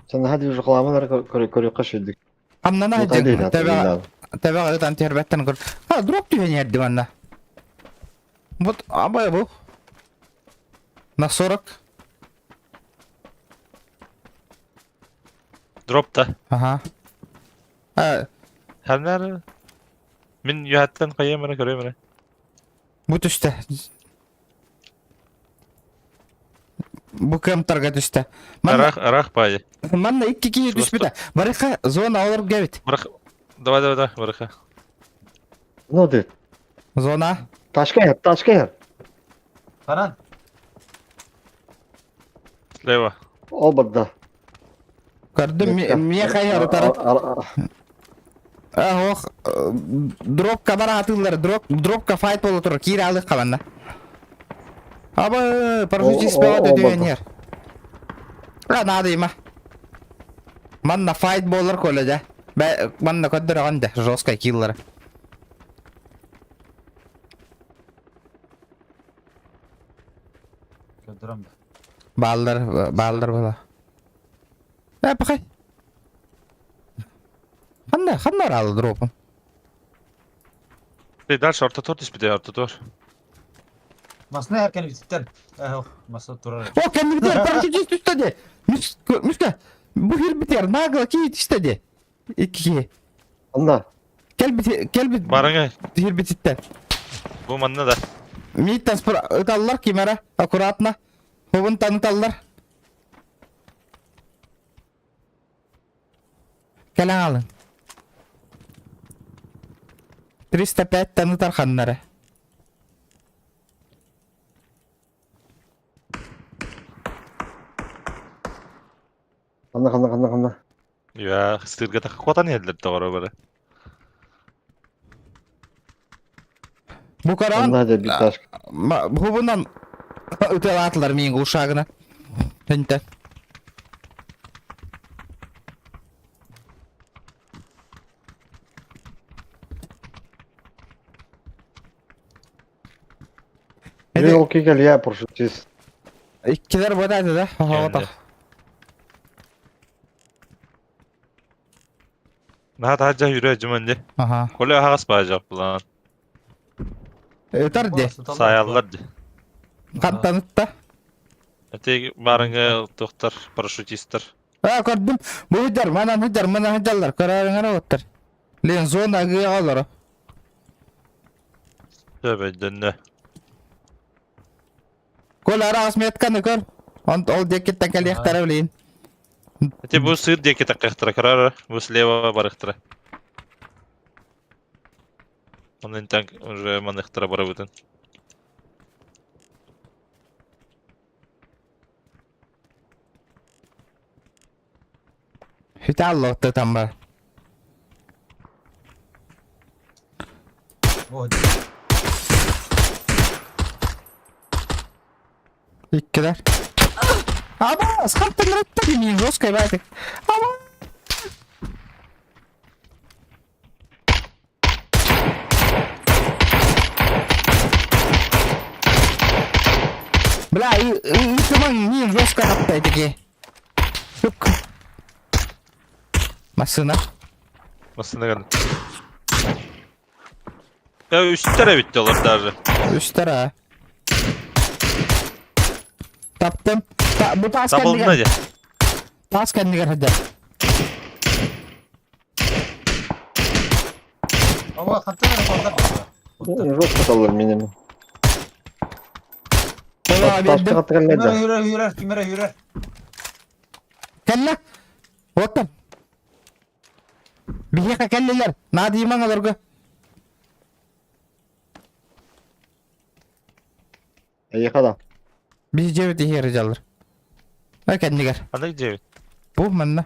Sen hadi yüzü kılamanları körü kaşıydık. Амнана Bu taydı айдың. yine. Табаға ыдан тербәттен көр. А, дроп түйен ерді манна. Вот, абай бұл. На 40. Dropta. Ага. Хәлнәр. Мен юһаттан қайымыра көреміра. Бұ түсті. Бұ кемтарға түсті. Арақ байы. Манна 2 кие түспеді. Барықа зона олар гәбіт. Давай, барыха. Ne oldu? Зона. Taşka yer. Karan. Слева. Olmadı. Көрдім, мен қайыр ұтарып. Ох, дропка бара атылар, дропка файт болу тұр, кире алып қаланна. Абы, парашютист болады дүйенер. Надыйма. Манна файт болыр көлі да. Манна көддір оғанда, жосқа киллары. Gördürüm. Балдар бола. Пақай. Қандар алды дропым. Дальше ортотор диспите, ортотор. Masna erken bititten. Masa durar. О, кәмді бітер, парашютист үстеді. Мүшкі, бұл хер бітер, нағыла кейт істеді. Икки. Anda. Кәл бит. Барыңа. Хер бітіттен. Бұл манна да. Миттен ыталлар кемера, аккуратно. Хубын таныталлар. Кәләң алын. 305 танытар ханнары. Anda. Я стырга так қотан елдер тоғыры бәрі. Бұ қараған, Anda hadi bir taşka. хубынан өтел атылар менің ұшағына. Тәнтен. Bir okey gel ya parşutiz. Иккілер бодайды да. Келді. Наға тағажа үйрі жүмінде. Ага. Колы ағас бағажақ бұлан. Өтар де. Саялылар де. Қан танытта. Ete barınga doktor, paraşütistler. Ha gördüm. Bu hıcar, mana hıcarlar. Kararına otur. Len zona gıya alır. Tövbe dönne. Kolar asmet kanı kör. Ol deket tekel yaktara bileyin. Ete bu sığır diye takıktıra karar. Bu sleva barıktıra. Onun tank уже манıktıra barabıdın. Hiç Allah tutam var. Oh, İkkiler. Ama sıkıntı nırıtta demeyin. Roskay baydık. Ama. Bla, tamam niye Roskay yaptaydı ki? Yok. Masına. Aslında geldi. Ya üstlere bitti olur derdi. Üstara. Taptım. Bu tas Tabaldın kendi hadi. Tas kendi gel hadi. ama katına fazla Rot katalım minimum. Ola abi Taşta eddim. katıkan Kimere neden? yürür. Kella. Otam. Bihi kelliler. Nadi man alırgı. İyi kadar. Bihi cevdi hiricalar. Ha kendi gel. Hadi gidelim. Bu manna.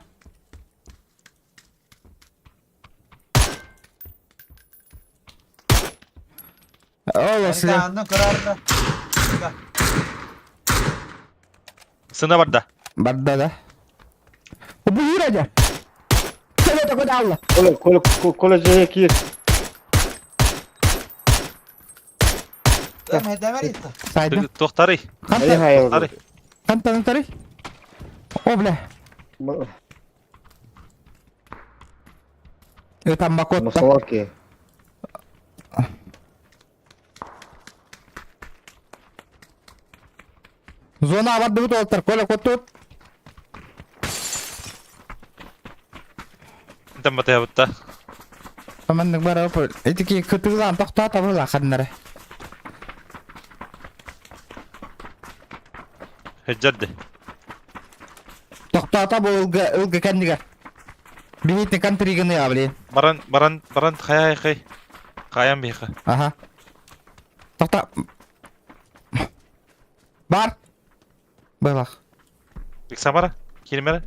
Ola size. Andan kararında. Sına var da. Barda da. Bu hiraca. Şöyle de koda Allah. Koleje gir. Demer itti. Saydım. Doktori. İyi Kanta. hayal. Doktori. Kanta tari. Obla. Utan makotta. Masalak ki. Zona avat dulu toltar. Kola kotut. Tempat ya butta. Paman nagbar apa? Itu ki ketulan tok tok apa lah kan nare. Heccaddi. Tok tok apa ulga kan diga. Bihit ni kan trigen ya beli. Baran kaya kay. Kayam biha. Aha. Tok tok. Bar. Balak. Bik samara. Kilimere.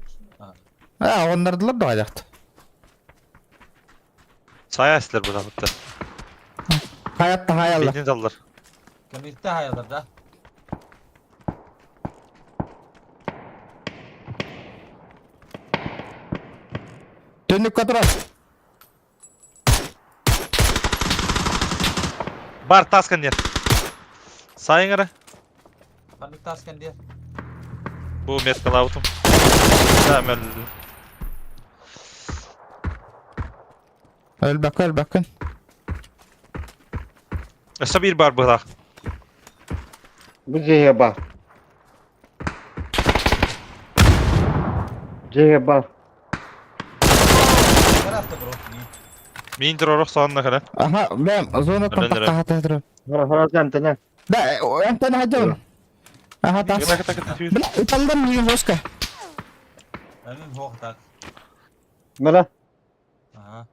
Ha onlardılar da ayaktı. Saya ister bu da butta. Hayatta hayallar. Bildin dallar. Kemikte hayaller da. Dönüp kontrol. Bar taskan yer. Sayın ara. Panik tasken diye. Bu meskal avutum. Hemen. Öl bakın. Esa bir bar bırak. Bu C'ye bak. C'ye bak. Tarafta bro. Min drorok sonuna kadar. Aha ben zona kontak Öyle. tahta durum. Harap antena. Da enten haja onu. Aha tas. Kita kita Bela utaldan mi roska. Emin hoq tak. Mela. Aha.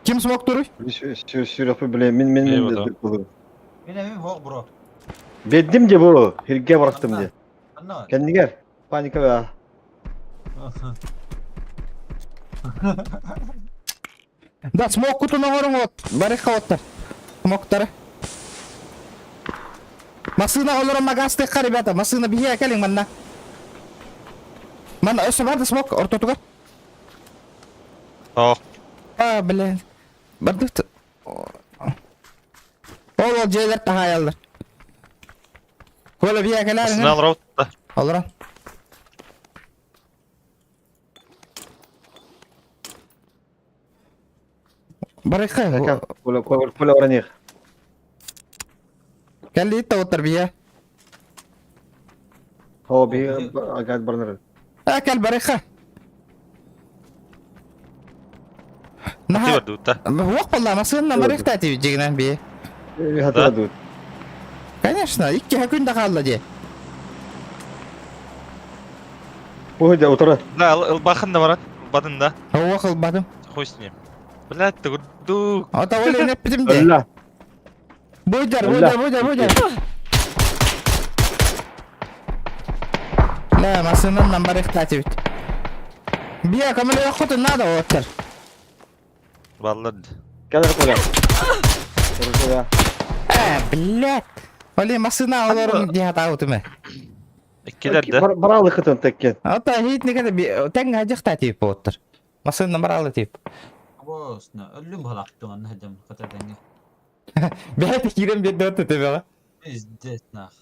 Kim smoke duruş? Sürafı bile min Eyvallah. dedi. Men emin hoq bro. Beddim de bu. Hirge bıraktım diye. Anna. Kendi gel. Panika be. Da smoke kutuna horun ot. Bari kawattar. Smoke'ları. Masına olur ama gazete karibata. Masına bir yer gelin manna. Manna öse var da smoke orta tugar. Oh. Aa bile. Bardık. Ol C'ler tahayallar. Kola bir yer gelir. Sınav raut da. Olur. Bari kay. Kula oranı. Келли итте отыр бие. هو قاعد برنر Кел бариха. Ати Наха. бар дуутта. Вок болла масынна барихта ти жигнен бие. هتردد Конечно, икки күндө калды же. وهدى وترى Да, бахында барат. Бадында. Ова кылбадым. Хуй с ним. Блядь, ты гурду. Ата оле не битим де. لا Буйдар. لا масыннан барихта ти бит. Бие камеле якутун надо отыр. Баллад. كذا كذا ورجع Блядь. Оле масына олорун дият аутуме. Иккилер да. برالي ختم تكين Ата хит негеде тең ажыкта тип отыр. Масыннан баралы тип. Босна, ölüm halaqtın anne hacım qatadanga. Бәйт кирем бедде отыр тебе. Издетнах.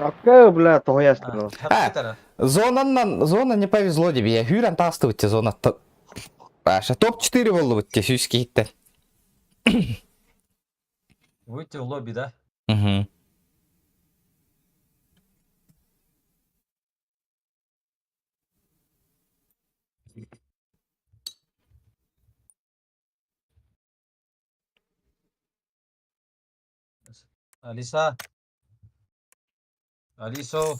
اوكي بلا то ясно Хақитара. Зона не повезло тебе. Я Хюрен тасты өтте зона. Аша топ-4 болду өтте сүйске хитте. Выйти в лобби, да? Мгм. Алиса. Алисо.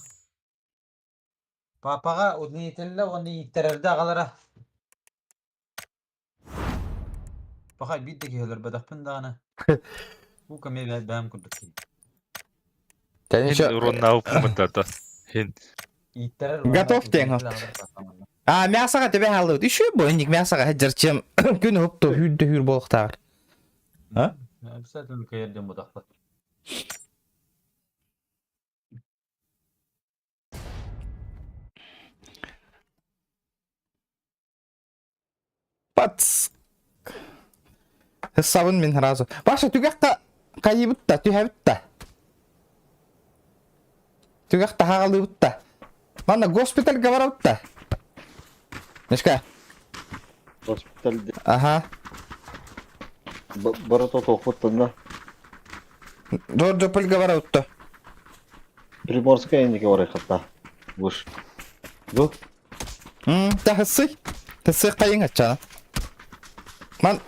Папаға уднителле оны иттерерде ағалара. Пақай бидді кейлер бәдақпын дағаны. Бұл кәме бәм күрдік кейін. Тәне Хин урунна упуматтарда. Хин. Иттерер. Готов теңі. Мясаға тебе алды. Үші бойник мясаға хәджірчем. Күн ұпты хүр болықтағыр. А? Әбісәтін көйерден бұдақпы. Пац. Хысабын мен разы. Баша түгәқта қайыбытта, түйәбітта. Түгәқта хағалыбытта. Мана госпитальға барабытта. Нешка? госпиталь Аха. برطو توقفتنا Джорджо пылға барабытта. приморская индике ورай خطا وش دو Тахысы. Тасы қайын атчана. Ман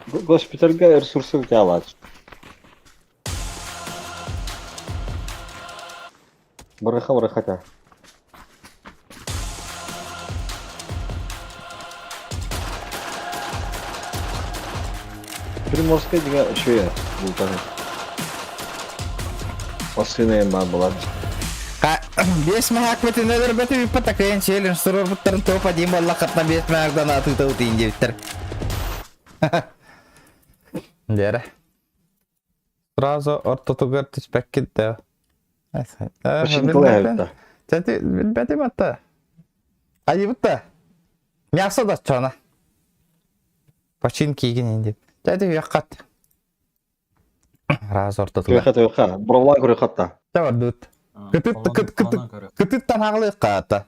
госпитальга ресурсы утялать ورай хотя приморская деген еще я был тоже последняя была бес мәхәк бөтен нәдір бөтен біппата кайын шейлін сұрыр бұттарын топа дейін болла қатна бес мәхәкдан аты тау дейін жебіттір. Дәрі. Сразу ортотугар түспәк кетті. починкалай это Тәті бәтем атта. Айы бұтта. Мясо да чана. Починки еген енді. Тәті яққат. Раз ортотугар. تويخا бровлан көрі қатта Тәвар дүт. Кытыттан ағылы қаата.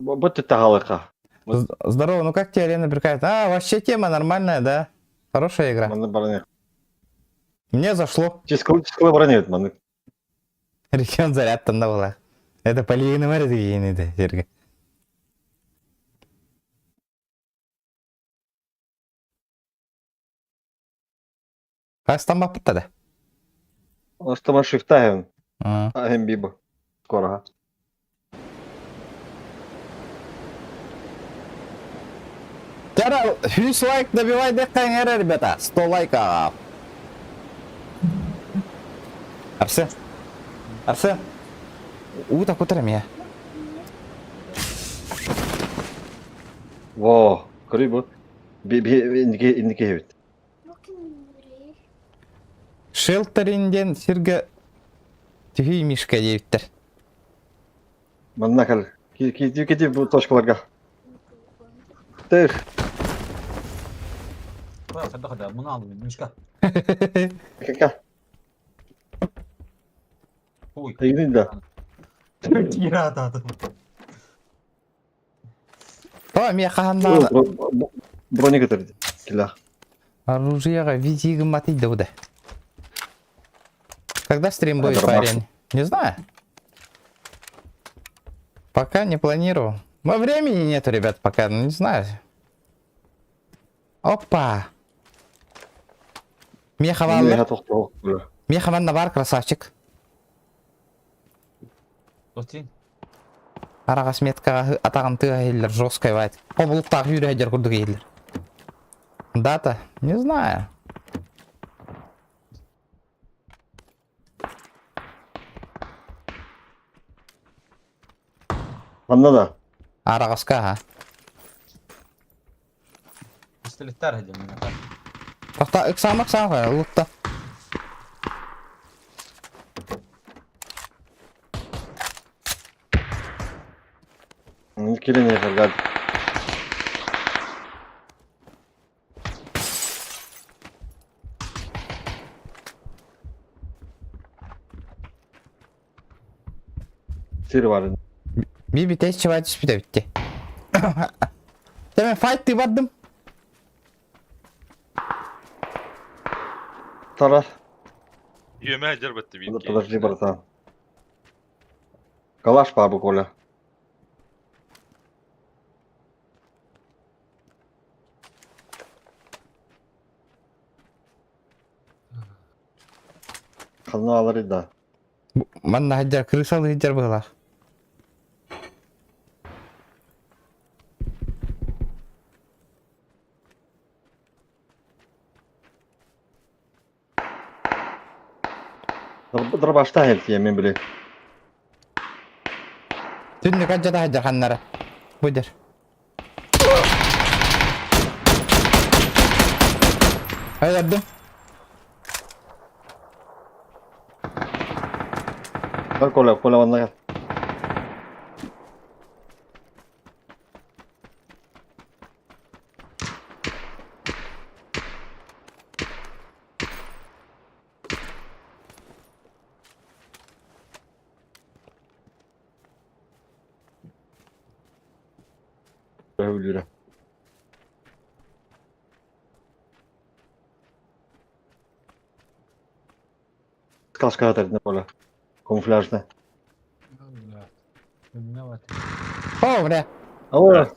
будьте тағалықа Здорово, ну как тебе арена прикает? Вообще тема нормальная, да? Хорошая игра. маны баране Мне зашло. чискылы баранет маны Регион зарядтан да была. Это полигоны мәрі деген еді жерге. Қайстан бап бұтта да? остама шифтаем А. Бибо скоро Тара, 100 лайк добивай деккан әрі, ребята. 100 лайков. Арсе? Арсе? Ута көтерем я. во көрей индике хебет Шелтеринден сирге түйі мишка дейбіттір. мына кәл кетіп бұл точкаларға тых Қада, мұны алып, мішка. кака Ой. тегін да Кері атады. О, мен қағандағыда. броник өтірді кілі Оружиега визига матить да. Когда стрим будет, Нормально. парень? Не знаю. Пока не планирую. Но времени нету, ребят, пока, ну не знаю. Опа! Мехаваллар. Меха тоқтау. Мехаванна бар, красавчик. Тотин. Арагас меткага атаган тыга хейлер, жесткой вайт. Облуктагы юрегер курдук хейлер. Дата? Не знаю. Анда да. Арагаска, ха. Пистолеттер hediyem ben. Тоқта, ыксам қой, лутта. Келене фаргад. Сир var. Bir test çivayt bir de bitti. Demin fight divardım. Tara. Yöme jarbattı bir. Подожди, братан. Калаш бабу Коля. Қалны алыр еді. Манна хаджар, крысалы хаджар была. Дырбашта хелти, мен біле. Tünlük hacada hajar hanlara. Budur. Hayırdım. Gel Коля, Коля bana gel. Ölüre. Kaska atarında Коля. Камуфляжda. Ne var? Oh bre. Ama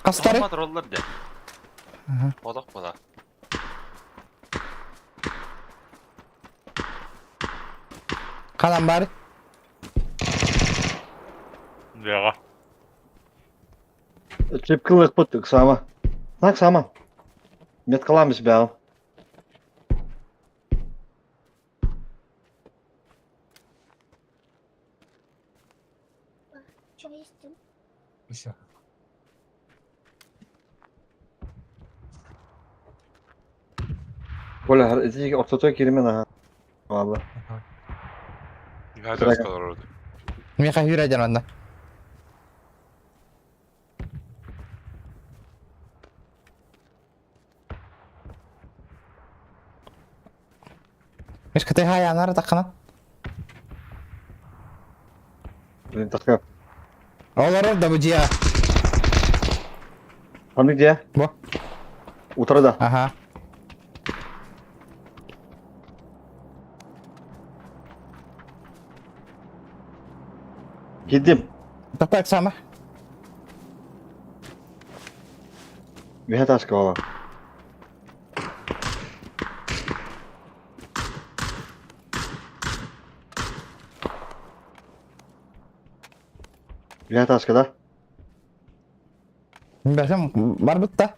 Kastarı. Olmadı rollar de. Odak bala. Kalan bari. Vega. çepkılık pıttık sama. Nak sama. Met kalamış be al. Что есть? Uşa. Коля, эти ortaya girmen ha. Vallahi. Hadi Bırak. kadar orada. Mika yürü hajar banda. Миш кытай хай анары такканат. Блин, такая. Олар да бу жия. Он где? Бу. Утрода. Ага. Gittim. Токтай сама. Bir taşka valla. Bir taşkada. Бәсем бар бутта.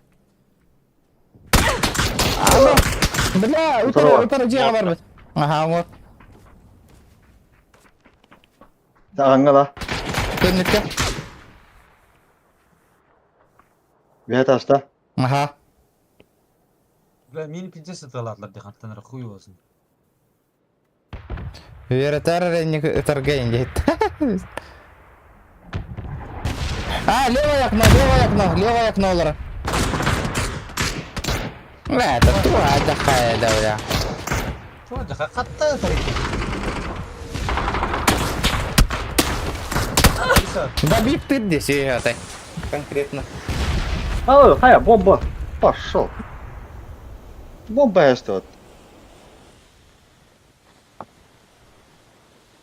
Бля, утара жия бар бут. Ага, вот. Sağanga da. Төннүккө. Bir taşta. Ага. Mini pizza satılarlar diye kantanlara kuyu olsun. Веретар ренник торгейн дейт. А, левое окно, олар. Это тура такая, да, бля. Çoğunca katta tarihte. Добив ты здесь, этой. Конкретно. Aa, hayır bomba. Пошел. Бомба яшты вот.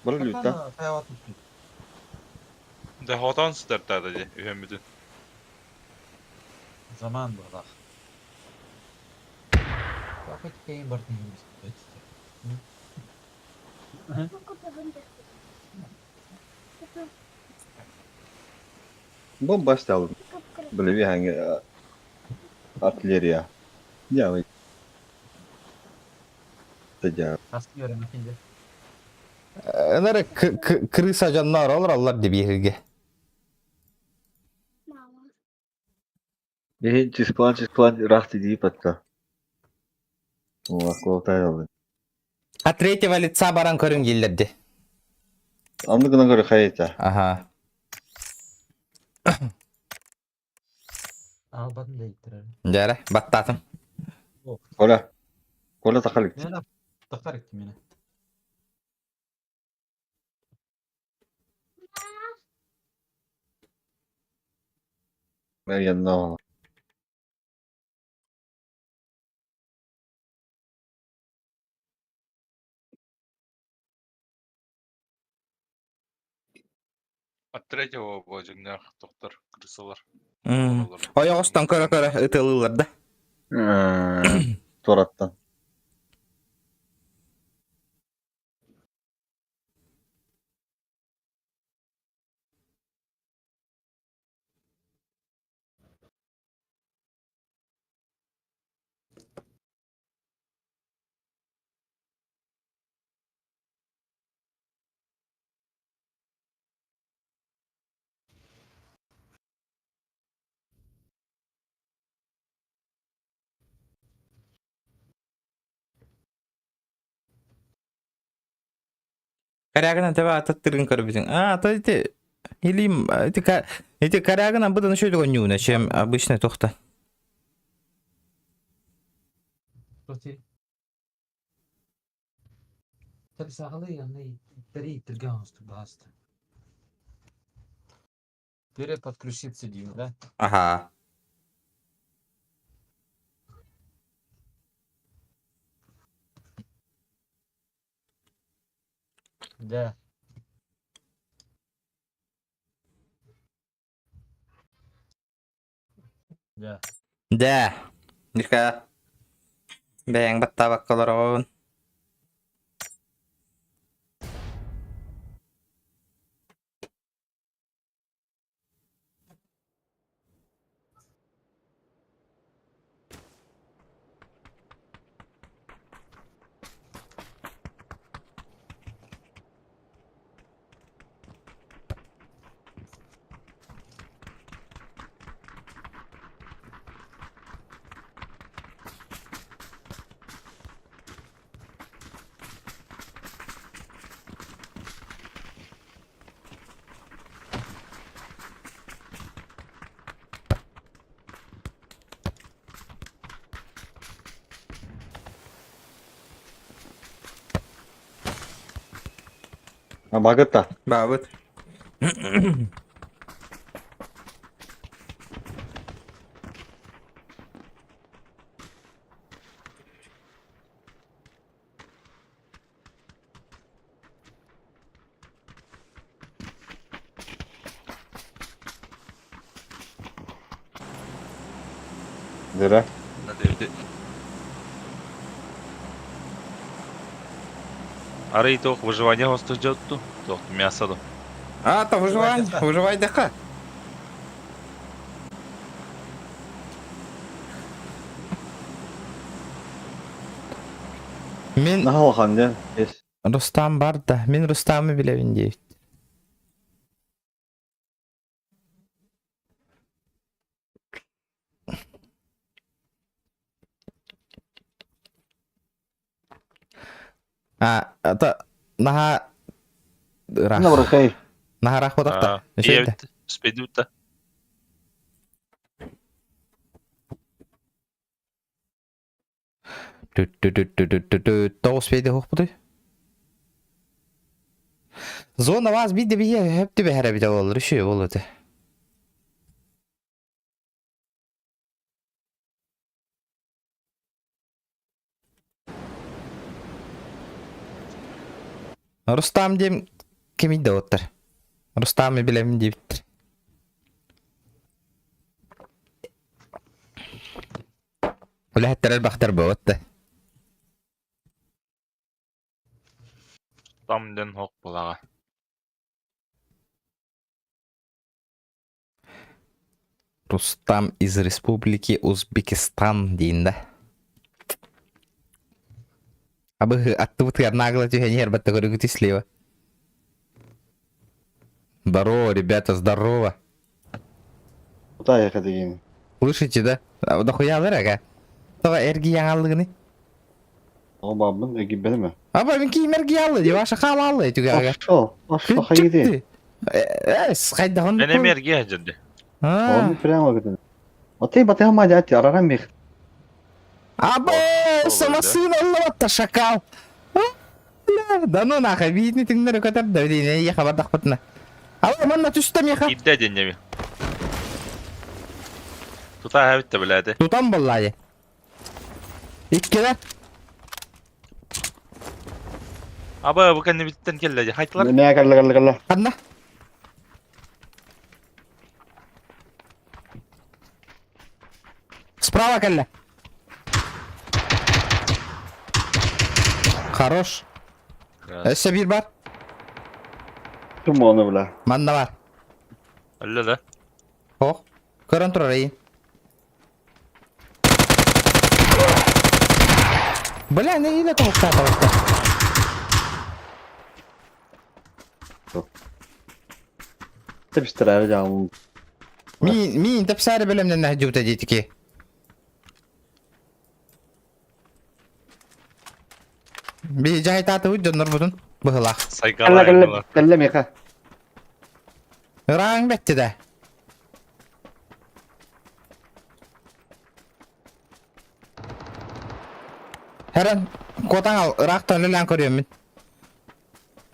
Бір лютта. Да хотан стартады де, үйембіді. Zaman bak. Vakit kayın bartın Бомба яшты алып. Білебе hangi артиллерия. Ya wait. Тәҗә. Askı öğrenmek şimdi. Nere krısa canlar olur Allah diye bir yerge. Чисплан рахты deyip hatta. Ola koltay aldı. Ha третьего лица баран көрün gelirdi. Anlıkına göre kayıta. Aha. Al batın da ittirer. Jara battatım. Kola. Kola takalık. Ne laf? Takar ettim yine. Ben yanına ona. От третьего божыңнар, тоқтар, кырсалар. Oyak ostan köre ıtılırlar da. Torattan. Karagına tebe atattırın körü bizim. To iti. Hilim. İti karagına bıdını şöyle gönüğüne. Şem обычный тохта. Roti. Tabi sağlığı yanına itleri ittirgen olsun bastı. Direkt подключиться diyor da. Aha. Да. Да. Da. Jika. Beng batta bakkalar. Ha bagıtta. Babıt. Dere. Надевде. Арай тоқ выживание хосты жатту. Тоқ мясо. То выживай дека. Мен Ne halkan ya? Yes. Rustam var da. Men Rustam'ı bile bileyim. Ata naha Ne bırakay? naha rahmatak da. Evet. Spedutta. Toğuz beyde hoq budu. Zona vaz bir de bir hep de bir her bir de olur. Şu oldu. Рустам дем кемиде отыр. Рустам'ı bilemin deyiptir. Ulan hetteler baktır bu otta. Tamden hok bulaga. Рустам из Республики Узбекистан deyinde. Абы атты вот нагло тихонер батагорю слева. Здорово, ребята, здорово. Куда ехать деген? Слышите, да? А дохуя ага. Тога эрги яңалыгыны. О бабын эги белме. Аба мен кийим эрги алды деп аша халалы этүгага. Ашо хайди. Кайда он? Ben emerge hacırdı. Он прямо где. Отей батей хамадяти арарам мих. Аба, сама сын аллата шакал. Да ну нахуй, видно ты неру катар да дейне я хабар дахпатна. Ала манна түстем яха. İddia denemi. Tuta habitte biladi. Тутам vallahi. İkkeler. Aba bu kanı bitten kelle. Haytlar. Ne kalla. Kadna. Справа калля. Хорош. Эссе bir бар. Kim onu bile. Manda var. Öyle de. Oh. Körün tur orayı. Бля, не ile tavukta tavukta. Tepiştirer canım. مين انت بسعر بلا من النهج وتجيتك ايه بجاي تعطي وجه نربطن بهلاخ Saygılar. Kalla mika. ران بيت ده Heran kotan al Irak'tan lan görüyorum ben.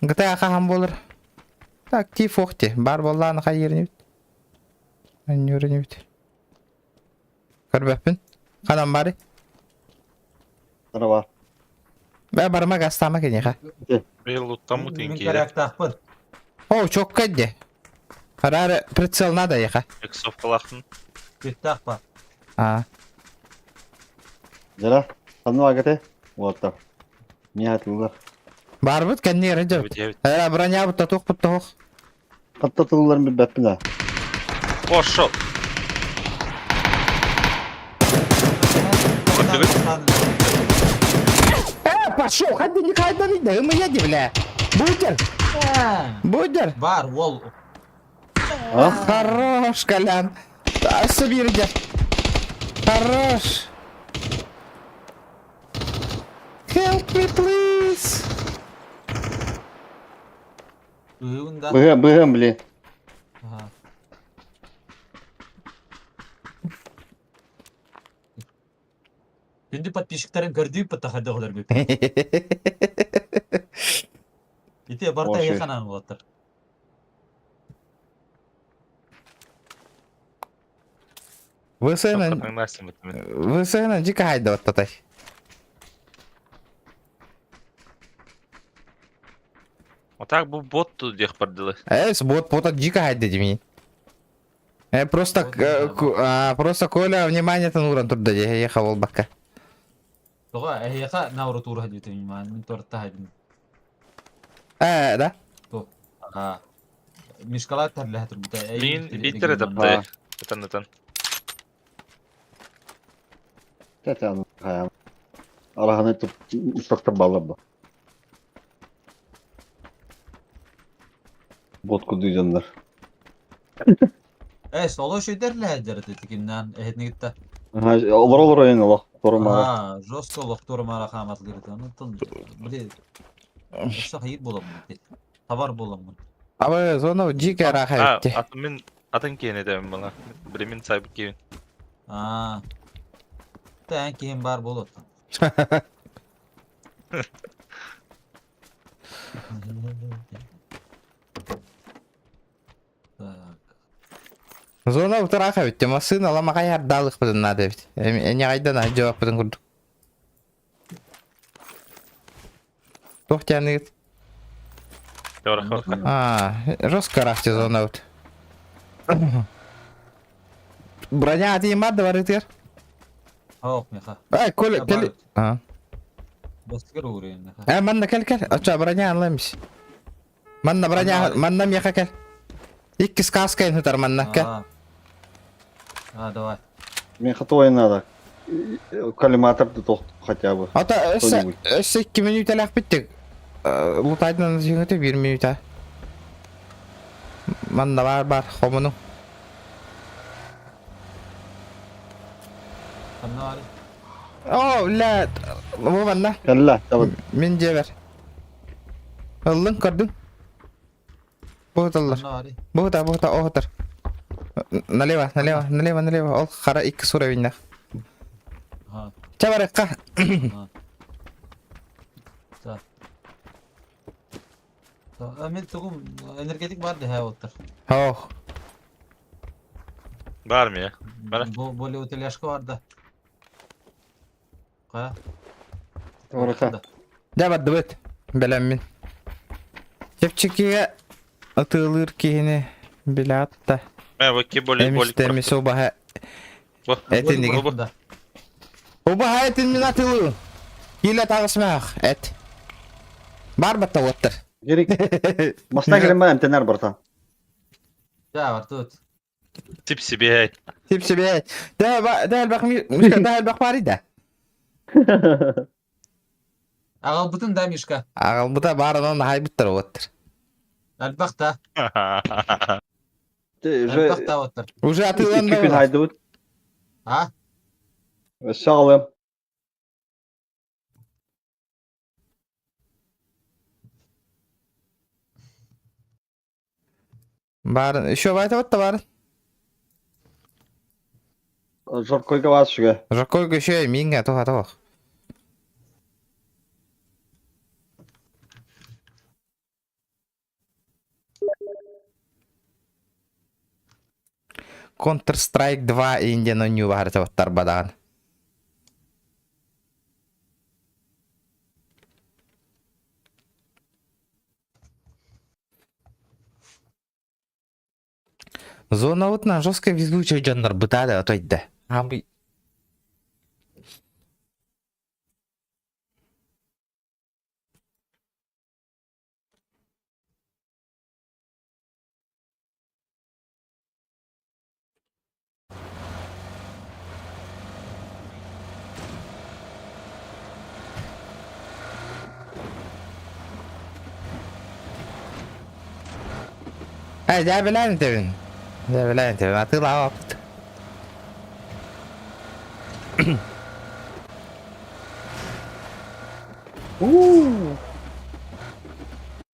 Gıta kaham bolur. Tak ki fokti. Bar vallahi ne yerini bit. Ben yerini bit. Karbapın. Kanam bari. Sana var. Ben barıma gastama kene ha. Bir luttan mı Min tinkiyle? karak tahpır. Oh çok kadde. Karar pretzel nada ya ha. Eksof kalakın. Bir tahpa. Ha. Jara. Sannu agate. Вот так. Nihatlılar. Barbut kendi yere cevap. Evet. Era branya bu tatuk bu tatuk. Katlatılıların bir bepine. Boş ol. Пошел, ходи, никогда не дай, мы едем, бля. Будер, будер. Var wol. Хорош, Колян. Соберите. Хорош. Help me, please. Uyunda. Bıhım bile. Aha. Şimdi подписчиктарын көрдүп патахады олар беп. Ите барта Оши. яханан болотор. Вы сына, Nasıl mutlu? вы сына, дика хайда вот татай. O tak bu bottu diye pardılı. Вот пота дика хайда дими. Просто, просто Коля внимание тонуран турда, я ехал в бака. Тога яха навру тур хадит мин мин торта хадин. Да? То. Ага. Мишкалат тарлахтыр бута. Min bitir etapta. Atan. Zaten hayal. Allah'ını tut. Uçakta bağlar bu. Botku duycanlar. Solo şey derler detikimden ehetni gitti. Olur oyun Allah. Sorma. Ага, жестко лохтор мара хамат гырды. Анытын. Биле. Ошо хайыр болом. Товар болом. Абы зону дика Ha, рахатти. atın atın kene de bana. Bremin sahibi kevin. А. Тан кийин бар болот. Так. Зона утраха бит, машина лама каяр далык бизин надо бит. Эне кайдан жооп бизин курдук. Тохтяны. Теория. Жестко рафте зона вот. Броня один мат да варитер. Хаук меха. Ай, Коля, Коля. Бастигер уурен меха. Манна кел. Ача броня анламыш. Манна броня, манна меха кел. Иккис каскайн хутар манна кел. Давай. Мне хатуай надо. Коллиматорды тоқ хотя бы. Ата, Кто-нибудь. 2 минут алақ биттік. Лутайдың жеңіті 1 минута. Манна бар, хомының. Ханна ари. О, لا مو манна. كلا تبد. Мен жебер. Ыллың көрдің. Бұғытылыр. Ханна ари. Бұғыта, оғытыр. Налево. Ол қара 2 суровиннақ. Ha. Чабарыққа. Men tugum energetik var da otur. Оу. Var mı ya? Bana. Böyle otelyaşka var da. Kaya. Orada. Жабады бөт. Білем мен. Чепчекеге ытылыр кейіне біле атта. Ben bu ki boli Эмістемесі обаға әтін деген. Обаға әтін мен атылы. Елі тағысмақ әт. Бар бәтті оттыр. Gerek. Masna gelin ben emtener barta. Ya var tut. tipsi bir hey. Типсі бе. Дәл бақ бар еді. Ağa bütün demişka. Ағыл бұта барын оны хай бұттыр оттыр. Elbakta. Уже Elbakta otur. Уже 2 gün атылын haydi. Ha? Sağ Барын. Еще байта бұтты барын. Жор койга бас şuga. Жақой көше менге тоға. Counter-Strike 2 Indian New бар жауаптар бадаған. Зона отынан жестко везучий жандар бытады отойды. Абы. Ай, білән тебін. Білән тебін, атыла апыт.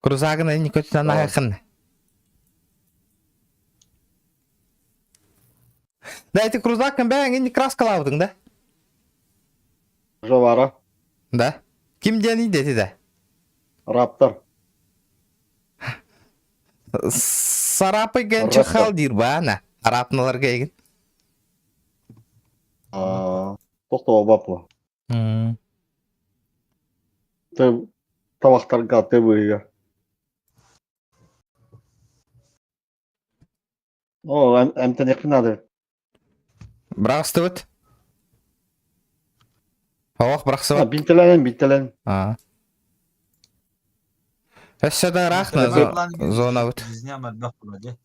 Крузагын әйні көтінен ағықын. Да, эти крузакын бәң әйні краскалаудың, да? Жовара. Да. Ким дені деті да? Raptor. Сарапы генчі қал дейір ба, ана? Арапныларға егін. Тоқтова бапла. Табақтарға тебуіге. О, әмтенекпін ады. Брақсты өт. Оқ, брақсы өт. Бинтелен. Әшшада рақна зона өт. Зням elbak buladı.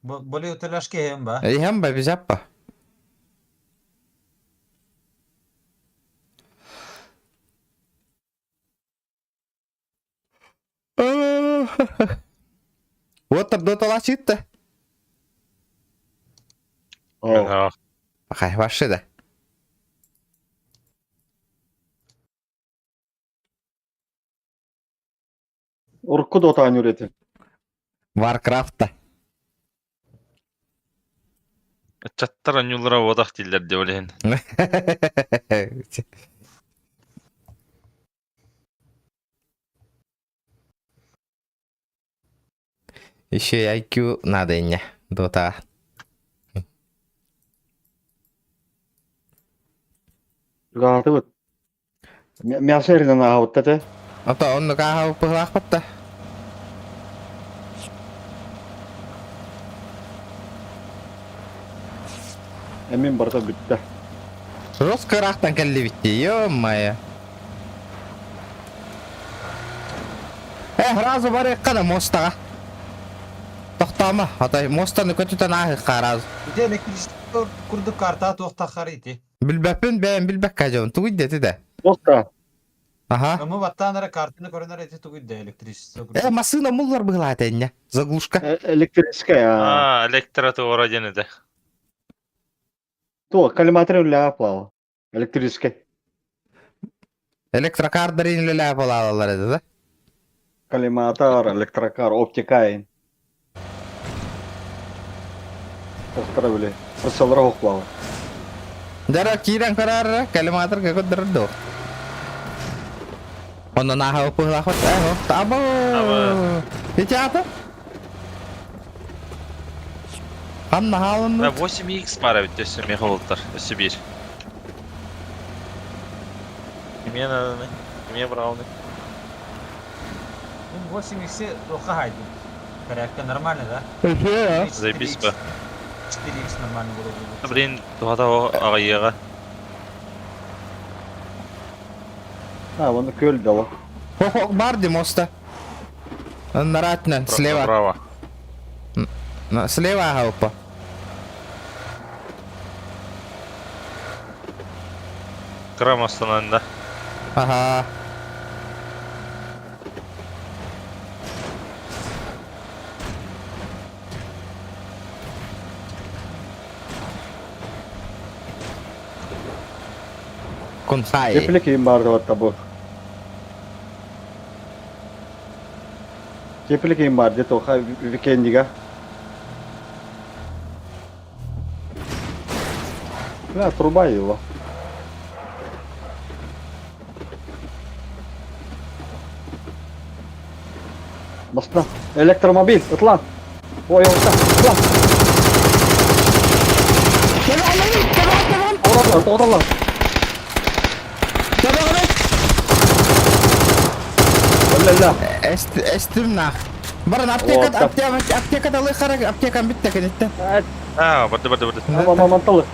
Böyle otelyaşka hem ba. Hem ба, біз аппа. Отыр дотала çıktı. Bakay, başladı. Urku Dota'nı üretim. Warcraft'ta. Çattar anyulara odak diller de öyle. Еще и IQ надо не. Дота. Gati bud. Мясо ерден ағауытта те. Ата, онны қағау пығылақ бітті. Emin barda bitti. Rus kıraqtan kelli bitti. Yo-moyo. Razı var ekkana mostaga. Toxtama. Hatay mostany kötüten ahi qaraz. Bir de elektrik kurduk karta tohta kariti. Bilbepin ben bilbek kajon. Tuğideti de. Dosta. Aha. Ama battanlara kartını korunar eti tuğidde elektrik. Masına mullar bıglaten ya. Zagluşka. Elektriska ya. А, электроты ородины да. То, коллиматор ля плава. Elektriska. Elektrokar inle la palalar edi da. Коллиматор, электрокар, оптикайн. Поздравили. Прицелрог плава. Dara kiran karar kalimatar ka ko derdo. Ono na ha upuh la khot tabo. Hiçata. Hamma halın. Да, 8х пара ведь если мехолтар, если бир. Кеме надо, кеме брауны. 8x'i tohta haydi. Karakter нормально, да? Заебись бы. 4x нормально было. Блин, тухата агайяга. Ha, bunu köl dala. Хох барди моста. Наратна слева. Право. Слева хаупа. Крам останында. Ага. Консай. Keplik yiyeyim bari hatta bu. Keplik yiyeyim bari de toha weekendiga. Ya труба его. Basna. Elektromobil. Atlan. Oy orta. Atlan. Oralar. Oralar. لا استمنع برا apteka الله يخرج apteka bitti كانت Барды. ما انطلق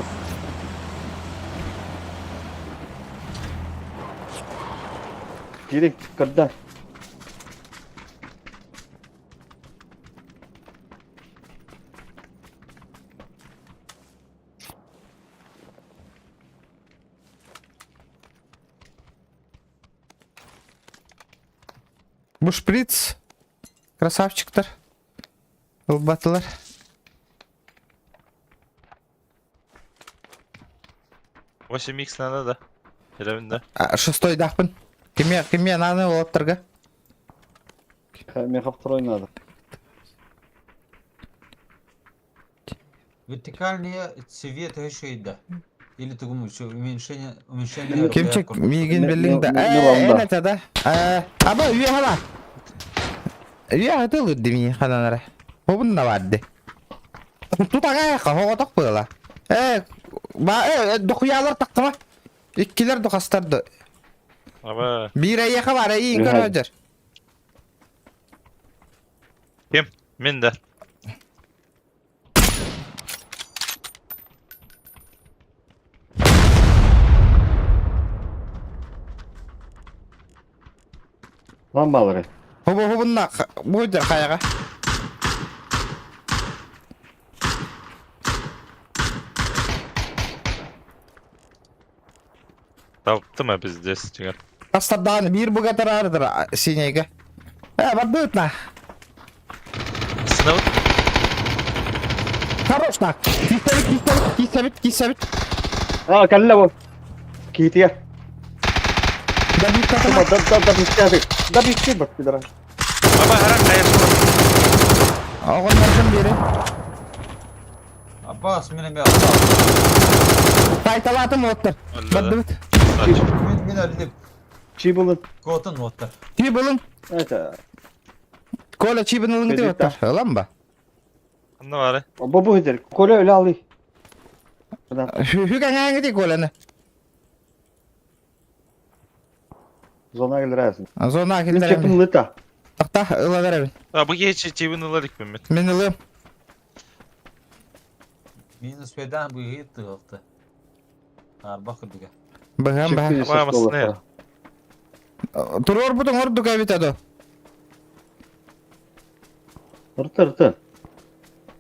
جيري قدام Bu шприц. Красавчиктар. Ылбатылар. Восемь х надо, да? Елевинде. Шестой дахпын. Кеме наны олаттырга. Меха второй надо. Вертикальные цвет еще да. Или ты думаешь, уменьшение Кемчек мигин беллинда. Миланда. Это да. Аба üye hala. Üye hatırlı demi halanlara. O bununla vardı. Tutaka kafa otak böyle. Dokuyalar taktı. İkkiler dokastardı. Aba. Bir ay yaka var iyi inkar hocar. Kim? Min de. Lambaları. Bu bununla bu hocar kayaga. Taptı mı bizde çıkar? Tastabdan bir bu kadar ağrıdır sineyge. Bak dağıtma. Sınav. Хорош Кисавит. اه كلا بو كيتيا Да бит ثم ده بيستهبل ده بيكتبك كده Aba herhalde kayar. Oğullardan biri. Abbas benim ya. Taytalatım ottur. Öyle de. Bak Min öldüm. Çibulun. Kotun otlar. Çibulun. Evet. Kola çibulun gidiyor ottur. Lan mı? Ne var? Bu hidir. Kole öyle alıyor. Hügen hangi di kolanı? Zona gelir ayasın. Zona Çepin akıllar. lita. Takta ıla verelim. Ha bu geç çivin uladık mı? Ben ılıyım. Минус педан быйы тыгылты. Арба кырдыга. Быгам ба. Вамасны. Турор бутун орду кабитадо. Рты.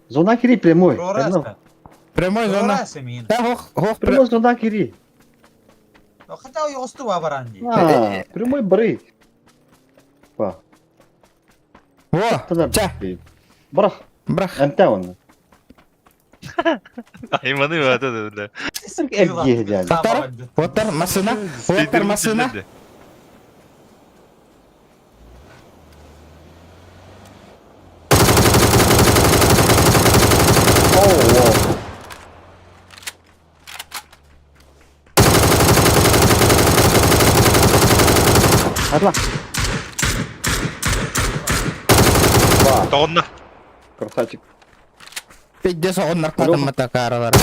Зона кири прямой. Прораса. Прямой зона. Прораса мин. Да, хох, Прямой зона кири. Хотя у йосту вабаранди. Прямой бры. Па. Во, ча, Брах. брах. Анта он. Айманы вады да. Эге дядя. Отар, отар, масына, отар, масына. Атла. Тоғынна. Красавчик. Пидде соғыннар қатыммата қаралар.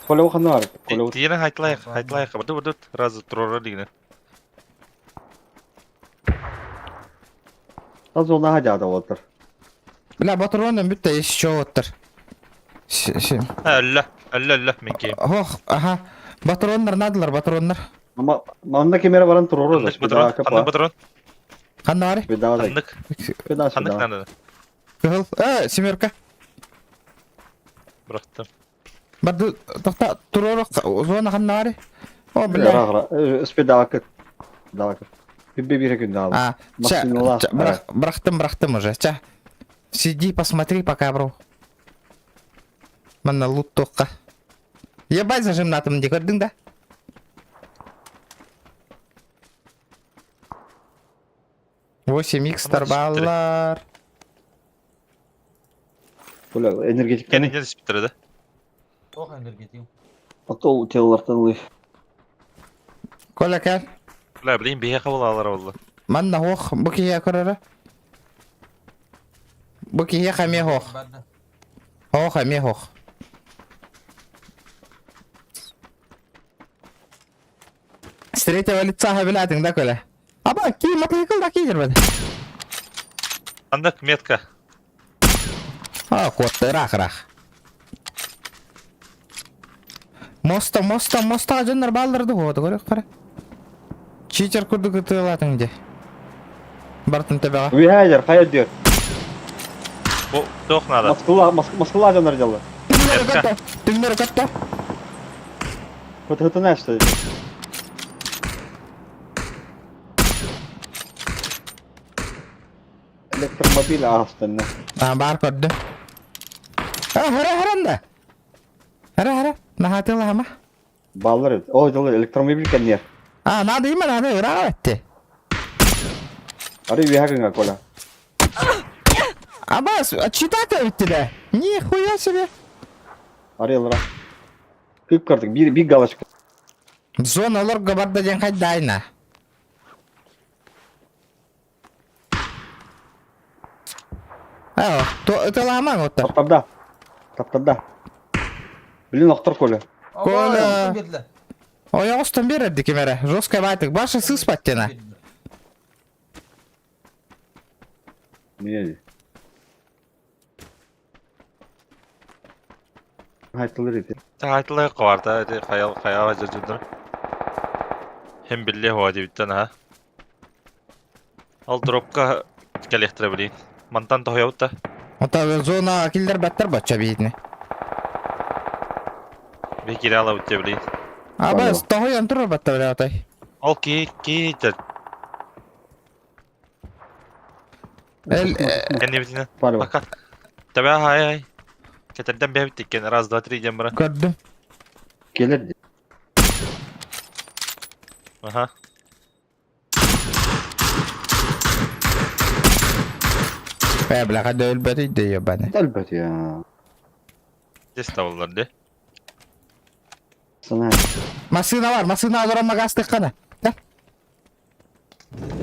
Колеу ханар. Колеу. Тиена хайтлайық. Барды. Разы тұрора дегені. Та зона хадяда отыр. Бля, батыронын бүтті есі чоғы оттыр. Әлі, мен кейім. Хох, аха. Батыроннар надылар, батыроннар. Ama manda kamera varan tururu da. Қандық батырон. Қанда бари? Bedava da. Қандық. Bedava. Қандық наны. Кығыл, семерка. Бұрақтым. Барды, тоқта, туроры, зона қанда бари? О, Bля. бля. Rara. Spedava kır. Dava kır. Bir günde aldım. А, ча, брахтым уже, ча. Сиди, посмотри пока, бро. Мана лут тоққа. Ебай зажимнатым де көрдің да? Восемь икстар баллар. Böyle energetik. Кенеден спиттіреді. Ох, энергетик. Ото теллардан лый. Коля кәл. Бля, білейін бейе қабыл алар олды. Манна хоқ, бұкия көрірі. Бұкия қаме хоқ. Хоқ, қаме хоқ. С третьего лица хабилатың да, Коля. Аба, ки мотоцикл да кейдер бәді. Қандық метка. А, котты, рақ. Моста жондар балдырды ходы, көрек қара. Читер күрді күті алатың де. Бартын тебеға. Вихайдер, hayır diyor. Бұл тоқ нада. Москва жанар дело. Түңдері көтті. Hıtı ne işte? Elektromobil aslında. Бар көрді. Хара. Хара. Нахатылы хама. Bağlar. O yolu elektromobil kan yer. Надо има, надо ыраға бәтті. Arı vihagınga kola. Абас, читата бітті да. Нихуя себе. Arı yıldıra. Kıyıp kırdık. Bir галочка. Зона оларға барда ден қайда айна. Ытыламаң отыр. Таптарда. Блин, оқтыр коля. Коля. Ояқ ұстан берерді кемері. Жестко байтық. Башы сыз паттена. Ne? Haytılır idi. Айтылай қуарда, қаяға жүрдіңдір. Хем білі хуа дебіттен, ha. Ал дропқа кәлектірі білейін. Мантан тоғай ауытта. Ота зона килдер бәттір бача бейдіне. Бей кері ала өтте білейін. Абас, тоғайан тұрыр бәтті біле отай. Ал кей жер. Кәне бітіне. Var bak. Бақа. Табя хай. Кетерден бе біттік кен. Раз, два, три дем бұра. Көрдім. Gelir. Аха. Бля, қада өлбәді үйді ебаны. Elbet ya. Дес табылдар де. Sana. Масына бар, масына алыр ама қастық қана.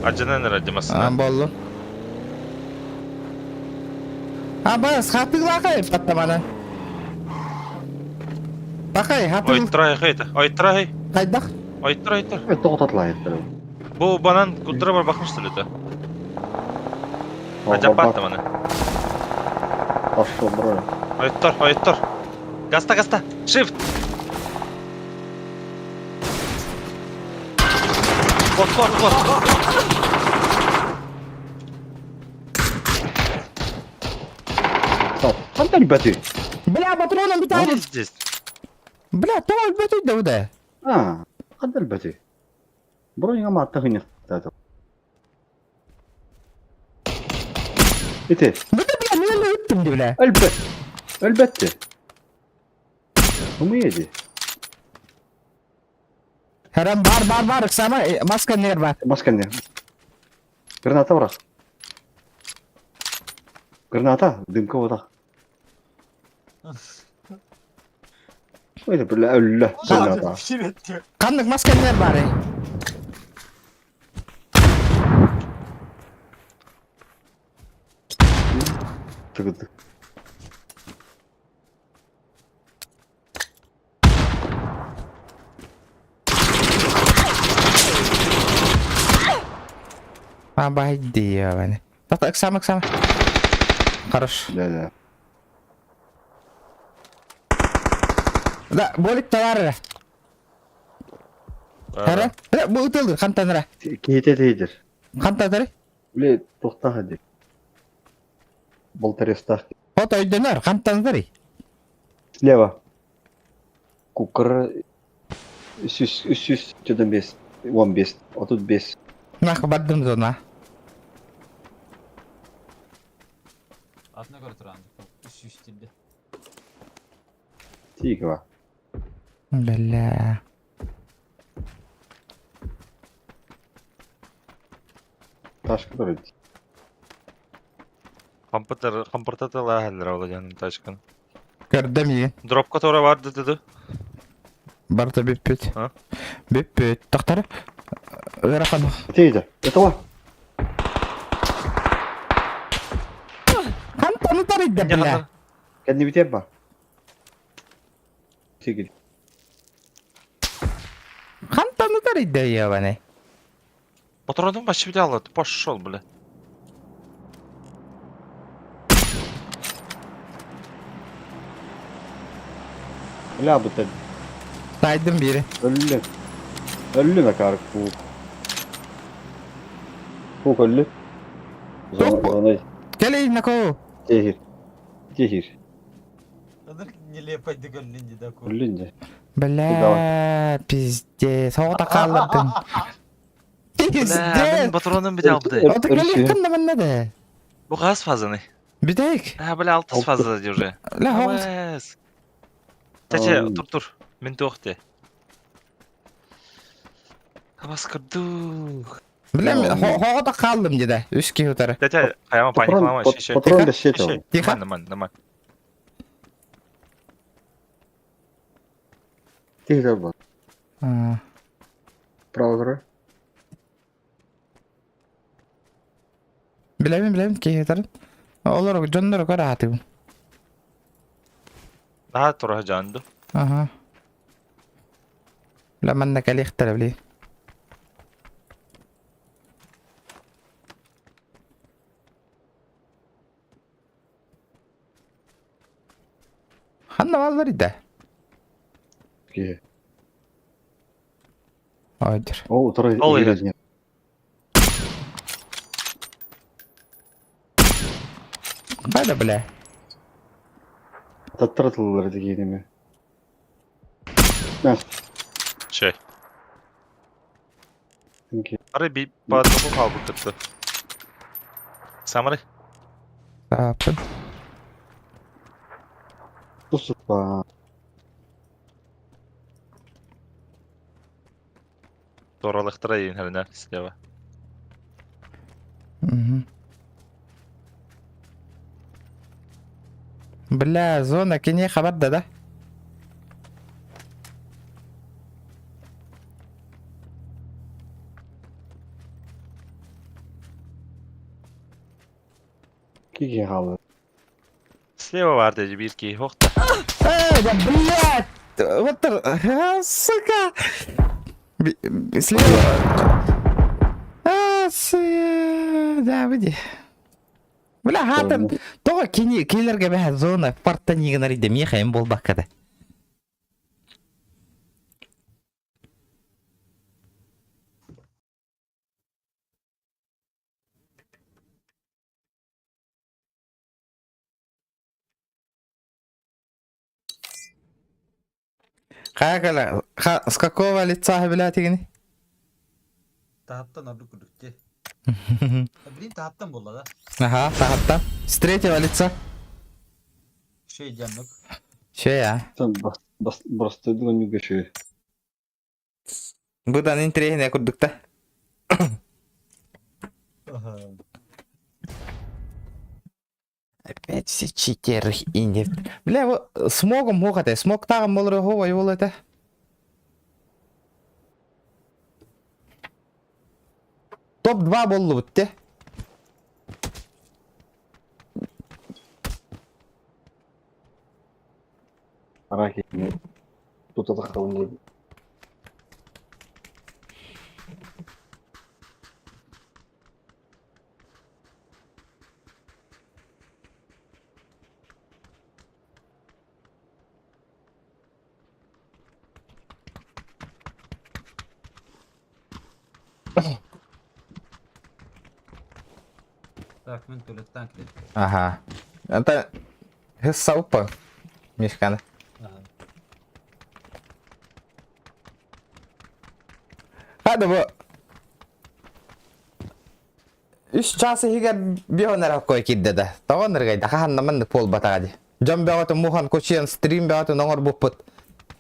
Acının acımasına. Болу. Абас, хатығла қай паттаманы. Бақай, хатығла. Ойттырай қайда. Ойттырай. Қайдақ? Ойттыр. Evet, toxtatla ettiler. Bu banan kudura var bakmıştır öte. Acaba battı bana. Aşağı bro. Ойыттор. Гаста. Shift. Вот. Стоп. Қандай бәтүй? Бля, патроном bir tane. Вот здесь. Бля, тол бөтөй да буда. Қандай бәтүй? Броня ма атты хыйнық. Ете. Бля, мен de öttüm de bля. Elbette. Bunu yedi. Herem var. Sana maska ner var. Masken ne? Granata bırak. Granata. Dımkı o da. Öyle böyle öyle. Granata. Kanlık maska ner var. Tıkıdı. Обойди его. Так, сам. Хорош. Да. Да, болик товары. Herem. Bu ıtıldı. Kantanıra. Кейтетейдер. Kantanıra. Бле, тоқта хadi. Болтарестах. Foto ödünür. Kantanıra. Слева. Кукр. 300 5. 15. 35. Nah, badım zona. Atına göre turan. Üç üstünde. Тихо var. Bella. Ташкы да бит. Компортатыла хәлләр алган ташкын. Gördüm iyi. Dropка тора vardı dedi. Barda büppüt. Ha? Büppüt. Doktor. Öğrekan. Тейдер. Это он. Kantanıra da bella. Kendi biter mi? Çekil. Kantanıra da ya bana. Motorun başı bile aldı. Пошел, бля. Ля bu ted. Saydım biri. Öllü ne kadar Kuk. Kuk öllü. Zona Gelin nako. Tehir. Adır nileyapaydı gönlünce de koy. Öllünce. Bella pizde. Soğukta kaldırdın. Benim Pizde. motorun bir de aldı. O da gelin da bana da. Bu gaz fazla ne? Bir dakika. Ha böyle 6 fazla diyor. La havuz. Havas. Çeçe dur. Min toxte. Havas kırdık. Bilem soğukta kaldım dedi. Üç kişi utarı. Çeçe ayağıma paniklama şişe. Patron da şey tamam. Тихо. Naman. Tehir var. Ha. Право кора. Bilem kişi utarı. Olur canları kara atı. Daha tura candı. Aha. لما انك عليه اختلف ليه خلنا والله ده Ki. قادر O otur. Oluyor. هذا بلا Tattırtılır diyeyim. Ne? Şey. Çünkü Arı bir bazı kaldı kırdı. Samarı. Sapın. tutma. Doğralıktıra yiyin her ne isteva. بلا زونا كيني خبر ده Kiki kaldı. Слева vardı bir ki hokta. да блядь вот сука слева да выйди Бля, хатын, тоға келерге бәе зона парттан егін ариде мехайым болбақ кәді. Қағала, с какого лица бля тегіні? Таһаптан арды күрдүкте. Билин таһаптан болла да. Ага, тағаттан. С третьего лица. Şey canlık. Şey ya. Sen bastırdın onu geçiyor. Бұдан интригіне күрдікті. Опять все читеры и не... Бля, вы смогом мохате, смог тағым болыр ғова жол это. Топ-2 болу бұтте. Merak etme. Тут отдохнул. Так, мен туалеттен кіреді. Ага. Это... Хессаупа. Мешканы. Hadi bu. 3 часы хигер бионер коy кидде. Тагонер гайда ханна мен пол батади. Жам беото мухан кочен стрим беото нонгор бупут.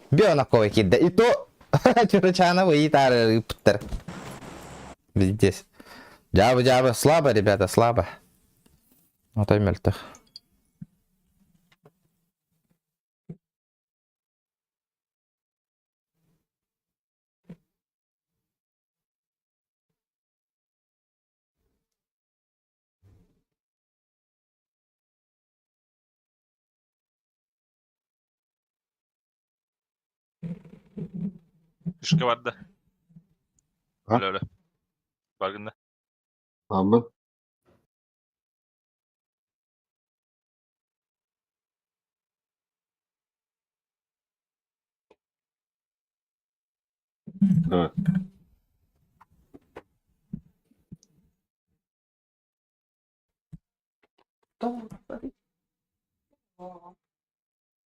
Биона коy кидде. И то чурачана вы тар путтер. Видите? Жабы слабо, ребята, слабо. Вот и мельтах. Kışkı vardı. Ha? Öyle. Farkında. Tamam. Evet.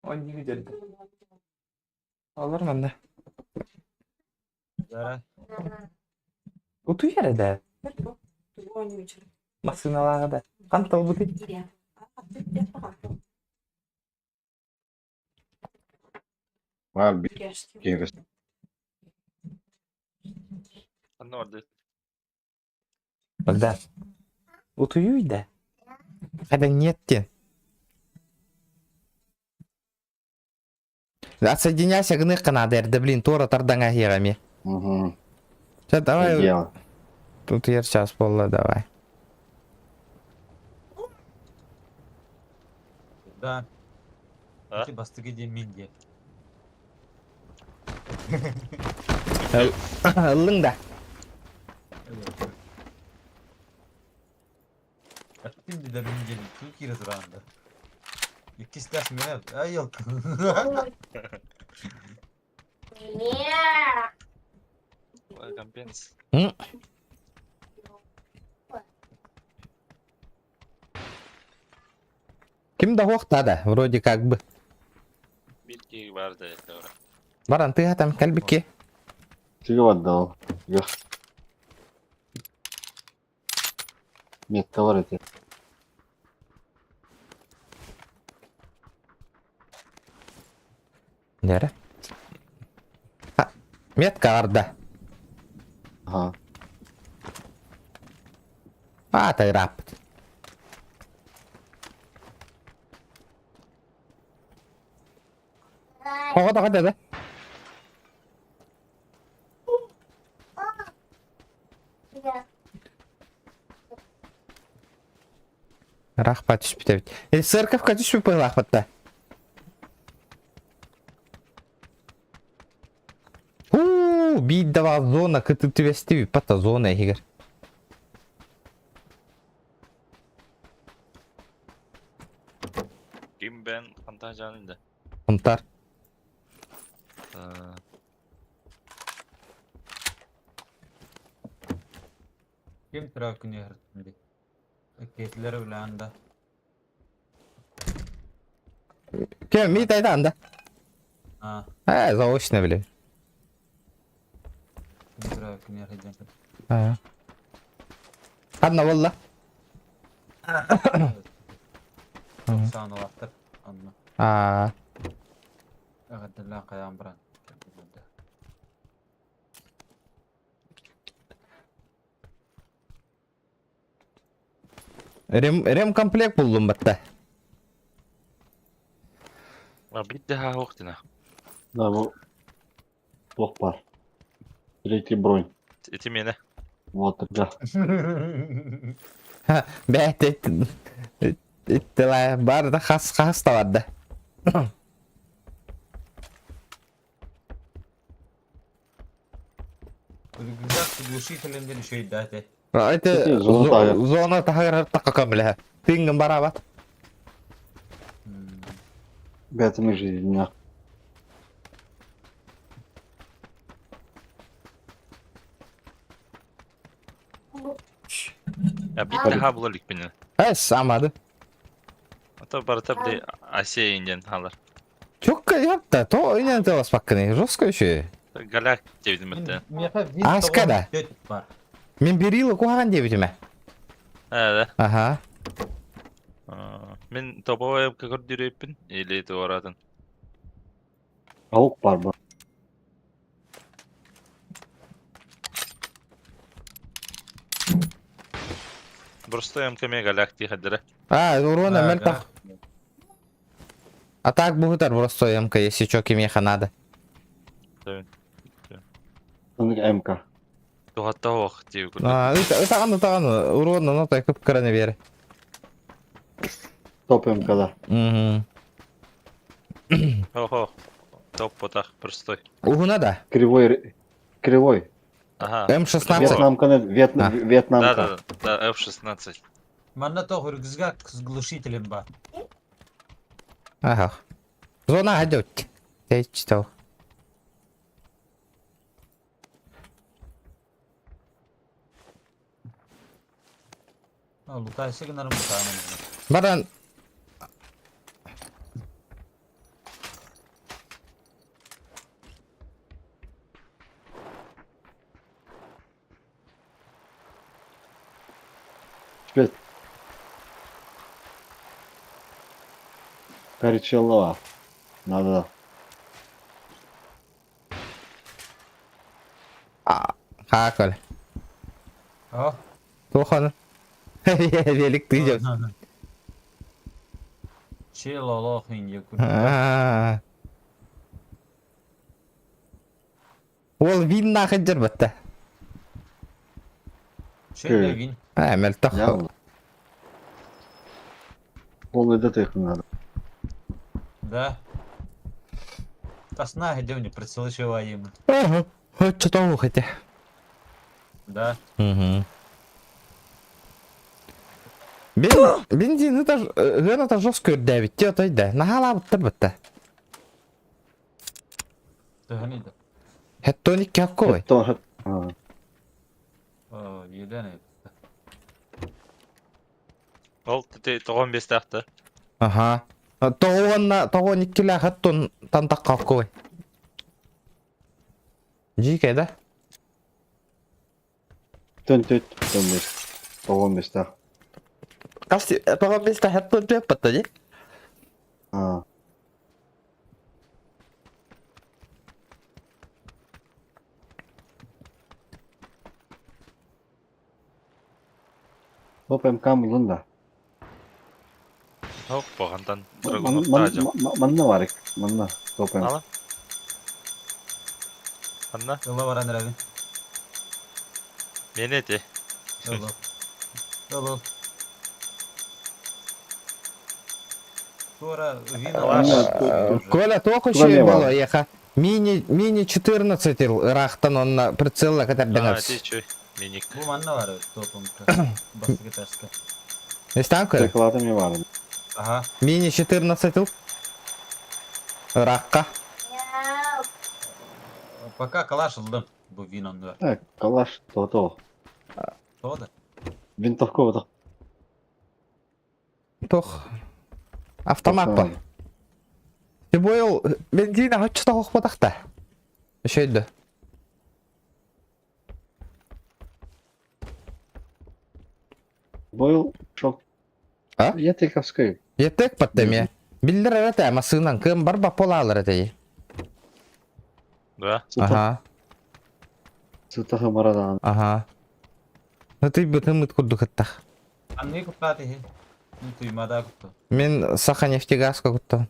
Он не видит. Alır mı ne? Zara. Utu yere de. Твой вечер. Masinalara da. Kantal bu değil. Ире. А ты где пахал? Var bir Яшки. kere. Anne vardı. Когда? Утую да. Когда нет тен. Отсоединяйся гных канадер, да блин, тора тардanga херами. Угу. Сейчас давай. Дело. Тут я сейчас полла давай. Da. Ha? İki bastı gece minge. Lưng da. Şimdi de mingenin çok iyi rızrağında. İkisi ders mi ne? Ay yok. Компенс. Ким да хохтада, вроде как бы. Bilgi vardı. Doğru. Баран, ты там кальбики. Чего отдал? Вверх. Метка var эти. Нere? Ha, метка арда. Ага. А, ты раб. Ого, да, да. Рахпат түшпү дебит. Церковка түшпү пылахпатта. Биддава зона, кыты твести, пата зона егер. canın da. Huntar. Kim trakın yaratmadı? Ketleri bile anda. Kim mi tayda anda? Ha. Zavuş ne bileyim. Kim trakın yaratmadı? Ha. Anna valla. Çok sağ olaktır. Anla. Aa. Akadırlan kayan bırak. Rem komplekt buldum batta. Bir daha hoktuna. Да, bu блок бар. Третий бронь. Eti mene. Вот тогда. Ha, behte ittiler. Bari da has da vardı. Güzel глушителем şey dahte. Ra'ayte Zona tahir. zona tahir takakamleha. Pingin barabat. Бятами жизнь. Ya bir daha bulalım beni. Es amadı. Hatta barata bir de Asya'ya ingen halar. Çok yaptı. To oynayın da bas bakkını. Rosko şey. Galak dedim hatta. Askada. Var. Min bir yıl kuhan diyeceğim. Evet. Aha. Men topa kakır dürüpün. İyi de oradan. Avuk var bu. Просто МКМ галак diye hadere. Урон эмел так. А так будет просто ямка, если чё кимеха надо. Evet. Sanık MK. То hatta hoq diye. Таган урон, но так көп краны бери. Топ МК'да. Угу. Хо. Топ потах простой. Угуна да. Кривой. Ага. М16. Вьетнамка не Да, Вьетнамка. да, F-16. Манна то hırgızga глушителем var. Ага. Зона идёт. Я читал. Lutaysa gınarım muhtemelen. Баран. Теперь. Горячелова. Надо. Хакал. Oh. Тухан. Велик ты Şey lolo hinge kur. Ол вин нахын жүрбітті. Şey levin. Әмел тақ. Ясно. Полный детек надо. Да. Тасна гидевні прицелишиваємо. Ага. Що того хотя. Да. Угу. Бензин это ж гына жестко өрдәбит. Те тойда. Нахала буттыр бітті. Тыгынıydı. Хеттоник какой? То. Yeden ev. Ол 15 тақты. Ага. Тоғон килә хеттон тантақ какой. Жике да? Тön. Тоғон места. Касти тоғон бесті хеттон төп бітті де? Топ МК мылында. Хоқ болғандан Dragon тажам. Манна бар. Манна. Топ МК. Ала. Анна, Yola var Anır abi. mene de. Yola. Yola. Sonra vina. Коля только Куда еще лево? было еха. Мини 14 рахтан он на прицелла А, катардыңыз. ти чуй. Minik. Bu manna var topumda. Basık terske. Есть там Коля? Прикладами бар. Aha. Мини 14. Ыракка. Пока калаш ылдым бу винонду. Калаш, то. Тода. Винтовка вот. Тох. Автомат ба. Ти бойл бензина хочта хохпатакта. Шөйдө. Бойл, шок. А? Я тековской. Еттек баттеме. Билдер эрете масынан кым бар ба полалар эте. Да. Ага. Цутаха марадан. Ага. Ну ты бытымыт курдукаттах. Анны куптаты хе. Ну ты мада купту. Мен Саханефтегаска куттым.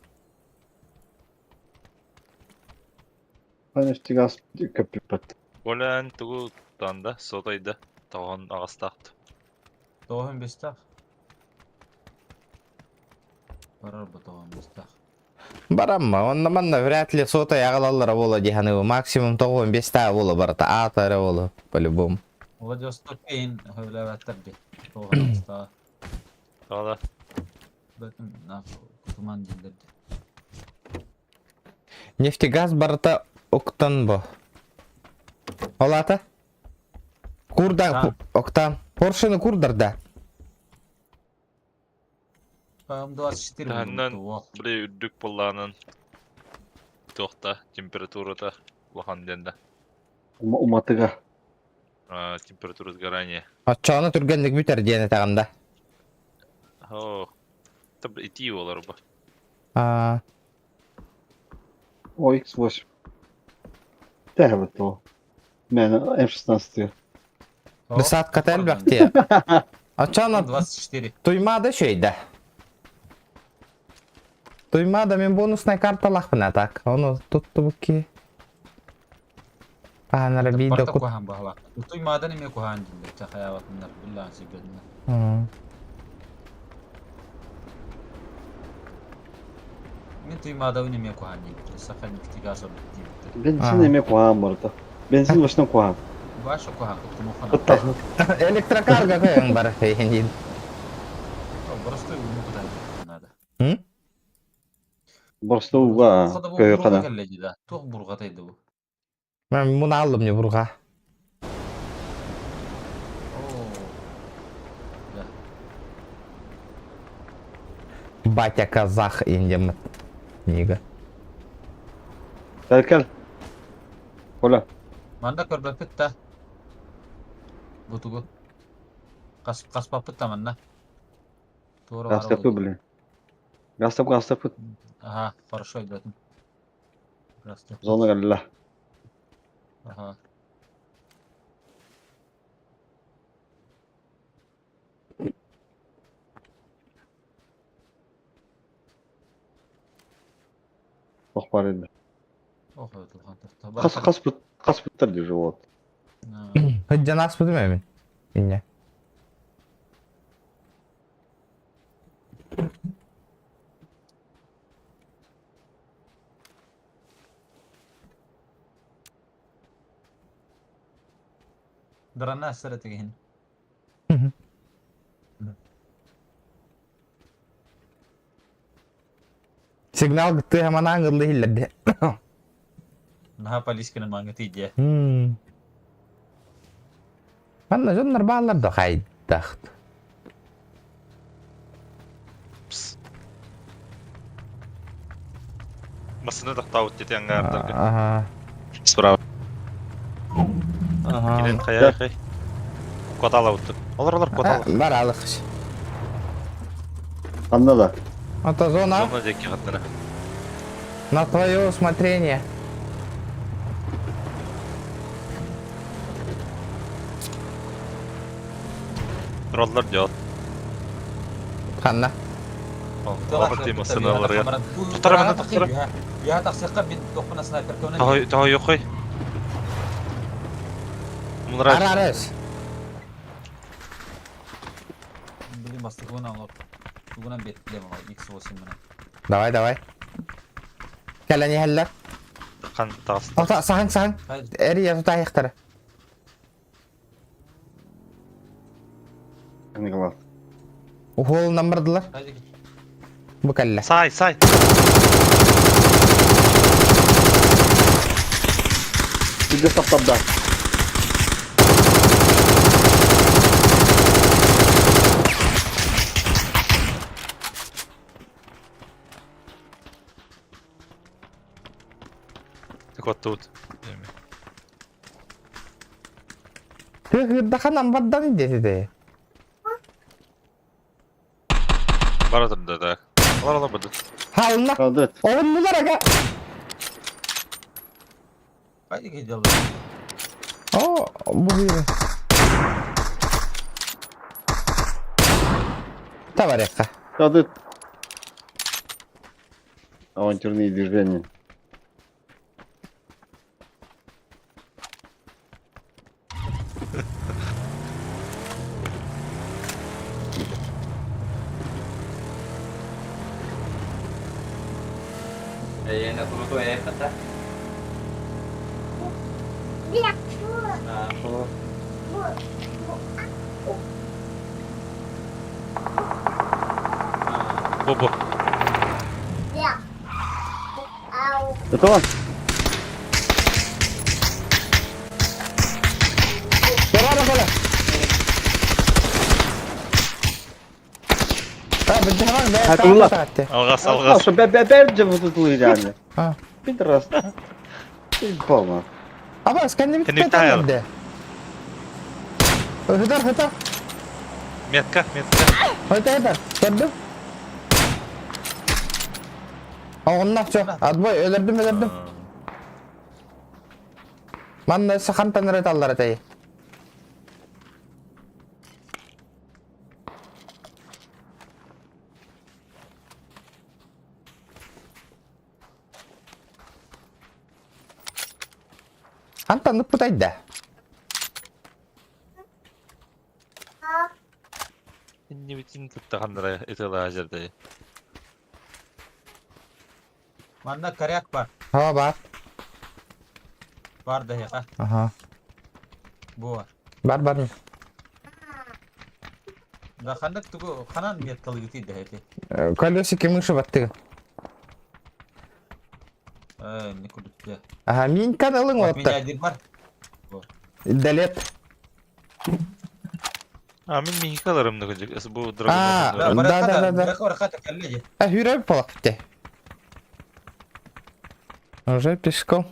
Нефтегаз капипат. Олен тугу танда сотайда тагын агастакты. Тоғын бестақ. Барар бұ тоғын бестақ. Барамма, онна манна вряд ли сота ягалалара боло диханы максимум 95 та боло барата атара боло по-любому. Владивосток кейін хөвләвәттір де. Тоғын бестақ. Тагда. Бәтім күтіман жерлерде. Нефтегаз барата октан бо. Олата? Курдан октан. Поршыны курдарда. Пағым 24 Тәһәннән бұлды. бire үддүк болланын. Тохта температурата лахан денде. Уматыга. Температура сгорания. Ачаны түргенлик бүтер дiyene тагында. О. Таб ити олар ба. О, X8. Тәһәбет то. Мен F16. Десатка тәлбәкте. Ачаны 24. туймады шөйдә. Туймады мен бонусный карталахпын так. Оны тутту буки. Панара видео Барта кут. кухан бағла. Ұтой мадан еме кухан жінде. Чақая ватындар. Біллән сүйгедінler. Мен туймада өнеме кухан жінде. Сақан нефтегаз олды дейді. Бензин еме куған барда. Бензин başına куған. Башы кухан күттім оқына. Кыттах. Электрокарга көйің бар. Просто өне кудай надо. Просто уға көй қана. Тоқ бұрғатайды бұл. Мен мұны алдым не бұрға. Батя казах индем. Нига. Кәл. Коля. Манда көрбәп бітті. Бұтығы. Қаспап бітті манда. Газ тапы, блин. Газ тапы. Ага, хорошо идетін. Зона кәлілі. Ага. Ох, бар еді. Ох, өтілған. Қас бұттар де живот. Hıccan asmadım emin. Yine. Дырана әсірі тегін. Signal gitti hemen angırlı hilledi. Наha полискінің маңы тейде. Anna jonlar bağlar da kaydık. Масыны тактау тете аңгардыр. Ага. Справа. Ага. Килен каяй. Котала утты. Олар котала. Бар алық. Анда да. Это зона Зона деки каттына. на твое усмотрение. Троллар жок. Ханна. Олар тем масыны алар я. Туктар. Я тақсиққа мен тоқпына снайпер көне. Тағы yok koy. Мунрай. Арарыз. Білім бастық оны алып. Бүгінен беттілем ол X8 міне. Давай. Кәләне хәлләр. Қан тағыс. Ата саң. Әри языта аяқтары. Не глаз. Ухол номердылар. Хайди. Bu kelle. Сай. Bir de saptapda. Так вот тут. Tüh hırdakan baddan dedi. Baradır da da. Var burada. Ha onlar. Kaldı. Oğlum aga. Haydi gidelim. Oo bu biri. Товарища. Kaldı. Авантюрные движения. Bu. Готово? Gel bakalım. Ha bir de var be. Hakullah. Algas Al algas. şu berce vızıtılır yani. Ha. Bir de rast. Bir palma. Ama kendi bir Kendi bir tık tane etmedi. Hıdar. Метка. Hıdar. Gördüm. Onlar çok. Adboy öldürdüm. Ben sakan tanrı allar atayı. Antan putayda. Не bütün tuttakanlara etela hacırdı. Manda karyak var. Hava var. Var da ya. Aha. Bu var. Var. Da kandak tugu kanan bir kalı gitti de heti. Колесики мыши battı. Ne kuduk ya. Aha min kanalın Bak otta. milyarder var. Dalet. Amin mingi kalarım da kocak. Bu Aa, dragon. да. Bırak orada kalleje. Hürel полакте. Уже пешком.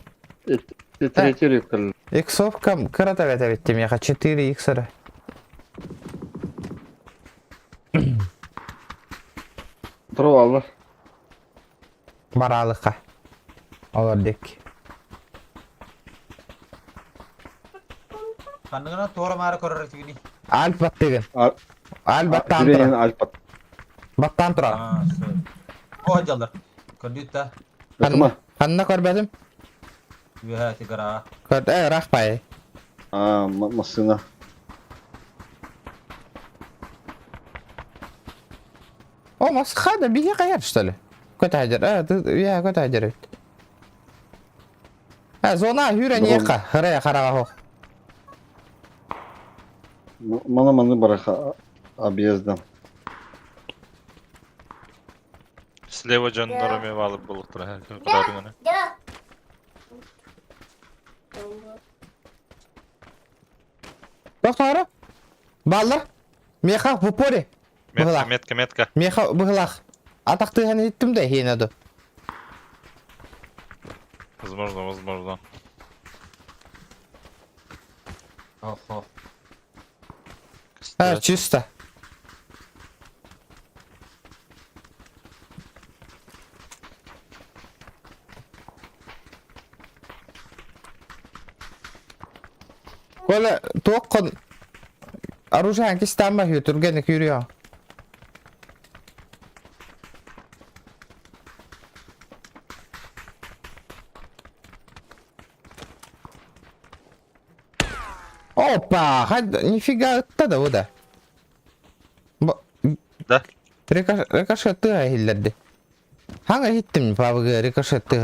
Ты третий рюкал. Иксовка кратовать ettim ya 4 иксера. Провал. Баралыкка. Олардык. Kandıgına doğru mağara korarak gibi. Alp battыгын. Alp bаттан Yüreğin тұра. alpat. Bаттан тұра. Aa, söyle. O hacallar. Kondütta. Bakma. Kanına көрбедім. Ve hati gara. Рахпай. Aa, masına. О, масхада беги қаяр, что ли? Көт хажар. Я көт хажар. Зона hüren Drone. yaka. Hıraya karağa hoq. Manı bırak объездом. Слева жандарами алып болуптур. Кудардың аны. Тоқтары. Баллар. Меха в упоре. Метка. Меха быгылах. Атақтыған еттім де хейнады. Возможно. Охо. Чисто. Коля, тоққын оружие кистанма түргені көрüyor. Опа, нифига да o da. Да. Rikoşetti hillerdi. Hangi hittim pavgı rikoşetti?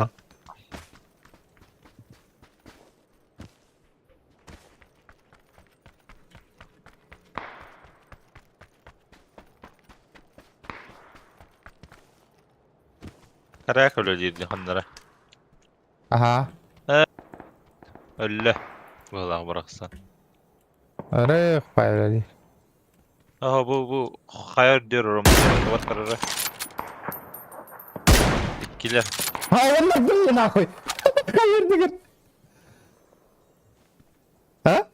Karaya öyle değildi hanlara. Aha. Ölle. Valla bıraksa. Arık bayralı. Aha bu hayır diyorum. Var kararı. İkili. Ha onlar değil ne koy. Hayır digir. Ha?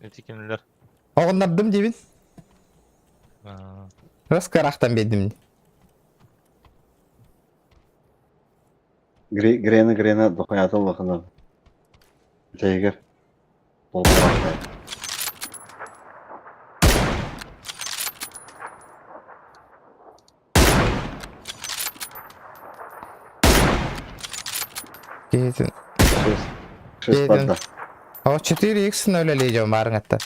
Etikinler. Onlar dım dibin. Ha. Raskaraktan bedim. Grene dokuyatı bakın. Teyger. Olmamak. Gidin. Şes badda. O 4x'in öyleleyeceğim barın hatta.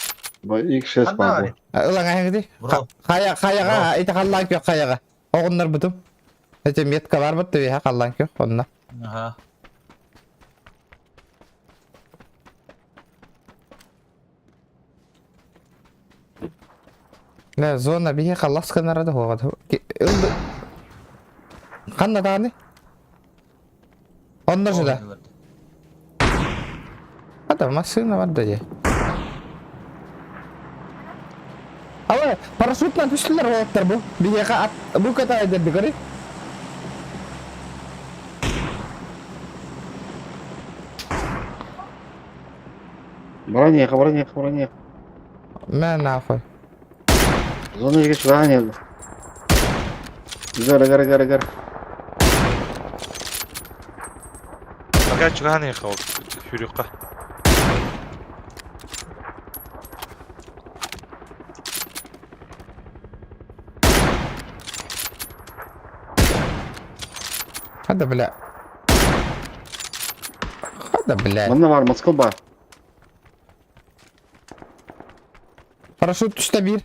Bu ilk şes badda. Ulan ayağıdı. Bro. Kayağa, ite kallank yok kayağa. Oğunlar budum. Ete metka var bıttı ya kallank yok onunla. Aha. La zona bir kallas kenara da hoğadı. Öldü. Kanna tane. Onlar şurada. Hadi masına var da ya. Ama paraşütle düştüler hoğatlar bu. Bir yaka at. Bu kadar ederdi gari. Броня. Ben ne yapayım? Zona geç bronya. Gar. Aga çıkan ne kaldı? Hürüka. Hadi bile. Hadi bile. Bunda var Moskova var. Paraşüt düştü bir.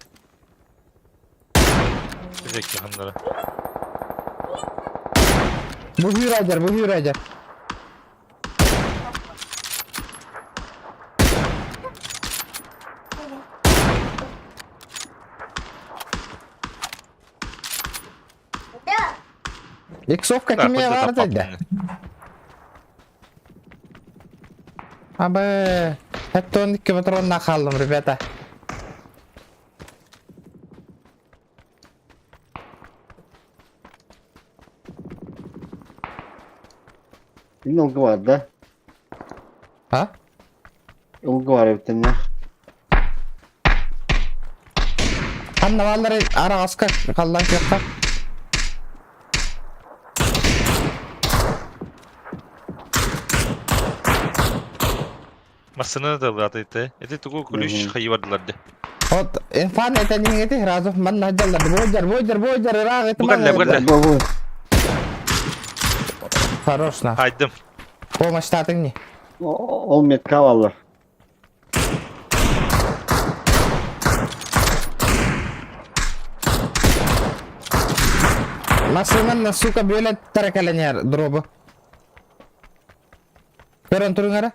Direkt yakınlara. Bu hüracer. Eksofka kimya var dedi. Abi, hep 12 patronla kaldım ribeta. Yine olgu var da. Ha? Olgu var bir tane. Hanna valları ara aska kallan yapta. Masını da vardı ete. Ete tuku kulüş hayvardılar de. O infan eteniğin eti razı man hacallar. Boycar rağ eti Bu galle, bu galle. Bu. Хорошно. Haydım. Помощь starting не. Olmayıp kavallar. Masının suka böyle terekelenir drop'u. Görün turun ara.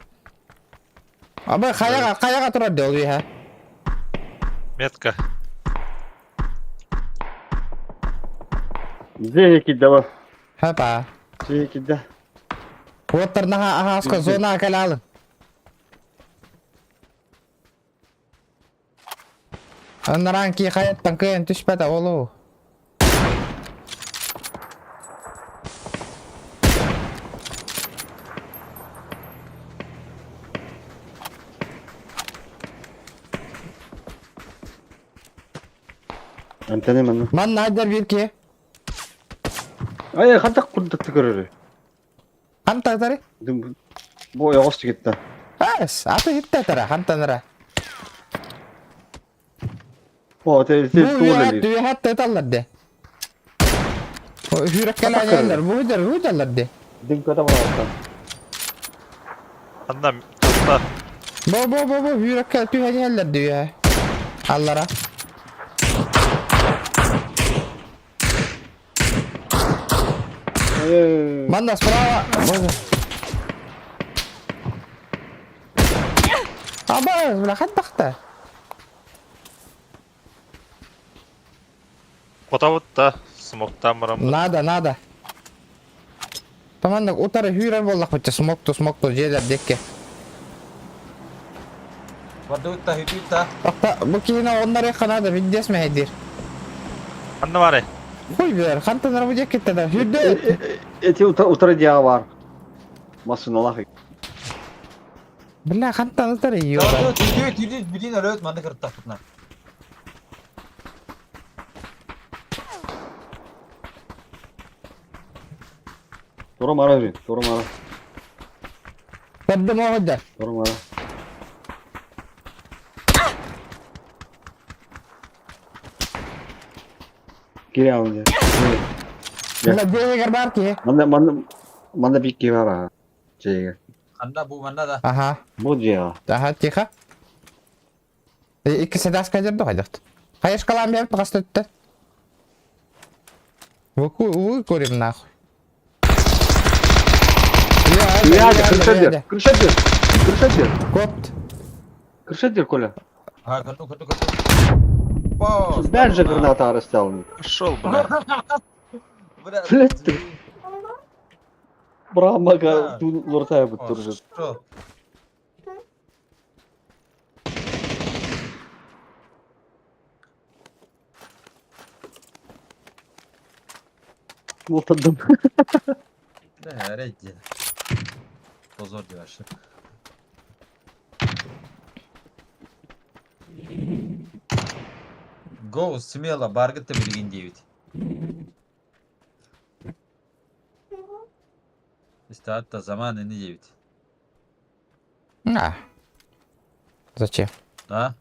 Abi kayağa turar diyor ya. Metka. Zeki de var. Hapa. Zeki de. Water naha aska zona akalalın. Onların ki hayattan kıyın düşmedi oğlu. Antene ben. Man nadir bir ki. Ay hatta kurduk tıkırır. Hanta tari. Bu yavaş gitti. Has, atı hitte tara hanta nara. O teyze Bu ya tuğla. düğü hatta tallar de. O hürek kala yerler. Bu hüderler de. Dim kadar var orada. Anlam. Tosta. Bu hürek kala düğü yerler diyor ya. Allara. Manda sprava. Abaz, ulah had bakta. Kota butta. Smoktan baram. Nada. Tamam da utara hüyre bollak bıçı smoktu jeler dekke. Vardutta hüdütta. Bakta bu kine onları kanada vidyas mı hedir? Anna var. Koy bir kantanlar bu cekette de hüdde. Эти утра var. Masınalar. Billah kantan utara yiyor. Tüdü bilin öyle mandı kırıtta tutnar. Doğru mara yürü. Doğru mara. Tadım o hoca. Doğru mara. Geri alın diye. Billah diye garbar ki. Manda bir ki var ha. Ceyge. Anda bu manda da. Aha. Bu ya. Daha tika. İkisi de asker de hocam. Hayır kalan bir yaptı kastı öttü. Vuku korim nahı. Ya Крышадер. Кот. Крышадер, Коля. Ha kırdı. О, Ben же граната арестовал. Пошел, бля. Блядь ты. Брамага тут лортая будет туржит. Что? Лотаdım. Да, реди. Позор diyor. Go смело, баргатта билген 9. Истатта заманы не 9. А. Зачем? Да?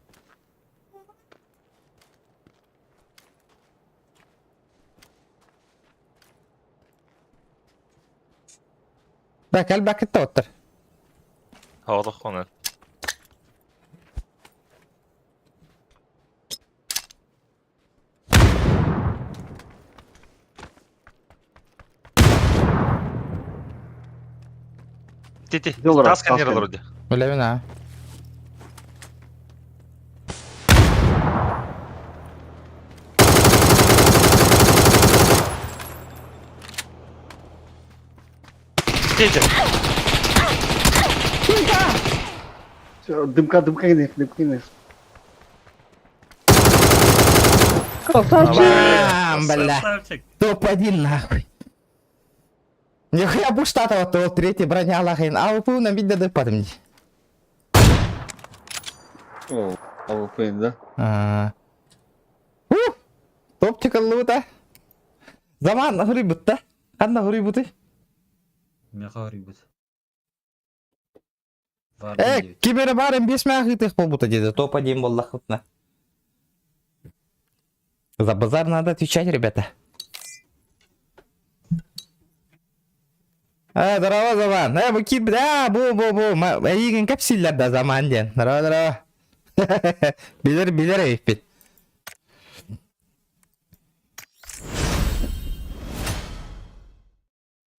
Bak gel bakıtta otur. Hadi konu. Ти. Добре, Тас сканер таскай. вроде. Öyle mi ha? Ти. Дымка иных. Бам, бля. Топ-1 нахуй. Нихуя буштата вот третий броня лахин. А вы полно видно да подымни. О, АВП, да? Топчика лута. Zaman huributta. Kanna huributi. Не хорибут. Кибер барем без мяхитых побута деда. Топ-1 боллахутна. За базар надо отвечать, ребята. Здорово, Заман. Bu kim? Bu. İyi kapsiller de Zaman diyen. Здорово. Bilir Eyüp.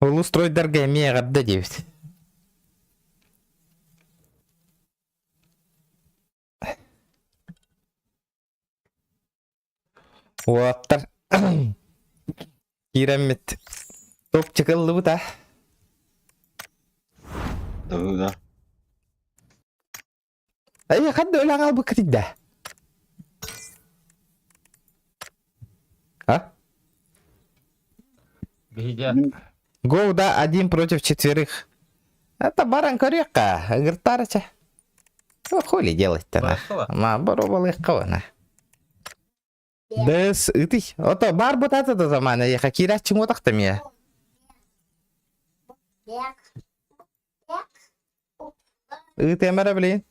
Улустрой дорогая мега до 9. Уаттар. Киремет. Топ çıkıldı bu da. Да. Ay hadi öyle al bu kritikde. А? Бегидя. Гоуда 1 против 4. Это баранка река. Гартарча. Ну, хули делать-то, на. Ма, боробал их кого, на. Дес, ты. Ото, бар бутата до замана. Я хакира чему так там я. Ты мера, блин.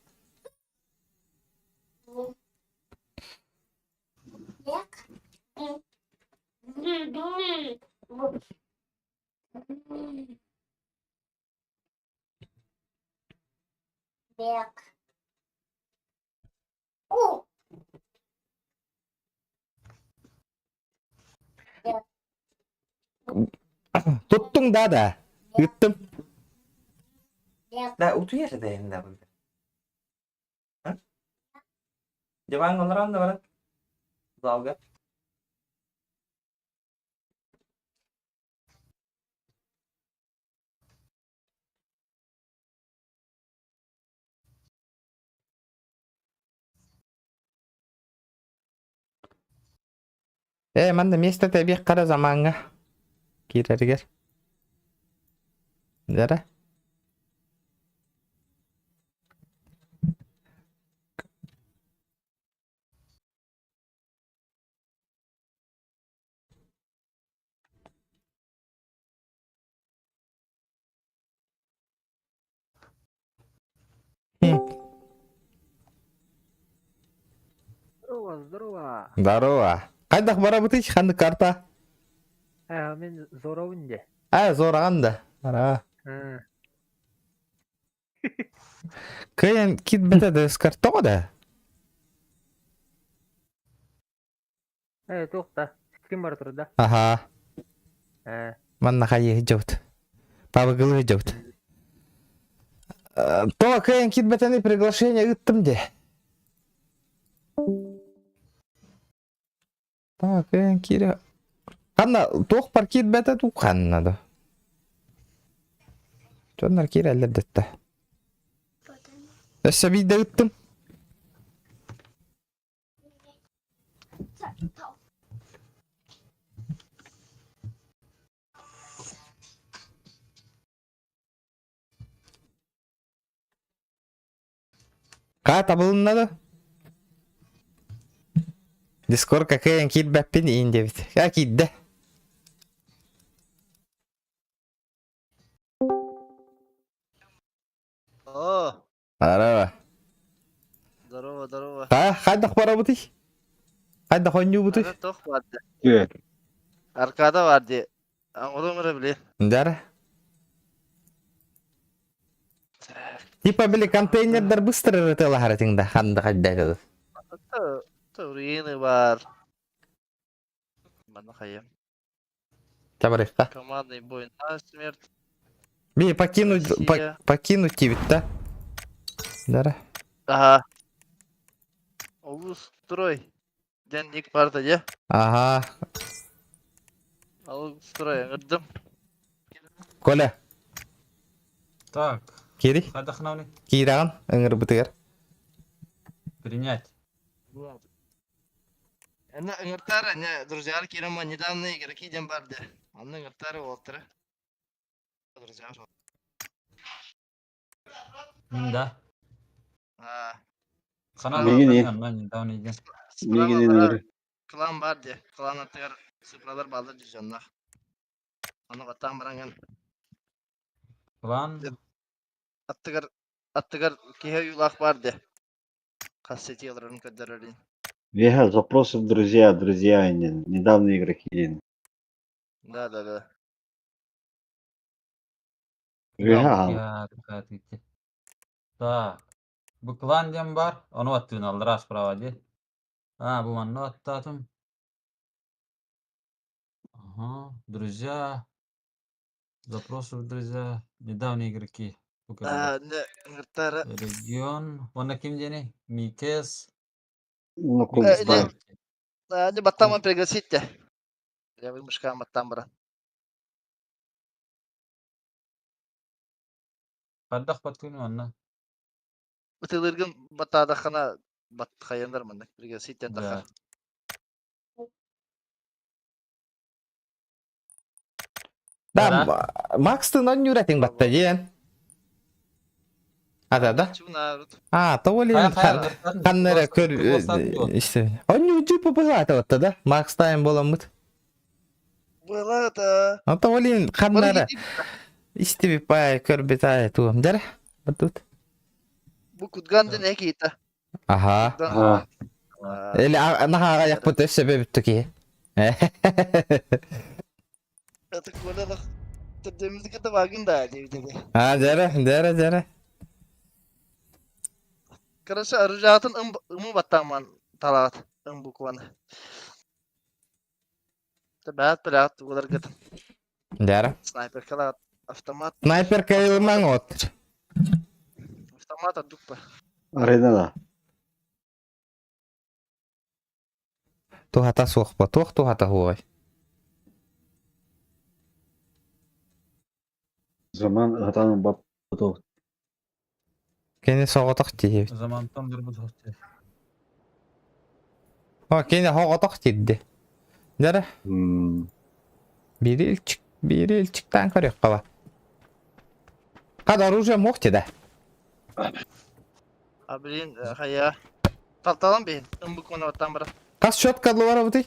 Tuttun da. Yuttum. Da utu yeri de elinde burada. Ha? Javan onların da var. Dalga. Manda место тебе қара заманға. Кирергер. Жара. Здорово. Здорово. Қайдақ бара бұтыш, қанды карта? Мен зорауынде. Зорағанда. Ара. Кайын кит бітеді скарт тоғыда? Тоқта. Кім бар тұрда? Аха. Манна қайы жауд. Пабығылы жауд. То кайын кит бітені приглашение үттім де. Так, кире. Қанна тоқ бар кит бәті ту қанна да. Жондар кире әлердетті. Өсі бейді үттім. Қа табылынады? Дискорд какая кит бәппен иінде бит. Қа китді. Здорово. Здорово. Қайдақ бара бұты? Қайдақ ойны бұты? Тоқ барды. Кет. Аркада барды. Аңғылы біле. Жара. Типа білі контейнердар быстро рытылы харатыңда қанды қайдайды. Турины бар. Мана қайым. Чабарыққа. Командный бой на смерть. Би покинуть кибит, да? Жара. Ага. Олус, строй. Денник барды, я? Ага. Олус, строй, аңырдым. Коля, Так, кири? қайдақнауны? Кираған, ыңыр бұтығыр. Принять. Ана ыңыртары, друзья, Кирама недавно игроки дем барды. Аны ыңыртары олтыры. Друзья, Минда. Қана Мегіне. недавно идем. Клан барды. Клан аттығыр сыпыралар балды жүзенна. Аны қаттан баранған. План. Аттығыр кеге юлақ барды. Қассети оларын көддірілін. Вега, запросы в друзья, недавно игроки. Да. Вега, Так. Bu klan dem var. Onu attığın aldı ras pravacı. Bu manno attatum. Ага, друзья. Запросы в друзья. Недавние игроки. Ыңыртары. Регион. Оны ким дени? Микес. Они баттаман пригласите. Я вымышкам баттам бара. Қаддақ баттуны онна. Бытылыргын баттада қана бат қаяндар мында пригласите тақа. Да, Макстың он юретің батта жен. Да? Таволин қаннары көр... Он юджипы бұлаты отты да? Макстайын боламыд. Бұлаты. Таволин қаннары... Истеби пай көрбет ай туым. Жара? Баттут. Бұл күтганды не кейті? Аха. Или нахаға яқ бұты өсі бөбітті ке. Это көлі түрдемізді кіті бағында дейбідеді. Жара. Короче, арыжатын ымы баттаман талағат. Ым букваны. Бәт біләт олар кетін. Жара. Снайпер калағат. Автомат. Снайпер кайылмаң отыр. Автомат аддық ба. Аренада. Тухата соқ ба, тухата хуай. Zaman hatanın batı. Кені соғатақ дейбіт. Замантан бір бұл соқты. Кені хоғатақ дейді. Жара. Бирильчиктен көрек кала. Када оружие мокти да. А блин, хая. Талталам бен. Ымбукона оттан бара. Кас шоткадлы бар бути?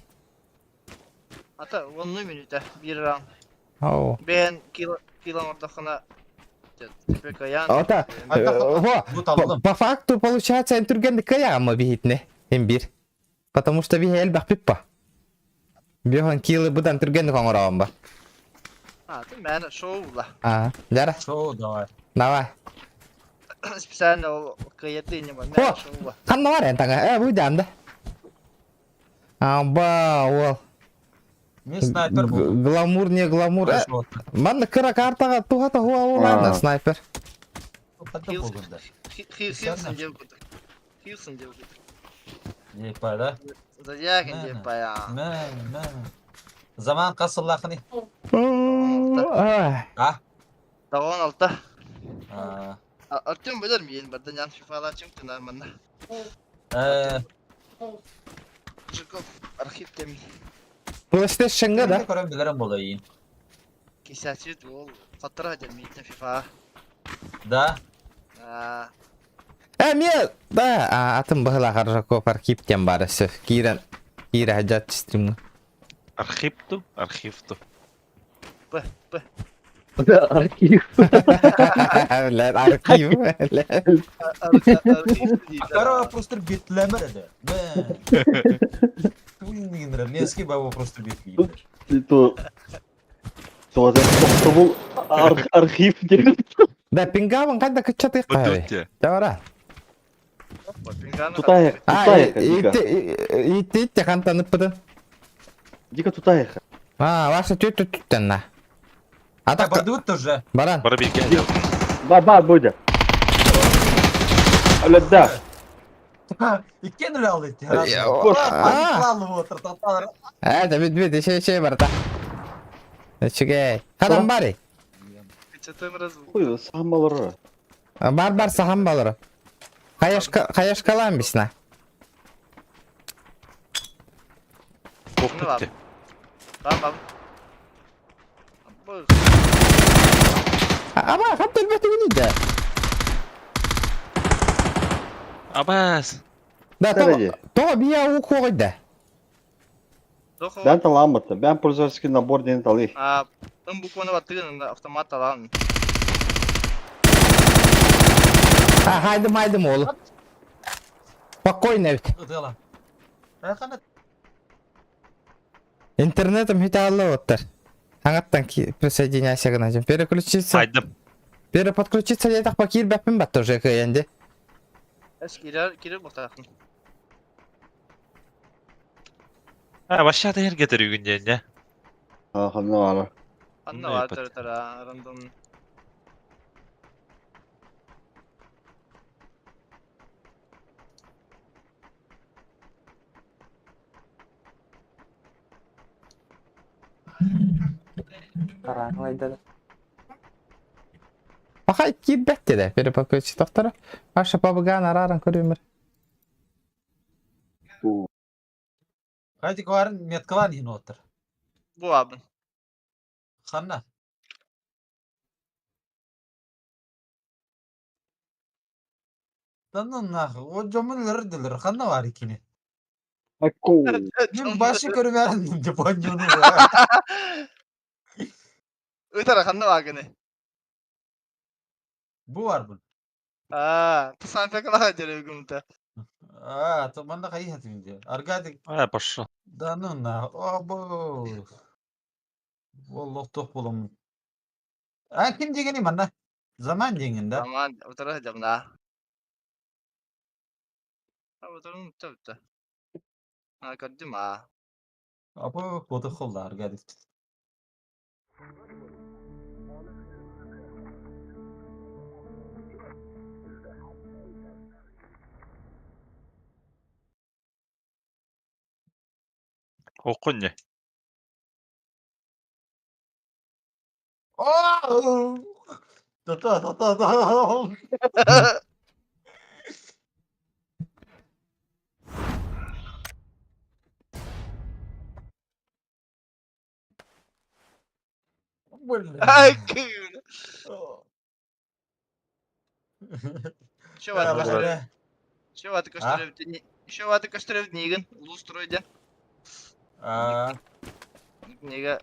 Ата 10 минута bir раунд. Оу. Ben километрхана Пекаян. Ота. Bu taldım. По факту получается интургенди каямы бихитне. Бир. Потому что бихе элбах пиппа. Бихан килы будан тургенди коңорабам ба. А, ты мен шоула. Жара. Şo давай. Давай. Специально ол каятты не мен О! шоула. Канна бар ентаңа. Бу жанды. Аба, ол. Ne sniper bu? Гламур не гламур. Манна кыра картага тухата хуа ладно, снайпер. Katta bulunda. Хилсон девку. Хилсон девку. Ne payda? Zayakin деп ya. Ne. Zaman kasıllakını. Ha? Тагон алта. Aa. Артем білер мейін бірден ян фифала чымтын арманда. Жуков архив теми. PlayStation'ga da. Көрем білерім болайын. Кесәсет ол қатыра жәрмейтін фифа. Да? Мен да атым быхла харжако архивтен барысы. Кирен хаджат стримга. Архивту. Б. Архив. Lan arkiv. Архив дейді. Кара просто битлемер еді. Туйнигіндер, нески бабу просто битлейді. Это... Что был архив деген? Да пингаван кайда кычаты кай. Бутутте. Давара. Тутаек, Итте кантанып быдын. Дико тутаек. Ваша түттенна. Атак Бардывыт тоже. баран. Бара bir gel. Баба, Будя. Алда. İkken öyle aldı. Ayıklandı bu tatlar. Да бит şey бар да. Чиге. Кадан бари. Четен раз. Хуй, сам балыр. Бар сахам балыры. Каяшкалам бисна. Bok bitti. Tamam. Ama kapta elbette bunu da. Abbas. Да, Дороги. то бия у койда. Ben talamadım. Ben pulsarski nabor deni talayım. Ымбукона ватырын автомат алан. Haydım oğlum. Спокойно ведь. Ödeyala. Kanat. Интернетом хиталлы оттар. Аңаттан присоединяйся к нам. Переключиться. Haydım. Переподключиться я так покир бәппін бәтті уже кайынды. Кирер бақтақын. Başladı yer getiriyor günden ya. Ne var? Anna var tara random. Бақай кир бәтті де. Переподключиться тоқтары. Аша пабыған араран көрімір. Haydi kıvarın metkalan yine otur. Bu abin. Kanna. Tanrım o camınları dilir. Kanna var ikini. Akko. Ben başı görüverim Japonya'nı. Ötara kanna var gene. Bu var bu. Sen pek daha acele gümte. Tamam da kayı hatım diye. Argadik. Başla. Danına. Abo. Vallahi tok bulam. Kim diyeni mana? Zaman diyeni de. Zaman ötara jamda. Ötara tabii. Kaddim ha. Abo kodu kolda argadik. Okun ne? Oh! Ta. Ay kıyım. Şu var. Şu var köştürüp nigen. Ulustroydan. Nega.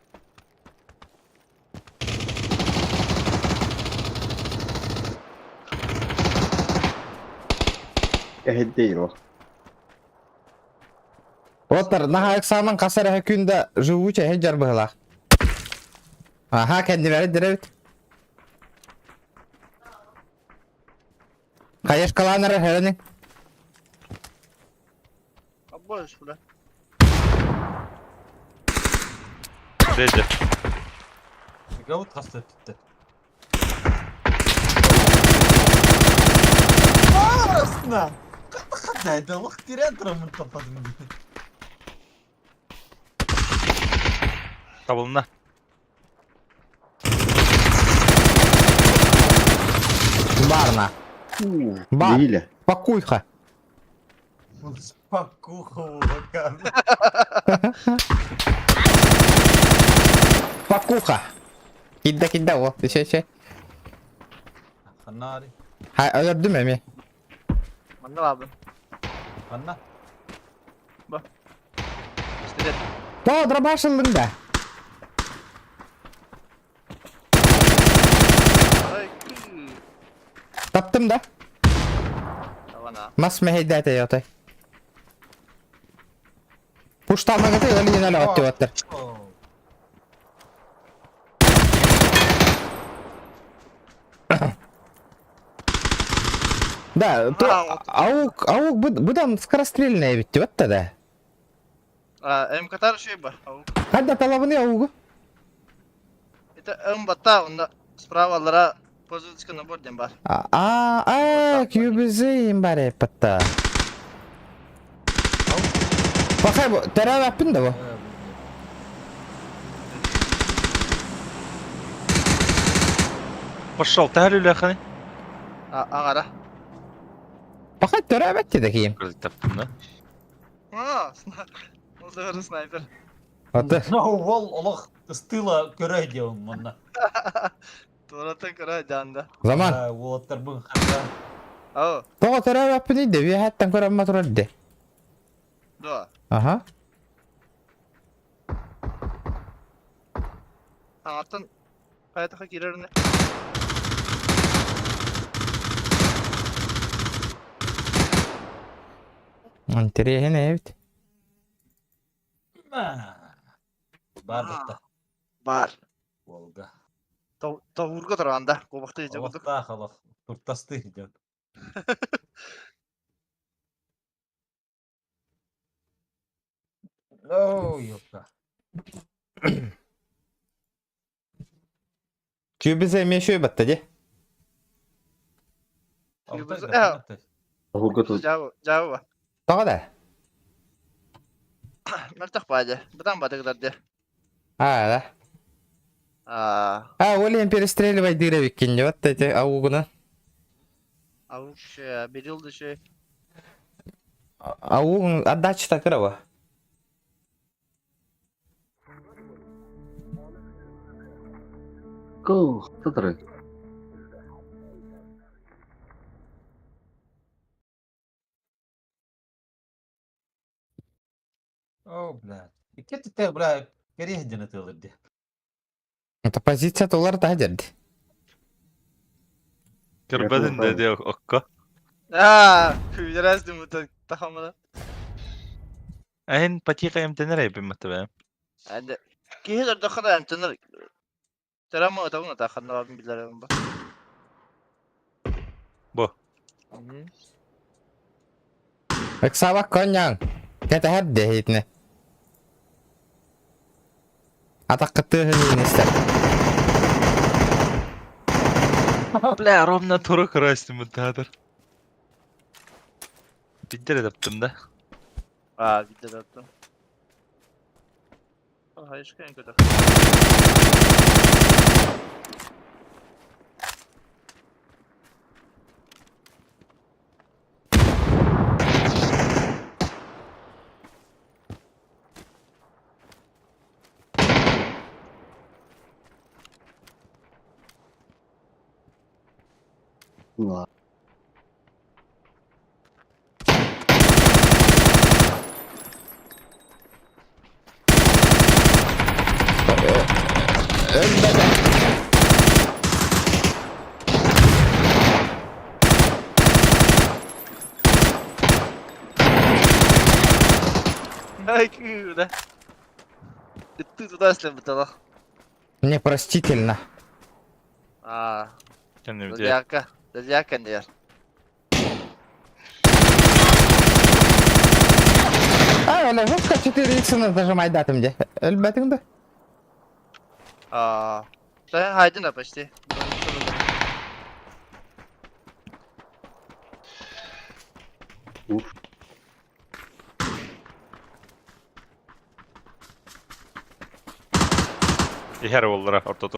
Ehit değil o. Otar naha eksaman kasar hekünde живучая hejar bıhla. Aha kendileri direkt. Kayaş kalanları helenin. Boş bula. Dedi. Gavut hasta etti. Arasına. Kadaydı bak diren tramın kapadını. Kabuluna. Барна. Бар. Değil. Покуйха. Спокуху bakar. Покуха. Kidde o. Şey. Hanari. Ha öldü mü mi? Bana abi. Hanna. İşte de. Doğru dramashıldın da. Ay kıyım. Taptım da. Tamam. Mas mehedete yotay. Puştama gıtı öyle yine lavattı otur. Да, то аук будан скорострельная ведь вот тогда. М-катар şey var. Hadi талабını аугу. Это М-бата, onda справа позицияка на борден бар. QBZ bare patta. Bakay bu terev yapın da bu. Пошел, тәһлил яхани. Аңара. Bakay terev etti de kiyim. Кырдык таптым да. Ол да снайпер. Otur. Вол олох стыла көрөй диyorum мына. Туратан кара жанда. Zaman. Волоттар бун ханда. Ау, Toğa terev yapın idi. Bir hatten koran motor de. да. Aha. Аңартан каятака кирерне. Anteriye ne evet. Бар бата. Бар. Волга. Тавурга турганда, кубакта жеп отур. Олохта халах. Туртасты идет. Оу, ёпта. QBZ meşhur battı de. Hugo тут. Жабы. Toğa da. Мертах баде. Бутан бады кыдарды. Ha Олен перестреливай дыры виккенде вот эти аугуна. Аук şey, берилди şey. Аугун отдача такырова. Go. Который. Оу, блядь. Икет те, блядь, керех жөнөтөлөр де. Это позиция толар да жерди. Кырбадын dedi okka. Küylerezdin bu takamada. Ahin patika yamtanır yapayım muhtemelen. Hadi. Kihir de kadar emtinir. Terama otağına takanlar abim bilerim bak. Bu. Eksavak konyan. Kete her de hitne. Atak kıtığını ister. Bля, ровно туры красим мутатор. Bitti yaptım da. Gitti de attım. Hayır çıkayım kötü. Allah. Ölmeden. Ай, куда? Ты туда, если бы тогда. Непростительно. Kendim diye. Дядяка. Дядяка, нет. Öyle hızka 4x'ini нажимай датымде. Ölmedin de. Sen haydın da почти. Uf. Her oğullara ortada.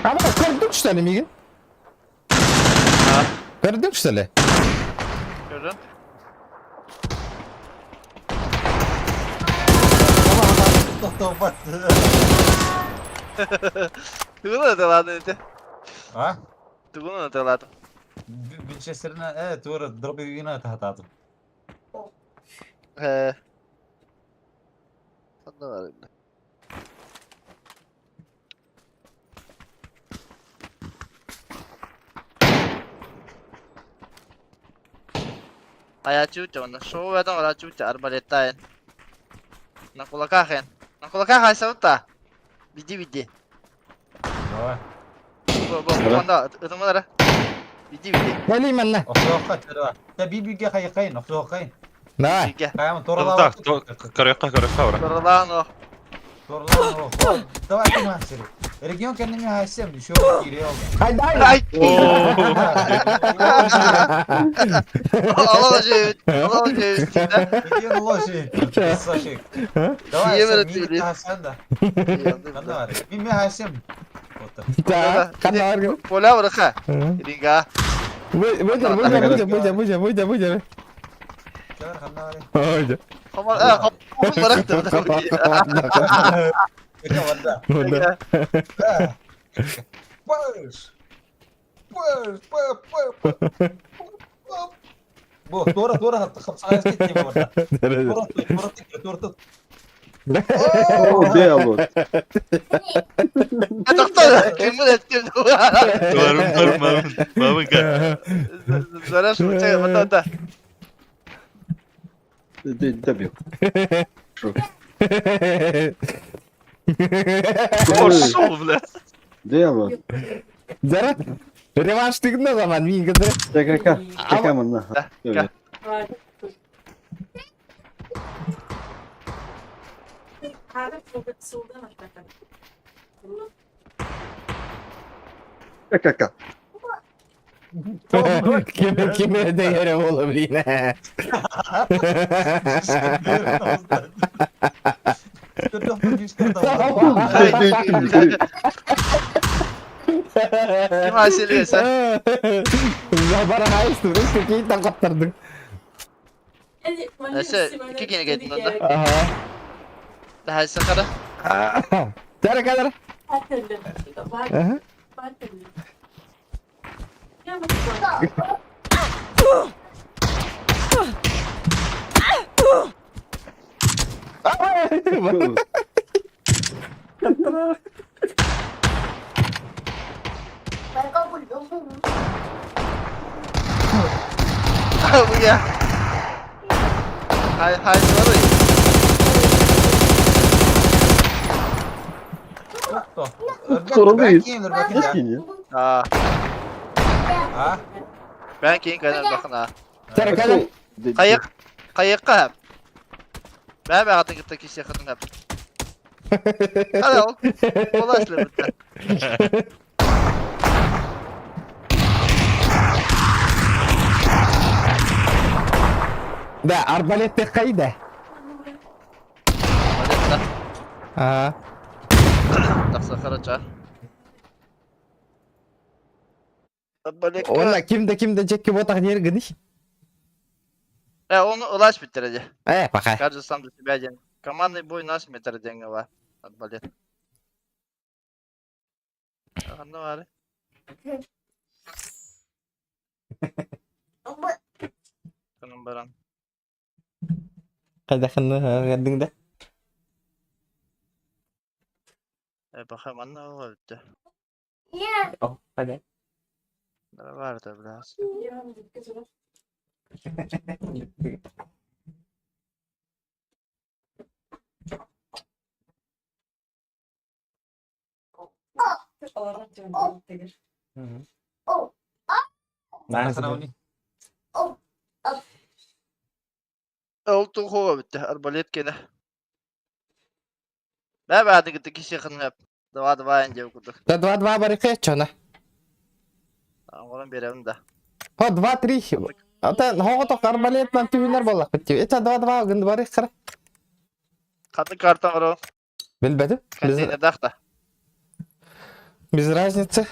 Ama kırdık işte Miguel. Kırdık işte. Gördün? Tugunu da lan dedi. Ha? Tugunu da lan. Winchester'ına evet doğru. Drop yine tahtadım. He. Sen de var elimde. Ayağı cuca onda. Şovu verden oraya cuca arbalettayn. Nakulakahin. Nakulakahin savutta. Vidi. Давай. Bu onda ıtımları. Vidi. Geleyim ben ne? Oxoqa tara. Ta bibiga qayqayn, oxoqayn. Ne? Bilge. Qayam Torda, torala. karyoqqa var. Sorulan o. Torala o. Давай командир. Регион kendimi haysem düşüyor geri oldu. Haydi haydi. Ay. Alamayacağım. Alamayacağım. Регион ложи. Сашик. Давай Yemin sen ediyorum. bir hasen da. Ben de var. Bir haysem. Ta, kan var gibi. Pola bırak ha. Ringa. Buca. Gel kanna var. Hoca. Kamal bıraktım. Peki vanda. Burada. Push. Bu doğru hatta kapsayız gitti bu arada. Doğru. Oh, diablo. Doktor. Kimin ettim? Varım kan. Zarar şu şey bana. Добил. Koşul bile. Диабlo. Zara. Revanştık ne zaman Miguel'de? ТКК. ТКК мына. Gel. Hadi soldan aç bakalım. ТКК. Kime de yere olur yine. Kim hasiliyor sen? Bana hayıstı. Peki kaptırdın. Neyse 2 güne geldin onda. Aha. Daha sakara. Tere kadar. Aha. Bu ya. Hay sorry. Sorun değil. Bakın ya. Bakın ya. Ha? Ben keyin kadar bakın ha. Tere kadar. Kayıkka hep. Ben hatın gitti kişiye kadın hep. Hadi ol. Dolaşla bitti. Da arbalette kaydı. Hadi Aha. tak sakara çağır. Ona kimde Jackie botak yer gidiş. Onu ulaş bitirdi. Pakay. Каждый сам за себя один. Командный бой нас метр деньгова. Отболит. Ne var? Kanım baran. Kaydakını geldin de. Bakayım anne o var bitti. Oh, hadi. Ne var da biraz. Oldu kova bitti. Arbalet gene. Ne verdi gitti kişi yakın hep. Два ince okuduk. Да 2-2 барыққа чана. Oğlum беремін de. О, 2-3. Ата, хоғыто арбалетнан түйінер болақ бітті. Ета 2-2 гынды барық қыра. Katlı kartın var o. Bilmedim. Kendine dakta. Без разницы.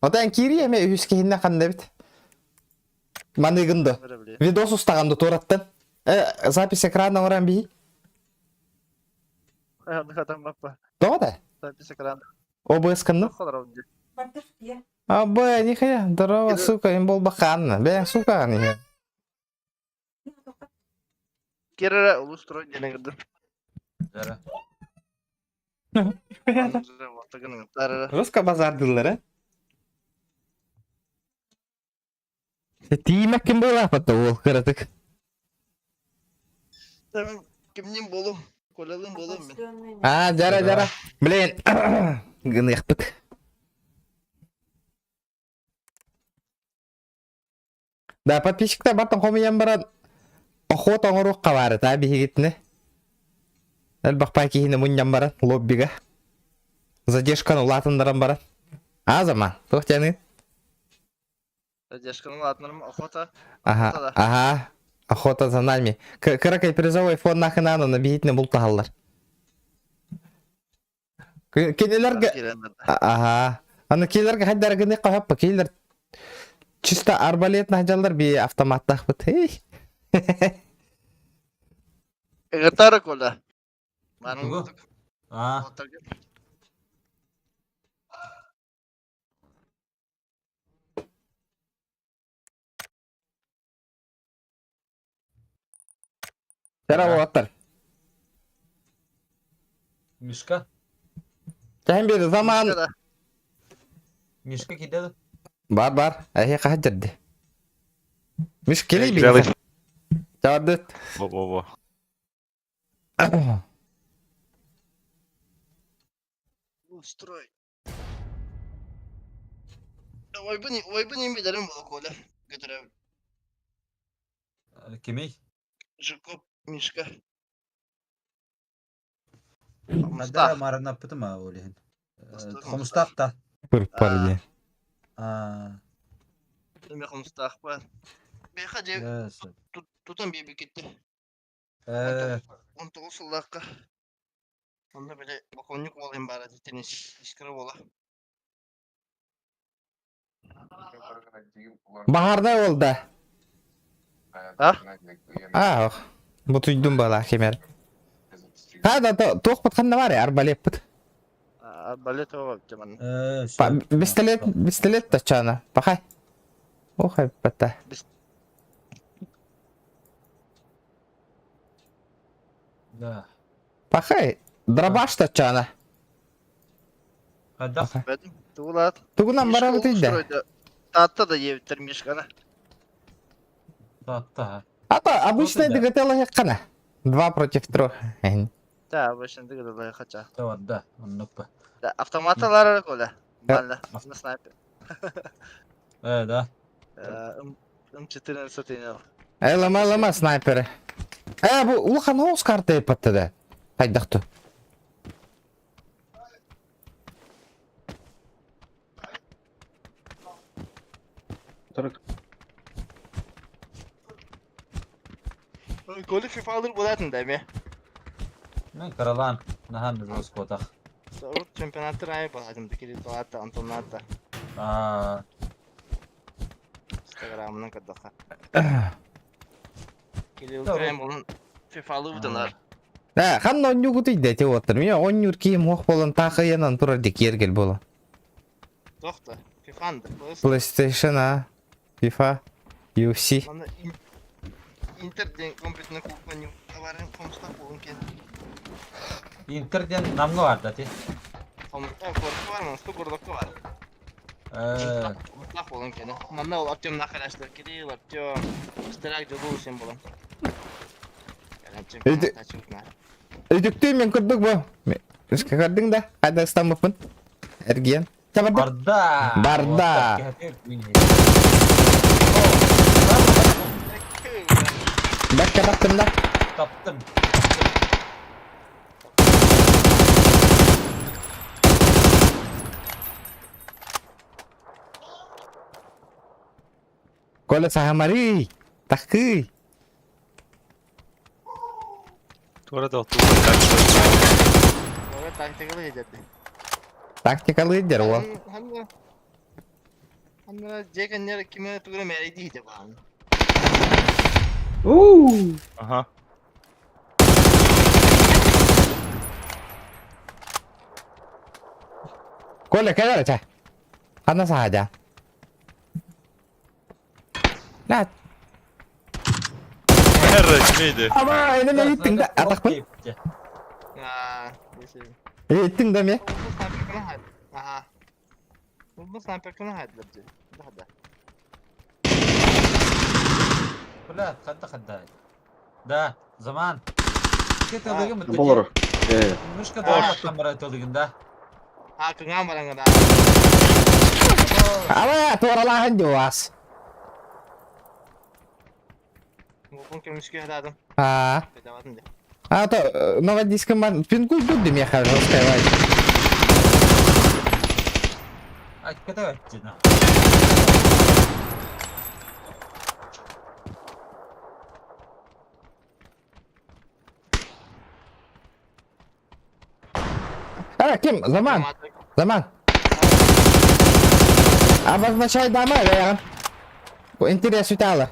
Отан кири эме үйіскейінне қанда бит. Маны гынды. Видос ұстағанды тураттан. Запись экранна оран бей. Ayağını adam bakma. Доғада? Запись экрана. ОБС кынды? Kadar oldu. Абай, нихая. Здорово, сука, им бол бақанна. Бәң сука, нихая. Kere ulusturun gene girdi. Zara. Ruska bazardılları. Тимек кім бола фото ол кырытык. Tamam. Kimliğin bolum. Kolalım bolum ben. Жара. Блин. Гыныяқпыт. Да, подписчиктер баттан комиян баран охота оңоруққа бары та бигитне. Әлбақпай кейіне мұньян баран лоббиға. Задержканы улатындаран баран. Заман, тоқтяны. Задержканы улатындаран охота. Ага. Охота за нами. Кыракай призовой фон нахынаны на бигитне бұлтағалар. Кейлерге... Ага. Аны кейлерге хайдары гыны қойаппа. Кейлер чисто арбалет нахжалдар би автоматтақ бұт. Гитара кола. Тугу? Жара оттар. Мишка? Тәһін бері заман... Мишка кидеді? Бар. Әйе қағат жерді. Миш келей бейді. Жауарды. Во. Устрой. Ой бы не медалем было, Коля. Гитара. Кемей? Жукоп, Мишка. Мадара марана пытыма олеген. Хомстақ та. Пыр де. Деме Хомстақ бар. Бейха де тутан бейбі кетті. 19 жылдаққа. Онда бәле бақонник болайын бары тенес ескірі бола. Бағарда олда. Бұт үйдің бала кемер. Қада тоқ бұтқанда бар арбалет бұт. Арбалет оға бітемін. Пистолет тачана. Бақай. Охай бәтті. Да. Бақай. Драбаш тачана. Қада? Бәдім, туғылады. Туғынан бара бұтыйды. Татта да ебіттір Мишканы. Татта. Ата, обычный двигатель қана. 2 против 3. Да, обычный двигатель қача. Да, оннықпа. Да, автоматалары Коля. Бәлі, снайпер. Да. М14 сатынел. Лама снайпері. Бұл ұлған оғыз карты епатты да. Қайдақты. Коля FIFA alır buladın da mi? Мен каралан. Нахан жоз котақ. Сауыт чемпионаттар айы buladın. Декелі талатта, Антонатта. Инстаграмының каддақа. Geliyor Ukrayna bunun FIFA'lı udanar. Да, қандай ойын күтейді деп отырмын. Мен ойын киім оқ болын тақы янан тұра дек ергел болы. Doktor. FIFA'ndı. PlayStation, а, FIFA, UFC. Bana Inter'den kompletini kullanıyor. Tavarin komsta bulun kendi. Интерден намга бар да ти. Komsta korku var mı? Stu kurduklu var. Mutlak bulun kendi. Manda ol atıyorum arkadaşlar. Kirill atıyorum. Starak jolu sen bulun. Öyle- Үдіктей мен күрдік бұл. Үскі көрдің да, қайда ұстамықпын. Әрген. Табарды. Барда. Барда. Бәкке бақтым да. Таптым. Коля сағамари. Таққы. Тура да оту. Evet taktikalı heyecanlı. Тактикалы еддер ол. Hangi Jack'ın kime tukuna mereydi hiç yapalım. Aha. Коля, кәдер чай. Қана сағаja. Ләт. Herre neydi? Ama eneme еттің да. Атақпын. Aa, neyse. Еттің да ме? Bu sniper kına haydi. Aha. Bu sniper kına haydi labcı. Daha da. Бля, хадда. Да, заман. Кете олеген бит. Болор. Мышка да камера төлөгүндө. Ha kına var anga da. Ama туаралаған жоас. Bu kimmiş hadadım. А, Bedavadım de. а то новодиском бар. Пинку будды ме қазір раскайвай. Ай, кете өттү. Ким? Заман. Заман. Обозначай дома, да? Интерес утяла.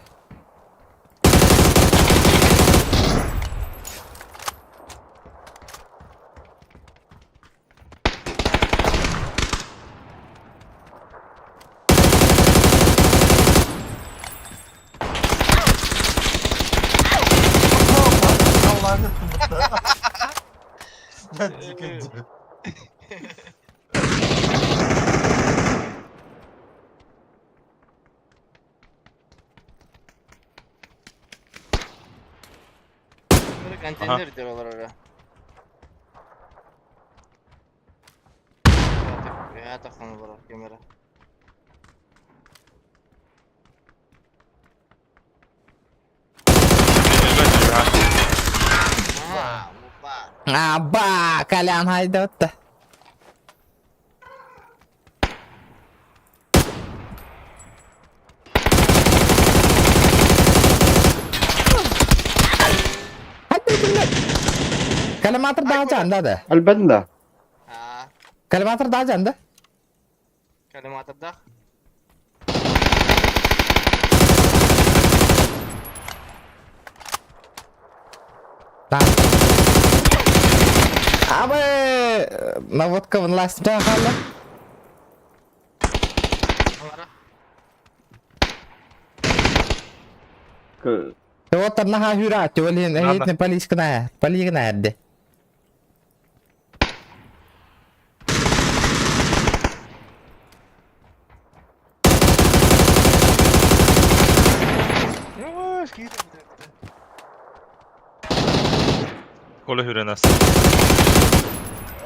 Böyle konteyner diyorlar oraya. Ya takan var kamera. Aha, lupa. Аба, Колян хайдат та. Калиматор daha canda da. Albenda. Ha, Kalimatır daha canda. kalimat adak. Так. Абы, наводка власть жахала. Kamera. Вот одна хюра, тёлин, не полискная, полигная де. Yavaş git. Kola hürenas.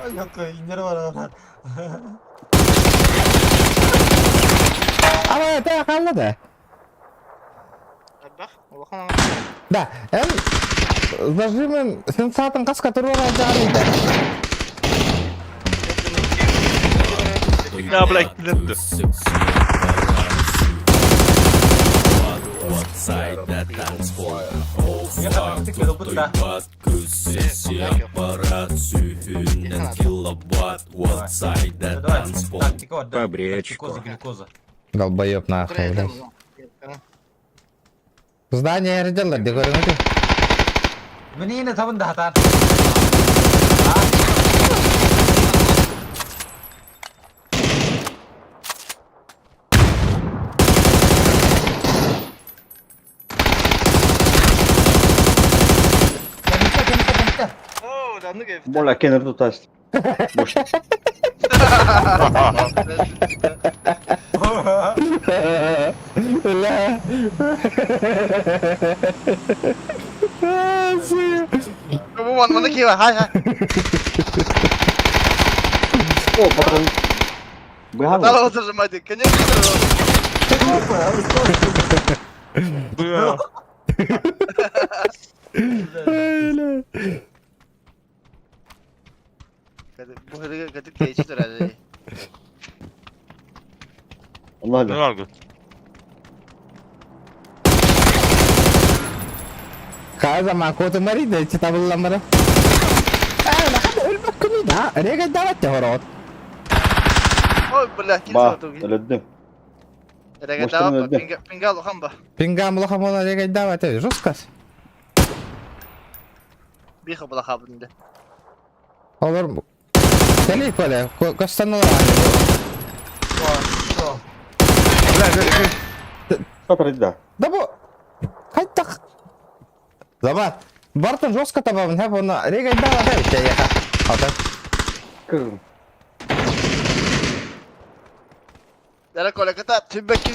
Ay yok, inleri var ona. Ama это kaldı da. Bak, bakın. Да, зажимын сенсатын қасқа тұрып алжағында. Ya Black Panther. Outside that dance floor. Oh fuck, tuktoy bat, kyseessä apparat syyhynnen kilowatt. Outside that dance floor. Тактика var. Побрячку. Глюкоза. Долбоёб нахуй, блядь. Zdание eridiler de görüntü. Beni yine tabın da hatan. Oo, randık herif. Bola kenarı tutarsın. Boş. La. Bu manmanı ki var. Hay hay. O patron. Bu Dala hal. otururum hadi. Kenya gidiyorum. Bu hırgı katık geçti herhalde. Allah Ne Allah. var bu? Kaya zaman kotu mari de cita bulan bara. Hadi ölmek kuni da. Rega davat ya horot. Oy billah kim Bah, sordu ki? öldüm. Rega Boştan davat öldü. pingal okan bah. Pingam lo hamona rega davat ya. Ruskas. Bir kapıla kabında. Olur mu? Seli böyle. Kostan ola. Satır da. Da bu. Kaytak. Zaman. Barton жестко табабын hep ona rega davat ya işte ya. Hadi. Kırım. Dara kola kata tümbeki.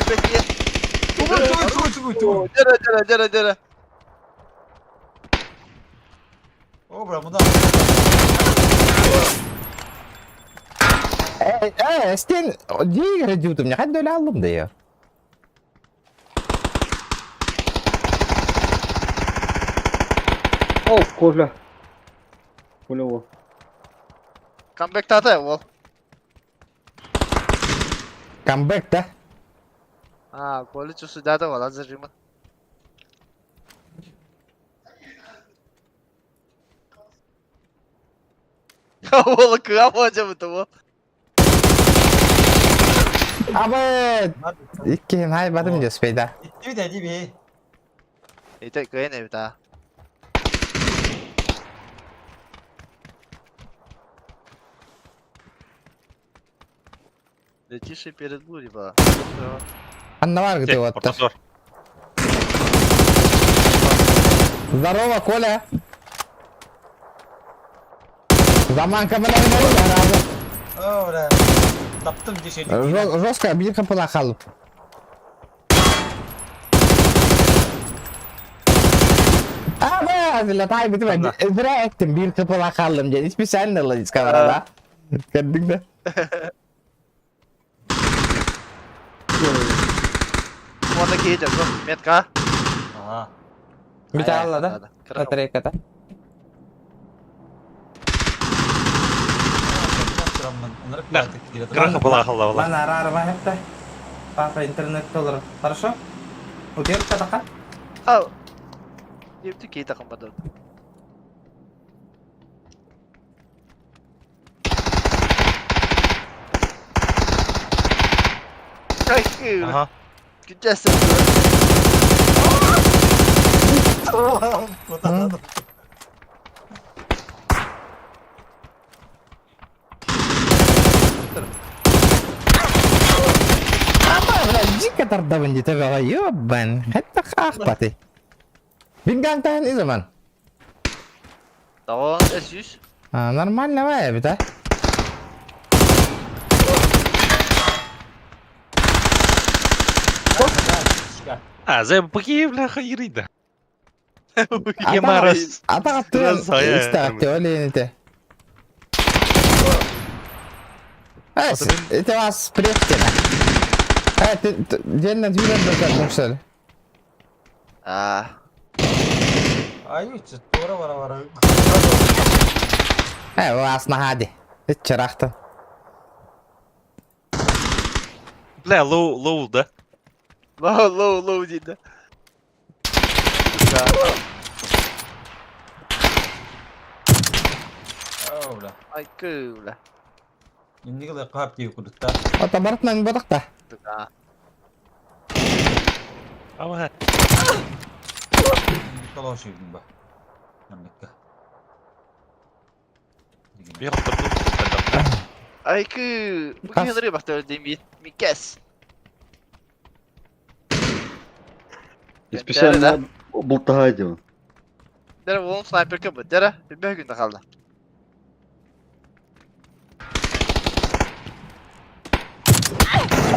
Tuğ. Jara. O bra bundan. Sten diye rediyordum ya. Hadi öyle aldım da ya. Oh, kola. Kola o. Comeback tata ya wall. Comeback da. Ha, kola çusu data wall hazır mı? Wall kıyam hocam bu tamam. Abi. İki hay badım diyor speyda. Gitti bir de gibi. İte kıyın evi daha. Летишь перед Бурева. Анна var где вот. Ortası var. Здорово, Коля. Zaman kapına oynarız ya abi. O bra. Taptım dişe. Жестко bir kapıla kalıp. Abi hazırla tay bitirme. Bire ettim bir kapıla kaldım diye. Hiçbir sen de alacağız kamerada. Gördün mü? Oradaki yiyecek bu. Metka. Aha. Bir tane al da. Kataraya kadar. Kırak kapalı akıllı valla. Mana araba hep de. Papa internette olur. Хорошо? Udah katakan. Oh. Yiyip kita kampadan. Ay, Aha. Gideceğiz. Jika terdapat di TV Yoban, hatta akpati. Binggang tahan itu man. Tamam, S100. Normal ne var ya bir de. Ha, zai bakayım la hayırı da. Ata Maras. attı. Biraz saya. İstirahat öyle ini teh. Itu was Pristina. Cennet Hülen berkat Ah. Ayo cetora vara. was hadi. Hiç çıraktı. La low da. Low cidden. Oh bra. Ay cool. Ini kalau kahap diye kudutta. Otomatik nang badak dah. Tuka. Ama Attal şuyum ba. Anlıkka. Bir kaptırdım. Ayku. Bugün yanarıyor bak öldüğüm bir. Mikes. Специально болтаһа Dere oğlum sniper kapı. Dere. Bir günde kaldı.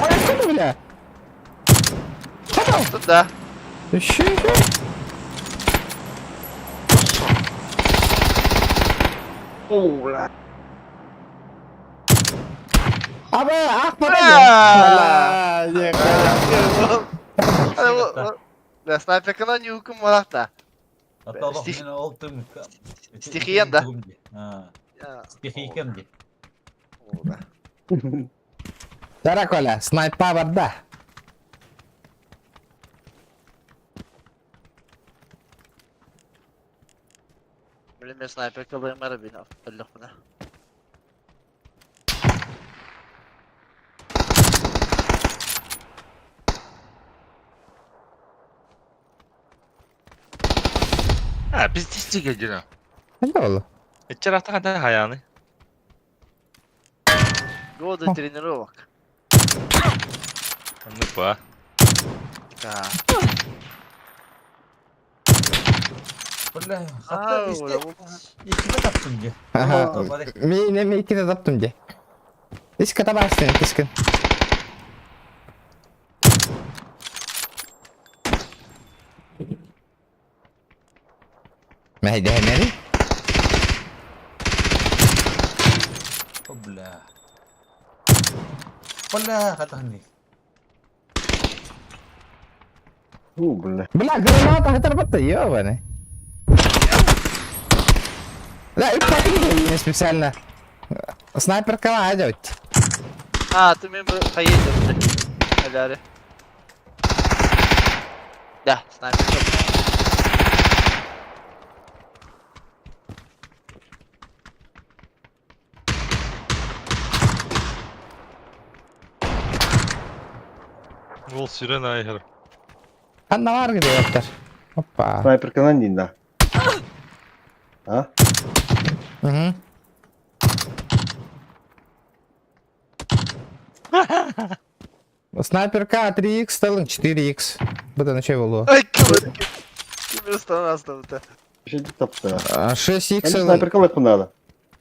Ayakkabı bile. Yaptın da. Şu. Abi akmadı Aa! ya. Hadi bu. Sniper kalan yukum var hatta. Hatta bak Stih- yine oldum. Stihiyen de. Ha. Ya. Stihiyen de. Oğla. Darak öyle. Sniper var da. Böyle bir sniper kalayım ara beni. Allah buna. Ha biz dişçi gecene. Ne oldu? İçeride kadar hayani. Go da trenere bak. Anlık bu. Ha. Vallahi Aa, hatta işte oğlum. ikide kaptım diye. Mi iki de taptım diye. Hiç kata başlayın kışkın. Mehdi Heneri. Obla. Vallahi hatta hani. بالله Bela granat hatar battı ya bana. La ilk takım da spesialna. Sniper kala aja uç. Ha, tu member kayıt yaptı. Helal. Da, sniper kapı. Vol süren ayır. Anda var gidiyor yaptar. Hoppa. снайпер канан дейін да а Hı hı. Снайпер К 3X, Стеллинг 4X. Bu da ne şey oldu? Ay kıvırdı. Kim ıstan aslında. bir şey taptı 6X Hani снайпер kalak bunlarla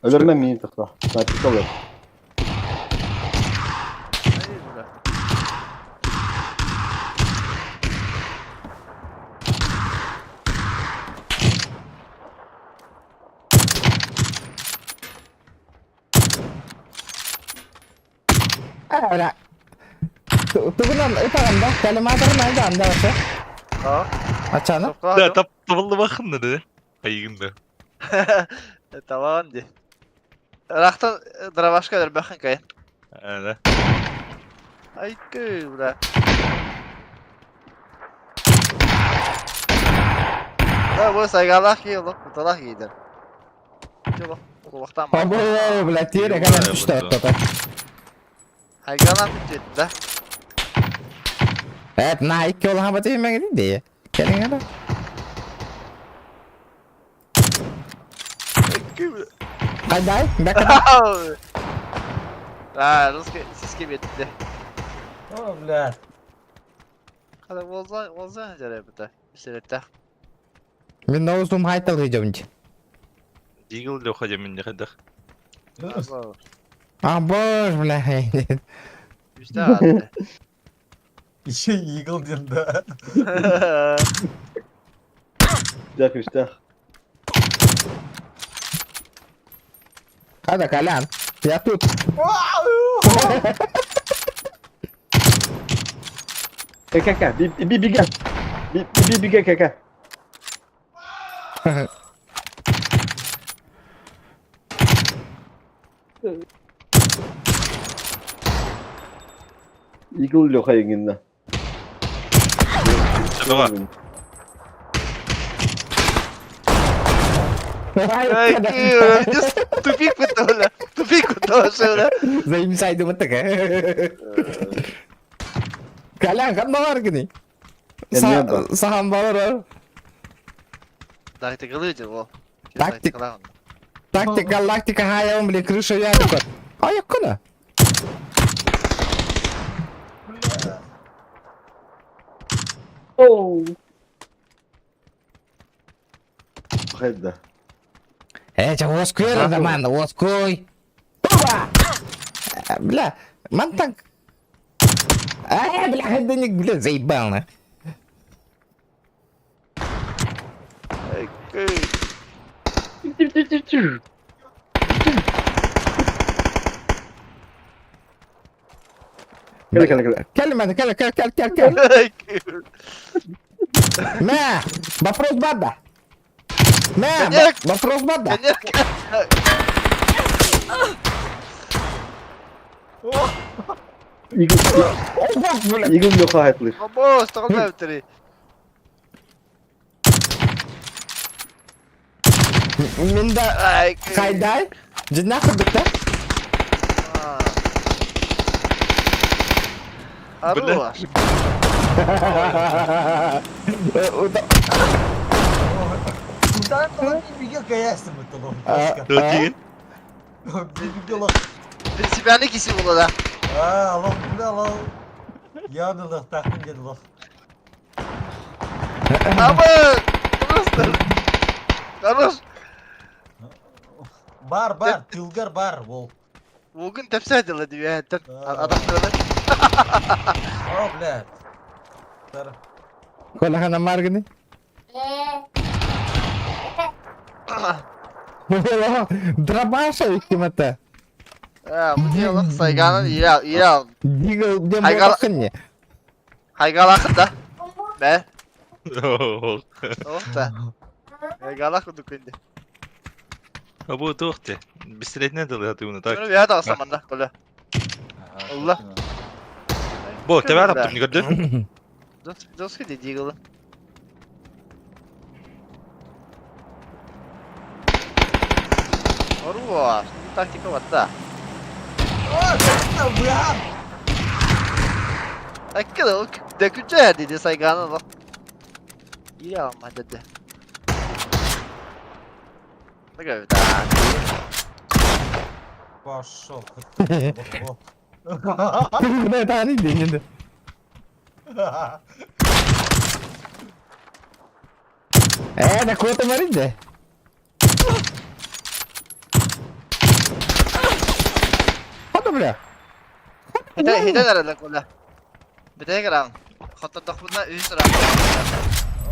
ölürmem miyim tıkla снайпер kalak öyle. Tuğunan ıpağında kalimatların nerede anda varsa. Ha. Açana. Ya Topla. taptavallı bakın dedi. Ayıgında. Tamam di. Raktan dravaşka bakın kayın. Öyle. Ay kıvırdı. Ha bu saygalak iyi oğlum. Kutalak iyidir. Çabuk. O vaktan Abo, bla tire kan en förstört detta. Haygalan bitti de. Evet, Nike olan hava değil mi değil. Gelin hadi. Kıvırdı. Hadi hadi. Bekle. Ha, Ruski siski bitti. Obla. Hadi Volzan acele bitti. Bir sürette. Ben de uzun haytal gideceğim. Deagle yok hacı minni kadar. Abo, bla. İşte hadi. İşe Eagle diyorsun da. Üstah üstah Hadi kalan. Ya tut. KKK bir gel bir gel KK Eagle yok hayırında Şaka bak. Ay kıvırdı. Tupik bitti öyle. Tupik bitti öyle. Zayıfsaydı mı tık? Kalan kan ne var gini? Ya niye var? Saham var. Тактикалы дел, о. Тактик. Тактик галактика хаявым, блин, крыша ядика. А якына? Хайда. Ча воскуй заманда, воскуй. Опа! Бля, мантанк. Бля, хайданик, бля, заебал на. Кель. Мя, вопрос бада. Мя, вопрос бада. Игл Леха хайплых. Бабос, тагал тери. Минда хайдай. Жинак битта. Хорош. Удар биге каясың бутылы. Дötüğün. Биге лох. Принципиальный киси было, да. Лох бля лох. Янылық тақтын деді лох. Абы! Хорош. Бар, тылгар бар ол. Бugün tepsi edilir diyor ya. Adamlarına. О, блядь. Тар. Кола хана маргни. Драбаша hükümete. Bu diyor lan sayganın iyi al. Digel dem Haygal- bakın ne? Haygalakın da. Be. Oh. Oh da. Haygalakın dükkanı. Ha bu tuhti. Bisiklet ne dalı hadi bunu tak. Bunu bir hadi alsam anda böyle. Allah. Bu teber yaptım ni gördün. Dost ki dediği gibi. Хорош. Тактика вот та. Hakikaten o dökünce her dedi sayganın bak. İyi ama dedi. Ne kadar daha. Пошел. Ne tane denginde. Ne kota marinde. Hadi bля. Hide nerede kola? Bir de gran. Hatta takımda 3 lira.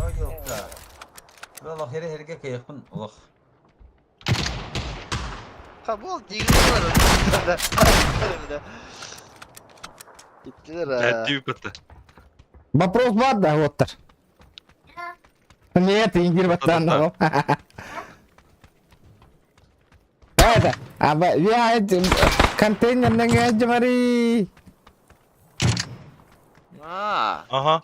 Ой, ёпта. Лох хере каяқпын лох. Ha bu değil mi? Gittiler ha. Hadi bir patla. Вопрос бада, Оттер. Нет, Ингир Батанов. Это, я контейнерный говори. Aha.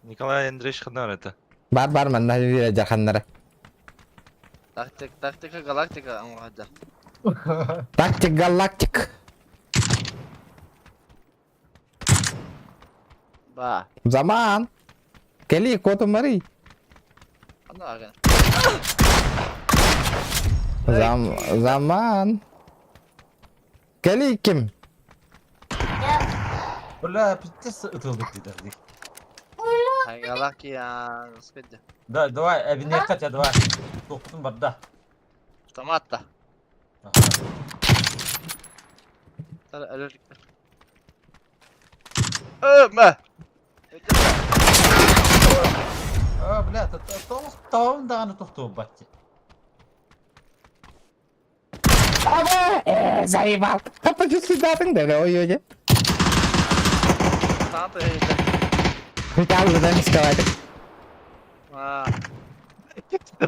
Nikolay Andreevich kadar это. Бар мында бир жаханнары. Taktika galaktika ama hadi. Тактик галактик. Ba. Zaman. Кели кото мари. Ana aga. Zaman. Кели ким? Бля, пиздец ытылдык дейді. Hay galak ya. Sıkıntı. Давай, әбіне қат, давай. Тоқтың бар да. Tomat da. Tara ölürlükler. Öme. Бля, тауын дағаны тоқтау батты. Заебал. А почему датың да ой-ой. Tamam da öyle. Там уже не сказать.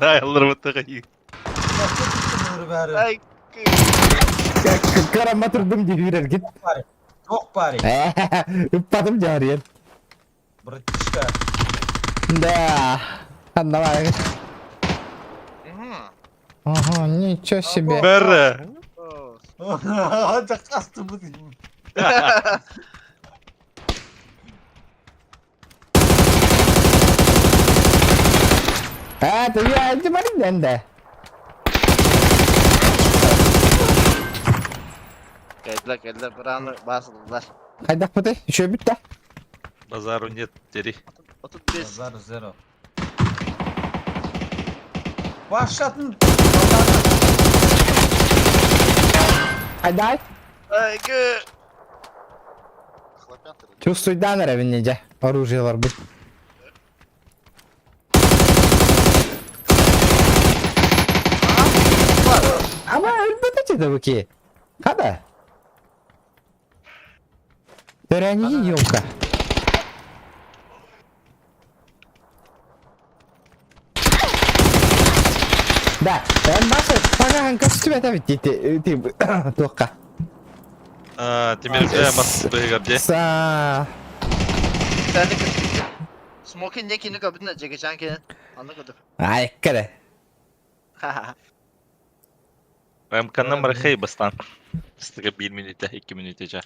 Ayarlarım takayı. Ay. Karama turdum gibi git. Жоқ парень. Üppadım cariyen. Братишка. Да. Давай. Ага, ничего себе. Berre. Жаққасты бұл деймін. Ha, tabii ya, cumarın de. Geldiler. Buranı basıldılar. Haydi hadi, şöyle bir de. Базару нет, Тери. 35. Zero zero. Başlatın. Haydi hay. Айгы. Чувствуй данер evинce. Оружиялар bu. Ama elbette de bu ki. Kada. Töreni yonka. Да, баса, пагахан костюмета bitti. Tuokka. Тимирде мас бегерде. Sa. Sen de Smoking ne kini kabin edecek geçen kere. Anlamadım. Ay kere. Мкнан мархай бастан. Стига 1 минута, 2 минутача.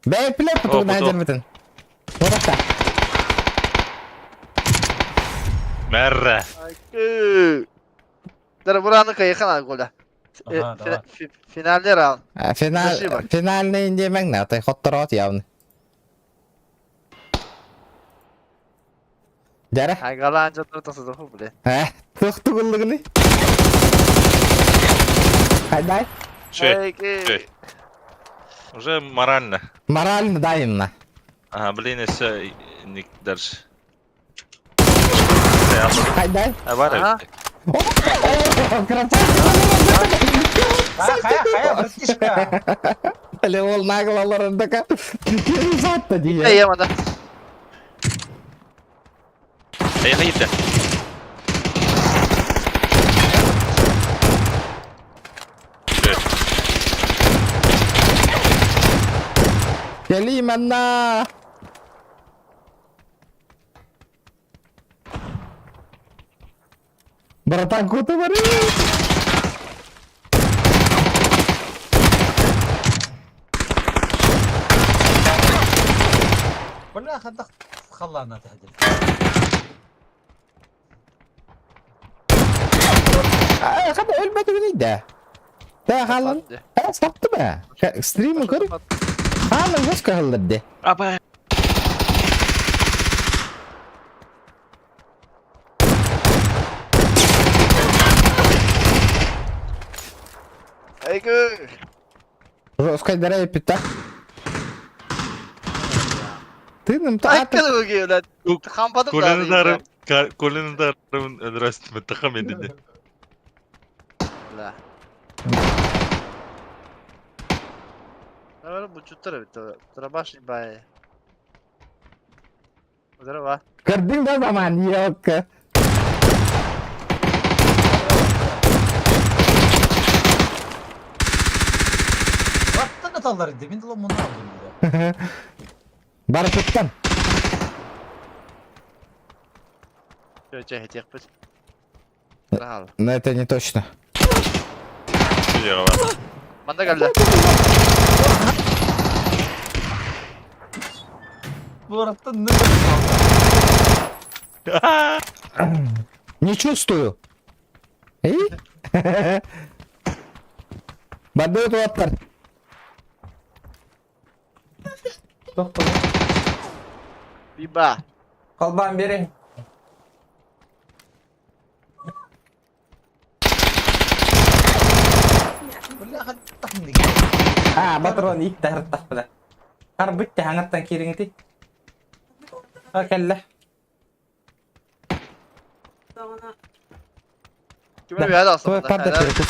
Бей плеп О, тут на потом. дербетин. Ората. Мерре. Айгы. Dur buranı kayıkan al golde. Aha, давай. Finalde round. Final Düşü bak. finalne ince magna tay hottarot явно. Jara. Ay galanca turtası da bu bile. Tuhtugulluğunu. Haydi. Че? Айгы. Уже морально. Морально даимна. Ага, блин, если не дальше. Haydi. А var Ага. Kaya bırakışka. Hele ol naglalarındaki uzattı diye. Ne yemedi. Hayır de. Geleyim anna. Братан, куда ты Bırak hadi khallana tahdil. خد ölmedi beni de. Da halan. Sattı mı? Stream'i kır. Halan nasıl kahıldı? Aba. Айгы. Жестко дарай пита. Ты нам Айгы bu gibi lan. Kampadım da. Kolunu darım öldürürsün müttakam edildi. La. Наверное, bu çutları bitti. Trabaş bayağı. Udarı var. Kırdın da zaman yok. Baktın atalları demin de lan bunu aldım bir de. Барашуттан. Şöyle hediye yapış. Rahal. Но это не точно. Güzel var. Bana geldi. Bu arada ne Не чувствую. И? Бадут оттар. Biba. Колбан бери. Bırak hadi tahmin Батрон ик тахырттах била. Карбытты хаңаттан кириңти. Акелле. Sonra Kime bir hadi aslında. Pardon, Helal. kız.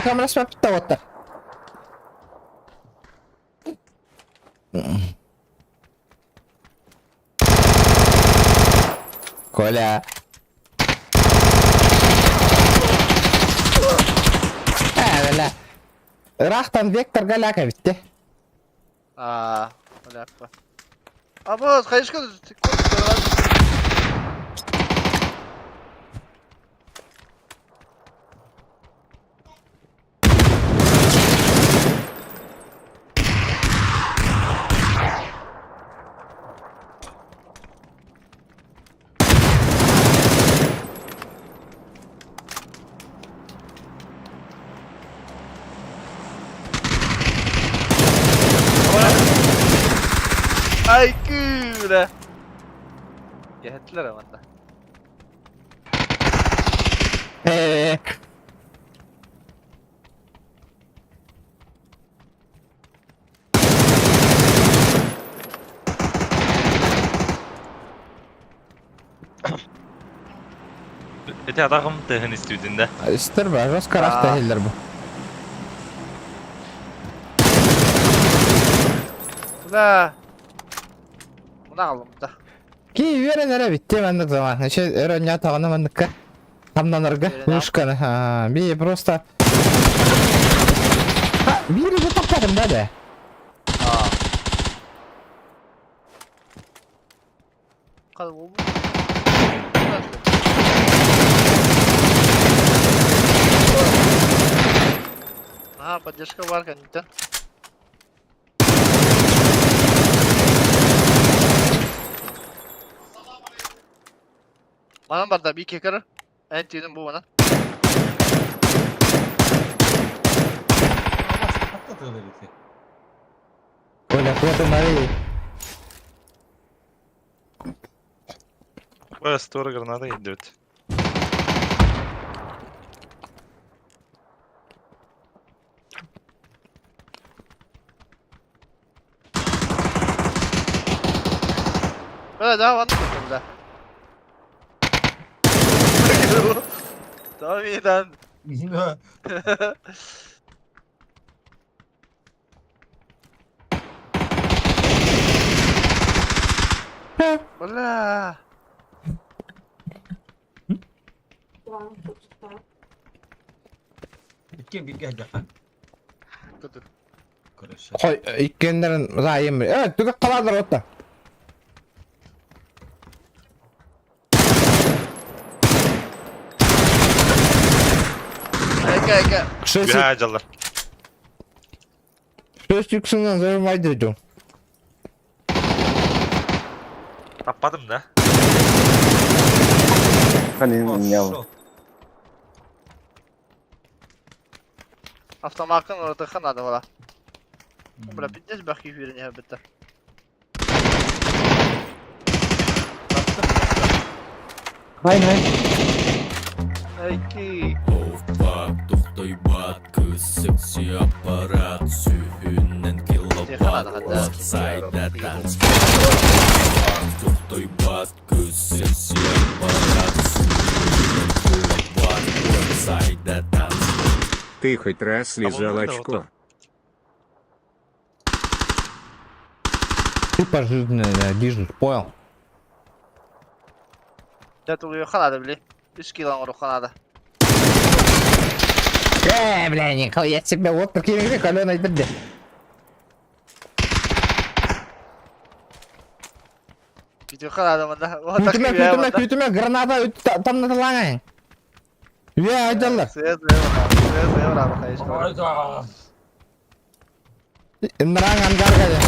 Камера спапта оттар. Коля. Öyle. Irak'tan Vektor Galaka bitti. Öyle yapma. Ama kayışka da Öyle. Gehettiler ama da. Eee. Ete adamım tığın istüdüğünde. İster be, Roz karak değiller bu. Ula. Buna aldım da. Ki verenlere bitti bendik zaman. Öğrenci tağını bendik ka. Tamdanırgı. Ушканы. Ha, bir просто. Ha, biri de takladım da de. Kadın oldu. Ага, поддержка var kanka. Bana var da bir kekara. En tiydim bu bana. Patlatıyorlar iti. Öyle kuvvetin Bu story granada yedirt. Böyle daha var mı burada? Tamam iyi lan. Valla. Kim bir gelecek? Kötü. Karışık. Koy, ikkenlerin zayım. Evet, tüdük kalanlar otta. Ege. Şöyle Ya callar. yüksünden zayımaydı dedim. Tapadım da. Hani ya. Автомакын orada kanadı valla. Bula bitmez bak yüzüne ya bitti. Hayır. Eki. Bak tohtaybat kız seksi aparat sühünnen kilowatt outside'da dans. Tohtaybat kız seksi aparat sühünnen kilowatt outside'da dans. Ты хоть раз лизал вот очко? Ты пожизненно движешь, понял? Ne oluyor kanadı bile. 3 kilo var o kanadı. Бля, Никол, я тебя вот такими же коленой беды. Gidiyor kanadı bana. O Kütüme granata tam da talangayın. Ya aydalar. Suya var abi kayış. Hayda. Nerangan gargaya.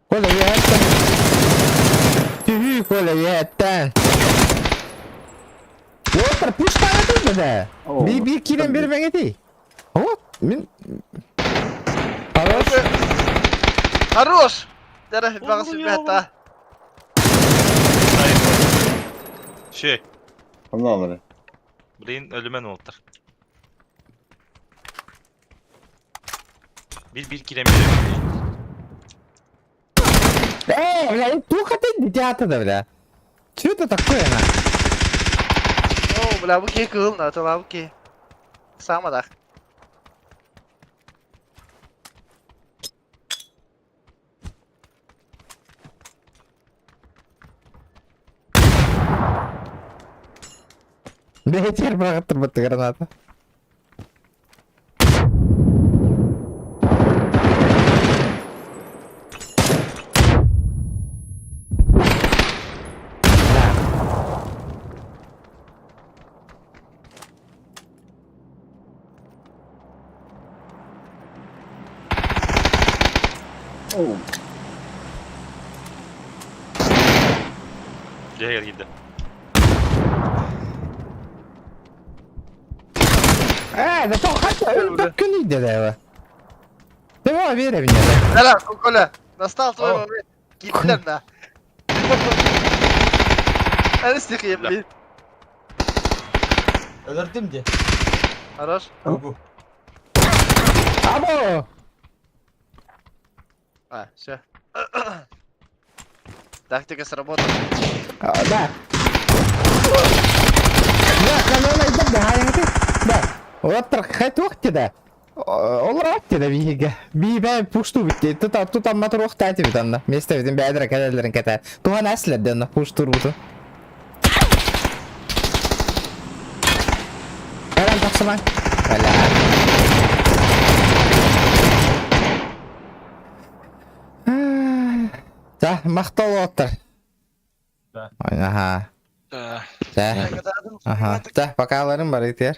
Kola yetten. Tühü kola yetten. Otur piş tane de. Bir kilen bir ben eti. Hop. Min. Хорош. Хорош. Deref bir bakası bir hatta. Şey, Ne olur? Brain ölümen oldur. Bir kiremir. Бля, плохо ты дитя-то, бля. Чё это такое, на? Oo bula bu ki kıl na to bu ki. Sama da. Ветер братыр быты граната. Oo. Cehir gitti. Да то хотя ölüp günüydü de. Devam verelim ya. Selam Kokola. Настал твой момент. Гитлер на. Hadi sikeyim bir. Öldürdüm de. Хорош. Bu. Abo. А, все. Тактика сработала. Да. Да, kanona idem de hayatı. Da. Otur hayat vakti de. Olur vakti de bihiga. Ben puştu bitti. Tutan motor vakti ati bitanna. Meste bitin bədrə kədərlərin kətər. Tuhan əslədən puştur butu. Ələn taxsaman. Да, мақтал отыр. Да. Ага. Да. Ага. Да, пока аларым бар етер.